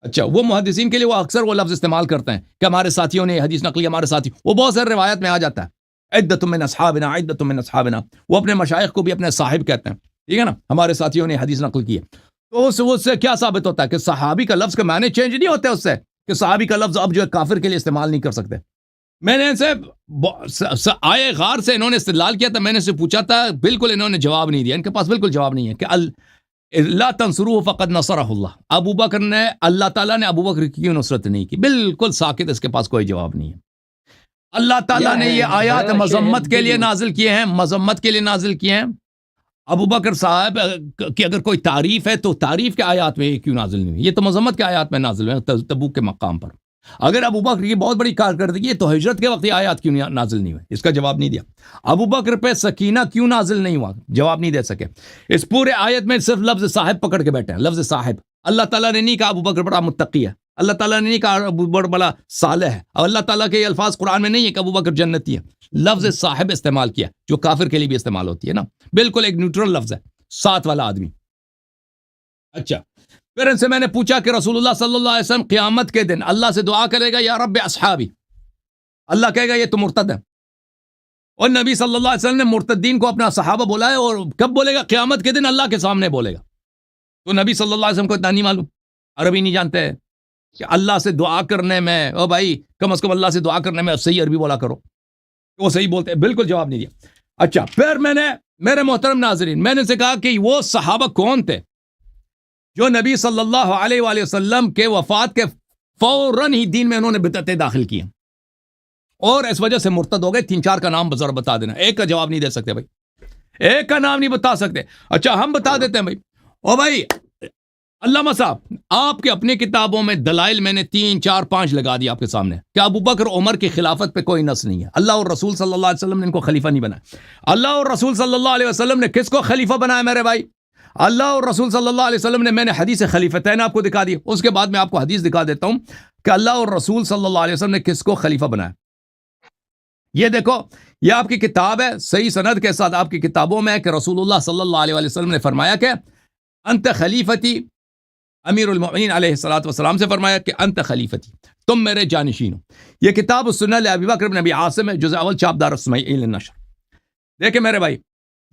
اچھا, وہ محدثین کے لیے وہ اکثر وہ لفظ استعمال کرتے ہیں کہ ہمارے ساتھیوں نے یہ حدیث نقل کی, ہمارے ساتھی. وہ بہت سارے روایت میں آ جاتا ہے عدت من اصحابنا, عدت من اصحابنا. وہ اپنے مشائخ کو بھی اپنے صاحب کہتے ہیں, ٹھیک ہے نا. ہمارے ساتھیوں نے حدیث نقل کی ہے. تو اس سے کیا ثابت ہوتا ہے کہ صحابی کا لفظ کا معنی چینج نہیں ہوتا ہے اس سے, کہ صحابی کا لفظ اب جو ہے کافر کے لیے استعمال نہیں کر سکتے. میں نے ان سے آئے غار سے انہوں نے استدلال کیا تھا, میں نے سے پوچھا تھا, بالکل انہوں نے جواب نہیں دیا. ان کے پاس بالکل جواب نہیں ہے کہ لا تنصروه فقد نصرہ اللہ. ابو بکر نے, اللہ تعالیٰ نے ابو بکر کی نصرت نہیں کی. بالکل ساکت, اس کے پاس کوئی جواب نہیں ہے. اللہ تعالیٰ نے یہ آیات مذمت کے لیے نازل کیے ہیں, مذمت کے لیے نازل کیے ہیں. ابو بکر صاحب کی اگر کوئی تعریف ہے تو تعریف کے آیات میں کیوں نازل نہیں ہوئی؟ یہ تو مذمت کے آیات میں نازل ہوئے تبوک کے مقام پر. اگر ابو بکر کی بہت بڑی کارکردگی ہے تو ہجرت کے وقت یہ آیات کیوں نازل نہیں ہوئے؟ اس کا جواب نہیں دیا. ابو بکر پہ سکینہ کیوں نازل نہیں ہوا؟ جواب نہیں دے سکے. اس پورے آیت میں صرف لفظ صاحب پکڑ کے بیٹھے ہیں, لفظ صاحب. اللہ تعالیٰ نے نہیں کہا ابو بکر بڑا متقی ہے, اللہ تعالیٰ نے نہیں کہا ابو بکر بڑا صالح ہے, اور اللہ تعالیٰ کے یہ الفاظ قرآن میں نہیں ہے کہ ابو بکر جنتی ہے. لفظ صاحب استعمال کیا جو کافر کے لیے بھی استعمال ہوتی ہے نا, بالکل ایک نیوٹرل لفظ ہے, ساتھ والا آدمی. اچھا, پھر ان سے میں نے پوچھا کہ رسول اللہ صلی اللہ علیہ وسلم قیامت کے دن اللہ سے دعا کرے گا یا رب اصحابی, اللہ کہے گا یہ تو مرتد ہے. اور نبی صلی اللہ علیہ وسلم نے مرتدین کو اپنا صحابہ بولا ہے, اور کب بولے گا؟ قیامت کے دن اللہ کے سامنے بولے گا. تو نبی صلی اللہ علیہ وسلم کو اتنا نہیں معلوم, عربی نہیں جانتے کہ اللہ سے دعا کرنے میں, او بھائی کم از کم اللہ سے دعا کرنے میں صحیح عربی بولا کرو. وہ صحیح بولتے ہیں, بالکل جواب نہیں دیا. اچھا, پھر میں نے, میرے محترم ناظرین, میں نے سے کہا کہ وہ صحابہ کون تھے جو نبی صلی اللہ علیہ وآلہ وسلم کے وفات کے فوراً ہی دین میں انہوں نے بدعتیں داخل کی ہیں اور اس وجہ سے مرتد ہو گئے. 3-4 کا نام ذرا بتا دینا. ایک کا جواب نہیں دے سکتے بھائی, ایک کا نام نہیں بتا سکتے. اچھا, ہم بتا دیتے ہیں بھائی. او بھائی علامہ صاحب, آپ کے اپنی کتابوں میں دلائل میں نے 3-4-5 لگا دی آپ کے سامنے کہ ابو بکر عمر کی خلافت پہ کوئی نص نہیں ہے. اللہ اور رسول صلی اللہ علیہ وسلم نے ان کو خلیفہ نہیں بنایا. اللہ اور رسول صلی اللہ علیہ وسلم نے کس کو خلیفہ بنایا میرے بھائی؟ اللہ اور رسول صلی اللہ علیہ وسلم نے, میں نے حدیث خلیفتین آپ کو دکھا دی, اس کے بعد میں آپ کو حدیث دکھا دیتا ہوں کہ اللہ اور رسول صلی اللہ علیہ وسلم نے کس کو خلیفہ بنایا. یہ دیکھو, یہ آپ کی کتاب ہے, صحیح سند کے ساتھ آپ کی کتابوں میں ہے کہ رسول اللہ صلی اللہ علیہ وسلم نے فرمایا کہ انت خلیفتی, امیر المؤمنین علیہ الصلوۃ والسلام سے فرمایا کہ انت خلیفتی, تم میرے جانشین ہو. یہ کتاب السنہ لابی بکر بن ابی عاصم ہے, جزء اول, چاپ دار السمعی للنشر. دیکھیں میرے بھائی,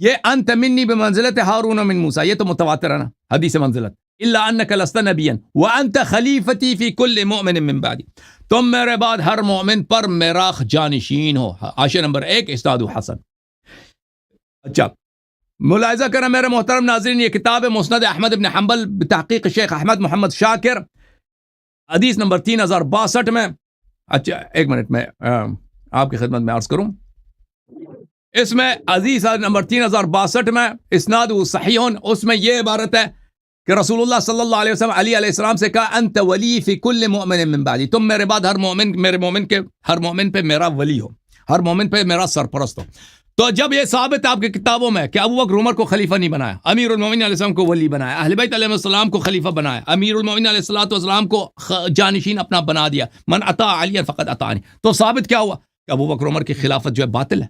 یہ انت منی بمنزلت ہارون من موسیٰ, یہ تو متواتر ہے نا حدیث منزلت. الا انک لست نبیا وانت خلیفتی فی کل مؤمن من بعدی, تم میرے بعد ہر مومن پر میرا جانشین ہو. حاشیہ نمبر 1 اسناد حسن. اچھا, ملاحظہ کریں میرے محترم ناظرین, یہ کتاب ہے مسند احمد بن حنبل بتحقیق شیخ احمد محمد شاکر, حدیث نمبر 3062 میں. اچھا ایک منٹ میں آپ کی خدمت میں عرض کروں. اس میں عزیز نمبر 3062 میں اسناد صحیحون، اس میں یہ عبارت ہے کہ رسول اللہ صلی اللہ علیہ وسلم علی علیہ السلام سے کہا انت ولی فی کل مومن من بعدی، تم میرے بعد ہر مومن پہ میرا ولی ہو، ہر مومن پہ میرا سرپرست ہو۔ تو جب یہ ثابت ہے آپ کی کتابوں میں کہ ابو بکر عمر کو خلیفہ نہیں بنایا، امیر المومنین علیہ السلام کو ولی بنایا، اہل بیت علیہ السلام کو خلیفہ بنایا، امیر المومنین علیہ السلام کو جانشین اپنا بنا دیا، من اطاع علی فقد اطاعنی، تو ثابت کیا ہوا کہ ابو بکر عمر کی خلافت جو ہے باطل ہے۔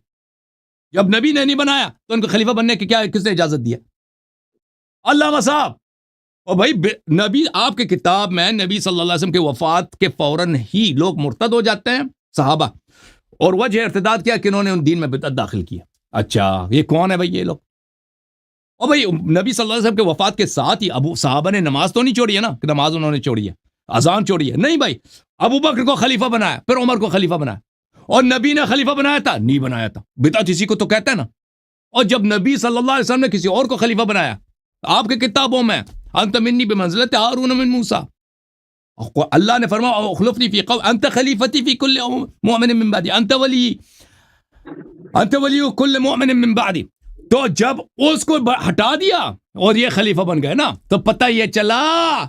جب نبی نے نہیں بنایا تو ان کو خلیفہ بننے کی کس نے اجازت دیا؟ علامہ صاحب، اور بھائی نبی آپ کے کتاب میں نبی صلی اللہ علیہ وسلم کے وفات کے فوراً ہی لوگ مرتد ہو جاتے ہیں صحابہ، اور وجہ ارتداد کیا کہ انہوں نے ان دین میں بدعت داخل کیا۔ اچھا یہ کون ہے بھائی یہ لوگ؟ اور بھائی نبی صلی اللہ علیہ وسلم کے وفات کے ساتھ ہی صحابہ نے نماز تو نہیں چھوڑی ہے نا کہ نماز انہوں نے چھوڑی ہے، اذان چھوڑی ہے، نہیں بھائی، ابو بکر کو خلیفہ بنایا، پھر عمر کو خلیفہ بنایا، اور نبی نے خلیفہ بنایا تھا؟ نہیں بنایا تھا، بدعت اسی کو تو کہتا ہے نا۔ اور جب نبی صلی اللہ علیہ وسلم نے کسی اور کو خلیفہ بنایا، آپ کے کتابوں میں انت منی بمنزلت ہارون من موسیٰ، اللہ نے فرمایا اخلفنی فی قوم انت خلیفتی فی کل مؤمن من بعدی انت ولی کل مؤمن من بعدی۔ تو جب اس کو ہٹا دیا اور یہ خلیفہ بن گئے نا، تو پتہ یہ چلا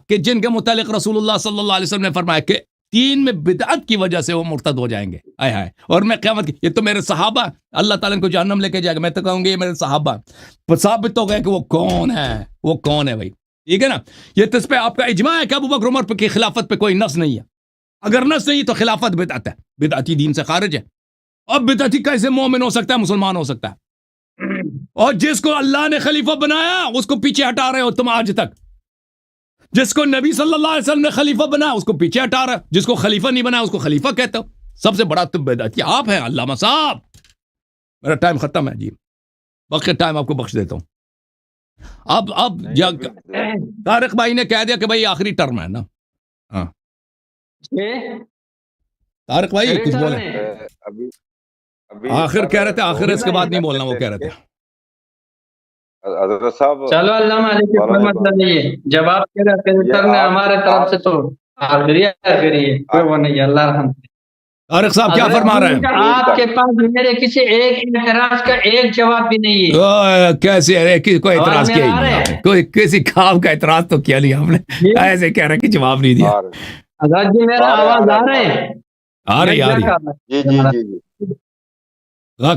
کہ جن کے متعلق رسول اللہ صلی اللہ علیہ وسلم نے فرمایا کہ دین میں بدعت کی وجہ سے وہ مرتد ہو جائیں گے، آئے ہائے، اور میں قیامت کی، یہ تو میرے صحابہ اللہ تعالیٰ کو جہنم لے کے جائے گا، میں تو کہوں گی یہ میرے صحابہ، ثابت ہو گئے کہ وہ کون ہے بھائی، ٹھیک ہے نا۔ یہ تس پہ آپ کا اجماع ہے کہ ابو بکر عمر کی خلافت پہ کوئی نص نہیں ہے، اگر نص نہیں تو خلافت بدعت ہے، بدعتی دین سے خارج ہے۔ اب بدعتی کیسے مومن ہو سکتا ہے، مسلمان ہو سکتا ہے؟ اور جس کو اللہ نے خلیفہ بنایا اس کو پیچھے ہٹا رہے ہو تم آج تک، جس کو نبی صلی اللہ علیہ وسلم نے خلیفہ بنایا اس کو پیچھے ہٹا رہا ہے، جس کو خلیفہ نہیں بنایا اس کو خلیفہ کہتے ہو۔ سب سے بڑا تم بدعتی آپ ہیں علامہ صاحب۔ میرا ٹائم ختم ہے جی، باقی ٹائم آپ کو بخش دیتا ہوں۔ اب طارق بھائی نے کہہ دیا کہ بھائی آخری ٹرم ہے نا، ہاں طارق بھائی کچھ بولے؟ آخر کہہ رہے تھے، آخر اس کے بعد نہیں بولنا، وہ کہہ رہے تھے۔ حضرت صاحب چلو علامہ علیہ کوئی مسئلہ نہیں ہے، جب آپ کہہ رہے تھے سر نے ہمارے طرف سے تو آخری کریے، کوئی وہ نہیں ہے، اللہ رحم۔ طارق صاحب کیا فرما رہے ہیں؟ آپ کے پاس میرے کسی ایک اعتراض کا ایک جواب بھی نہیں ہے۔ کیسے کوئی اعتراض کیا ہی نہیں، کوئی کسی کام کا اعتراض تو کیا نہیں آپ نے، ایسے کہہ رہے کہ جواب نہیں دیا۔ آزاد جی میرا آواز آ رہے ہیں؟ آ رہی جی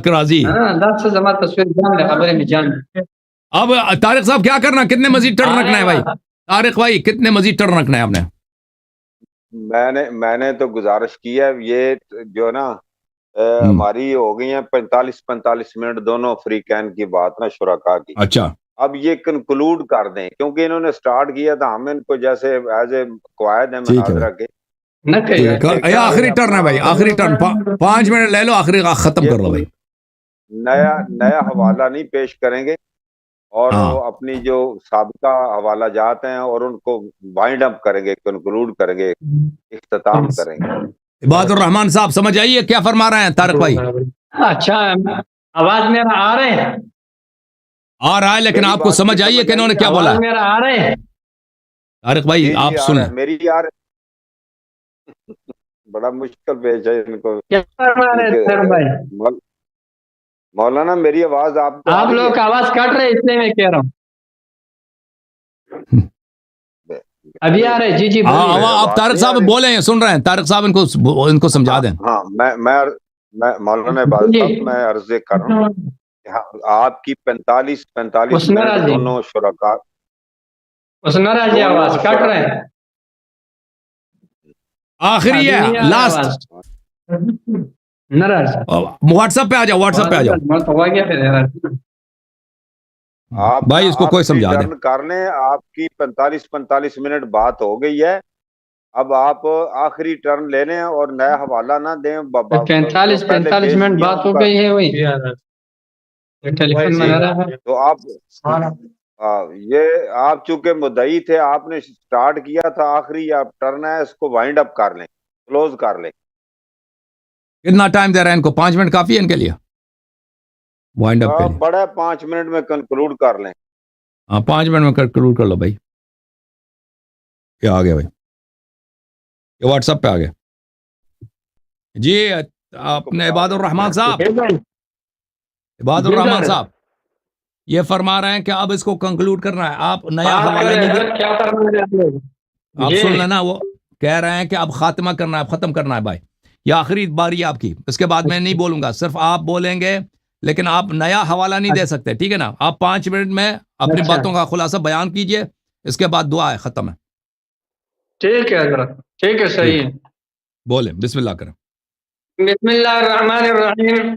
راضی 10 سے زمان تصویر جان لے، خبریں میں جان لے۔ اب طارق صاحب کیا کرنا، کتنے مزید ٹرن رکھنا ہے بھائی؟ طارق بھائی کتنے مزید ٹرن رکھنا ہے آپ نے؟ میں نے تو گزارش کی ہے، یہ جو نا ہماری ہو گئی ہیں 45 منٹ دونوں فریقین کی بات نا، شرکا کی۔ اچھا اب یہ کنکلوڈ کر دیں، کیونکہ انہوں نے سٹارٹ کیا تھا، ہم ان کو جیسے ایز اے قواعد ہے مناظرہ کے۔ آخری ٹرن ہے بھائی، آخری ٹرن 5 منٹ لے لو، آخری ختم کر لو بھائی۔ نیا حوالہ نہیں پیش کریں گے، اور وہ اپنی جو سابقہ حوالہ جات ہیں اور ان کو وائنڈ اپ کریں گے، کنکلوڈ کریں گے، اختتام کریں گے۔ عباد الرحمان صاحب سمجھ آئیے کیا فرما رہے ہیں طارق بھائی؟ اچھا آواز میرا آ رہے ہیں؟ آ رہا ہے، لیکن آپ کو سمجھ آئیے کہ انہوں نے کیا بولا؟ میرا آ رہے ہیں طارق بھائی آپ سنیں، میری یار بڑا مشکل پیش ہے ان کو۔ کیا فرما رہے ہیں بھائی؟ مولانا میری آواز آپ لوگ آواز کاٹ رہے اس لیے میں کہہ رہا ہوں، ابھی آ رہے؟ جی آپ طارق صاحب بولے ہیں، سن رہے ہیں، طارق صاحب ان کو سمجھا دیں۔ ہاں میں مولانا عباد صاحب میں عرض کر رہا ہوں، آپ کی 45 منٹ دونوں شرکا اسنرا جی آواز کاٹ رہے ہیں، آخری ہے لاسٹ۔ واٹس ایپ پہ آ جاؤ، واٹس ایپ پہ آ جاؤ بھائی، اس کو کوئی سمجھا دیں۔ کر لیں، آپ کی 45 منٹ بات ہو گئی ہے، اب آپ آخری ٹرن لے لیں اور نیا حوالہ نہ دیں۔ 45 منٹ بات ہو گئی ہے، وہی تو آپ چونکہ مدعی تھے، آپ نے سٹارٹ کیا تھا، آخری آپ ٹرن ہے، اس کو وائنڈ اپ کر لیں، کلوز کر لیں۔ کتنا ٹائم دے رہے ہیں ان کو؟ 5 منٹ کافی ہے ان کے لیے وائنڈ اپ کے لیے؟ بڑا 5 منٹ میں کنکلوڈ کر لیں۔ ہاں 5 منٹ میں کنکلوڈ کر لو بھائی۔ کیا آ گیا بھائی؟ یہ واٹس ایپ پہ آ گیا جی۔ آپ نے عباد الرحمان صاحب عباد الرحمان صاحب یہ فرما رہے ہیں کہ اب اس کو کنکلوڈ کرنا ہے, آپ نیا حوالہ نہیں دے. کیا فرما رہے ہیں آپ سن لینا, وہ کہہ رہے ہیں کہ اب خاتمہ کرنا ہے, ختم کرنا ہے بھائی, یہ آخری باری آپ کی, اس کے بعد میں نہیں بولوں گا, صرف آپ بولیں گے, لیکن آپ نیا حوالہ نہیں دے سکتے, ٹھیک ہے نا. آپ 5 منٹ میں اپنی باتوں کا خلاصہ بیان کیجئے, اس کے بعد دعا ہے, ختم ہے. ٹھیک ہے حضرت, ٹھیک ہے, صحیح ہے. بولیں, بسم اللہ کریں. بسم اللہ الرحمن الرحیم.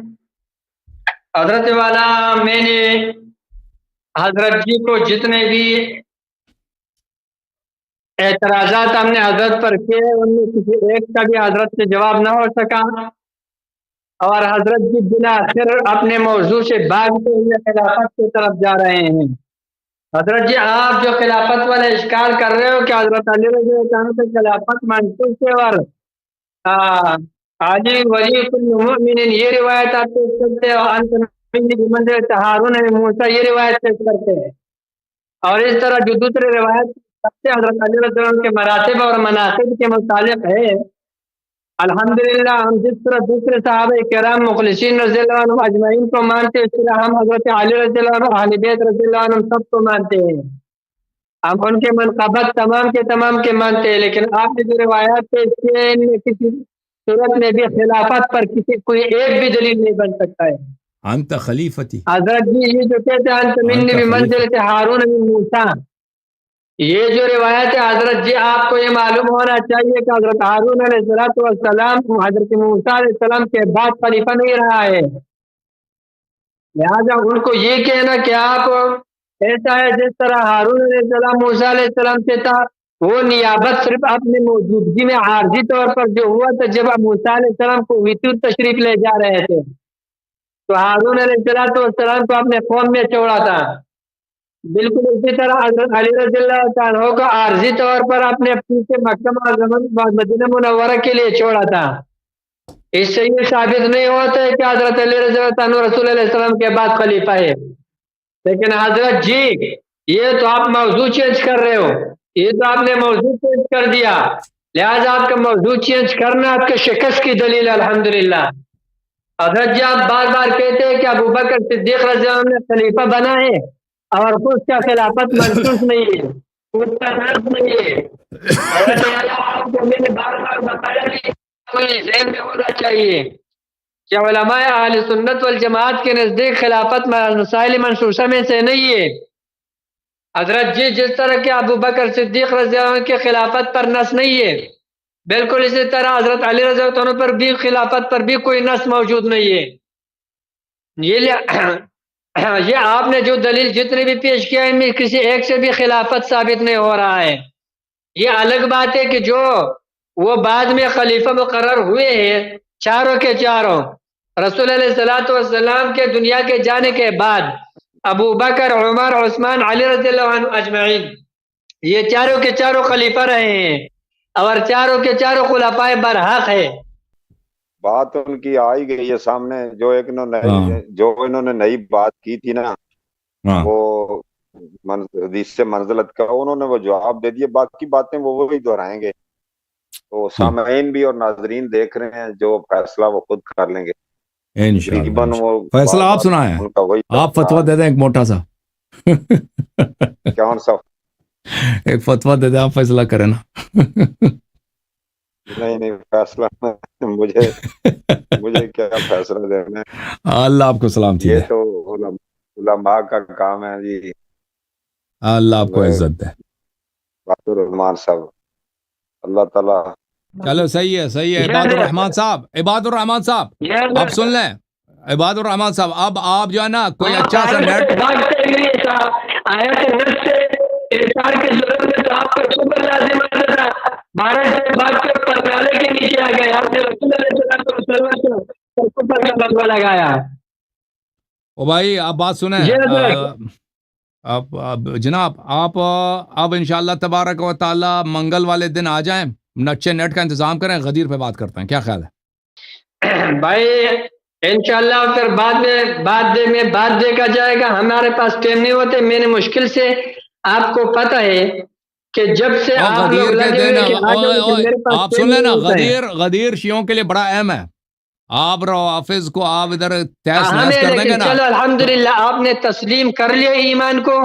حضرت والا, میں نے حضرت جی کو جتنے بھی اعتراضات ہم نے حضرت پر کیے, ان میں کسی ایک کا بھی حضرت سے جواب نہ ہو سکا, اور حضرت جی بلا آخر اپنے موضوع سے بھاگتے ہوئے خلافت کی طرف جا رہے ہیں. حضرت جی, آپ جو خلافت والا اشکال کر رہے ہو کہ حضرت علی رضی اللہ عنہ سے خلافت منسوخ ہے اور علی ولی کل مؤمن, یہ روایت آپ پیش کرتے ہو, انت نبی بمنزلۃ ہارون موسیٰ, یہ روایت پیش کرتے ہیں, اور اس طرح جو دوسرے روایت سے حضرت علی رضی اللہ عنہ کے مراتب اور مناقب کے متعلق ہے. الحمدللہ, ہم جس طرح دوسرے صحابہ کرام مخلصین رضی اللہ عنہ اجمعین کو مانتے, اس طرح ہم حضرت علی رضی اللہ عنہ, اہل بیت رضی اللہ عنہ سب کو مانتے ہیں. ہم ان کے منقبت تمام کے مانتے ہیں, لیکن آپ نے جو روایات پیش کیے ان میں کسی صورت میں بھی خلافت پر کوئی ایک بھی دلیل نہیں بن سکتا ہے. انت خلیفتی, حضرت جی یہ جو کہتے ہیں انت منی بمنزلۃ ہارون من موسیٰ, یہ جو روایت ہے حضرت جی, آپ کو یہ معلوم ہونا چاہیے کہ حضرت ہارون علیہ السلام حضرت موسیٰ علیہ السلام کے بعد خلیفہ نہیں رہا ہے. لہٰذا ان کو یہ کہنا کہ آپ ایسا ہے جس طرح ہارون علیہ السلام موسیٰ علیہ السلام سے تھا, وہ نیابت صرف اپنی موجودگی میں عارضی طور پر جو ہوا تھا جب موسیٰ علیہ السلام کو وطور تشریف لے جا رہے تھے, تو ہارون علیہ السلام کو اپنے قوم میں چھوڑا تھا. بالکل اسی طرح حضرت علی رضی اللہ عنہ کو عارضی طور پر اپنے پیچھے مکہ معظمہ مدینہ منورہ کے لیے چھوڑا تھا. اس سے یہ ثابت نہیں ہوتا ہے کہ حضرت علی رضی اللہ عنہ رسول علیہ السلام کے بعد خلیفہ ہے. لیکن حضرت جی, یہ تو آپ موضوع چینج کر رہے ہو, یہ تو آپ نے موضوع چینج کر دیا, لہٰذا آپ کا موضوع چینج کرنا آپ کے شکست کی دلیل ہے. الحمدللہ حضرت جی, آپ بار بار کہتے ہیں کہ ابوبکر صدیق رضی اللہ عنہ نے خلیفہ بنا ہے, اور اس کا خلافت منسوخ نہیں ہے, اس کا نصب نہیں ہے. میں نے بار بار بتایا کہ کوئی ذہن میں ہونا چاہیے کہ علماء اہل سنت والجماعت کے نزدیک خلافت مسائل منسوخہ میں سے نہیں ہے. حضرت جی, جس طرح کہ ابوبکر صدیق رضی اللہ عنہ کے خلافت پر نص نہیں ہے, بالکل اسی طرح حضرت علی رضی اللہ عنہ پر بھی خلافت پر بھی کوئی نص موجود نہیں ہے. یہ آپ نے جو دلیل جتنے بھی پیش کیا ان میں کسی ایک سے بھی خلافت ثابت نہیں ہو رہا ہے. یہ الگ بات ہے کہ جو وہ بعد میں خلیفہ مقرر ہوئے ہیں, چاروں کے چاروں رسول علیہ الصلوۃ والسلام کے دنیا کے جانے کے بعد, ابو بکر, عمر, عثمان, علی رضی اللہ عنہ اجمعین, یہ چاروں کے چاروں خلیفہ رہے ہیں, اور چاروں کے چاروں خلفائے برحق ہے. بات ان کی آئی گئی ہے سامنے, جو ایک انہوں نے نئی بات کی تھی نا, وہ حدیث سے منزلت کا, انہوں نے وہ جواب دے دیا, باقی باتیں وہ وہی دہرائیں گے. تو سامعین بھی اور ناظرین دیکھ رہے ہیں, جو فیصلہ وہ خود کر لیں گے انشاءاللہ. فیصلہ آپ سنائیں, آپ فتویٰ دے دیں ایک موٹا سا. کون سا ایک فتویٰ دے دیں, آپ فیصلہ کریں نا. نہیں فیصلہ مجھے کیا فیصلہ دینا. اللہ آپ کو سلامتی یہ تو علماء کا کام ہے جی. اللہ آپ کو عزت دے. الرحمان صاحب, اللہ تعالیٰ. چلو صحیح ہے. عباد الرحمان صاحب آپ سن لیں. عباد الرحمان صاحب, اب آپ جو ہے نا کوئی اچھا سا نیٹ لگایا. او بھائی آپ بات سنیں جناب, آپ اب انشاءاللہ تبارک و تعالی منگل والے دن آ جائیں, اچھے نیٹ کا انتظام کریں, غدیر پہ بات کرتے ہیں, کیا خیال ہے بھائی؟ انشاءاللہ پھر بعد دیکھا جائے گا, ہمارے پاس ٹائم نہیں ہوتے. میں نے مشکل سے, آپ کو پتہ ہے کہ جب سے آپ لوگ لگے ہوئے کہ آپ سن لیں نا, غدیر شیعوں کے لیے بڑا اہم ہے. آپ روافظ کو آپ ادھر تحس ہمیں نحس کر دیں گے لیکن نا چلو الحمدللہ آپ نے تسلیم کر لیا ایمان کو.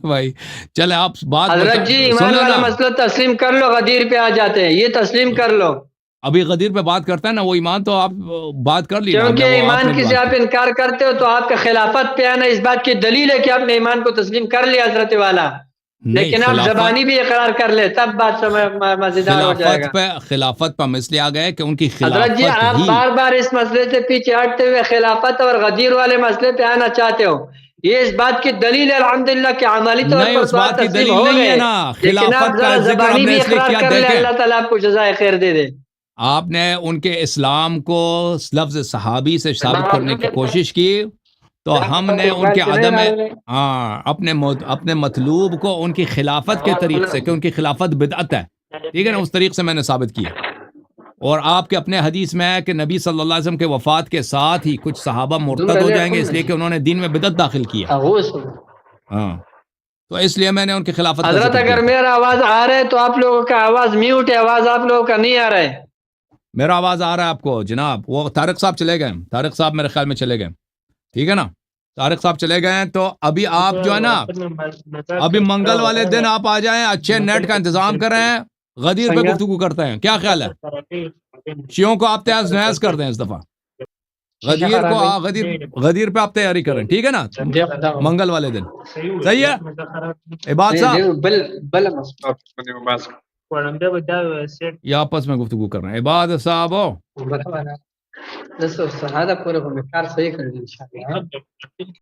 بھائی چلے آپ بات حضرت جی سن ایمان لو والا نا. مسئلہ تسلیم کر لو, غدیر پہ آ جاتے ہیں, یہ تسلیم کر لو. ابھی غدیر پہ بات کرتا ہے نا وہ ایمان, تو آپ بات کر لی نا, کیونکہ وہ ایمان نے کی سے بات آپ کی. انکار کرتے ہو تو آپ کا خلافت پہ آنا اس بات کی دلیل ہے کہ آپ نے ایمان کو تسلیم کر لیا حضرت والا. نہیں, لیکن آپ زبانی بھی اقرار کر لے تب بات مزیدار ہو جائے گا. خلافت پہ مسئلے آ گئے کہ ان کی حضرت جی خلافت آپ ہی. بار بار اس مسئلے سے پیچھے ہٹتے ہوئے خلافت اور غدیر والے مسئلے پہ آنا چاہتے ہو. یہ اس بات کی دلیل ہے الحمدللہ کہ عملی طور نہیں, پر اس تو آپ بات کی تسلیم دلیل ہو نہیں ہے گئے, نا. لیکن آپ خلافت کا ذرا ذکر ہم زبانی نے بھی اس لیے اقرار کیا, کر لے, دیکھیں اللہ تعالیٰ آپ کو جزائے خیر دے دے. آپ نے ان کے اسلام کو لفظ صحابی سے ثابت کرنے کی کوشش کی, تو ہم نے ان کے عدم اپنے مطلوب کو ان کی خلافت کے طریق سے, کہ ان کی خلافت بدعت ہے, ٹھیک ہے نا, اس طریق سے میں نے ثابت کیا. اور آپ کے اپنے حدیث میں ہے کہ نبی صلی اللہ علیہ وسلم کے وفات کے ساتھ ہی کچھ صحابہ مرتد ہو جائیں گے اس لیے کہ انہوں نے دین میں بدعت داخل کیا. ہاں, تو اس لیے میں نے ان کی خلافت کا حضرت ذکر کیا اگر تھا. میرا آواز آ رہا ہے تو آپ لوگوں کا آواز میوٹ ہے, آواز آپ لوگوں کا نہیں آ رہا ہے. میرا آواز آ رہا ہے آپ کو جناب؟ وہ طارق صاحب چلے گئے, طارق صاحب میرے خیال میں چلے گئے, ٹھیک ہے نا, طارق صاحب چلے گئے ہیں. تو ابھی آپ جو ہے نا, ابھی منگل والے دن آپ آ جائیں, اچھے نیٹ کا انتظام کریں, غدیر پہ گفتگو کرتے ہیں, کیا خیال ہے؟ شیعوں کو آپ تحس نحس کر دیں اس دفعہ, غدیر پہ آپ تیاری کریں, ٹھیک ہے نا, منگل والے دن. صحیح ہے عباد صاحب, یہ آپس میں گفتگو کر رہے ہیں. عباد صاحب ہو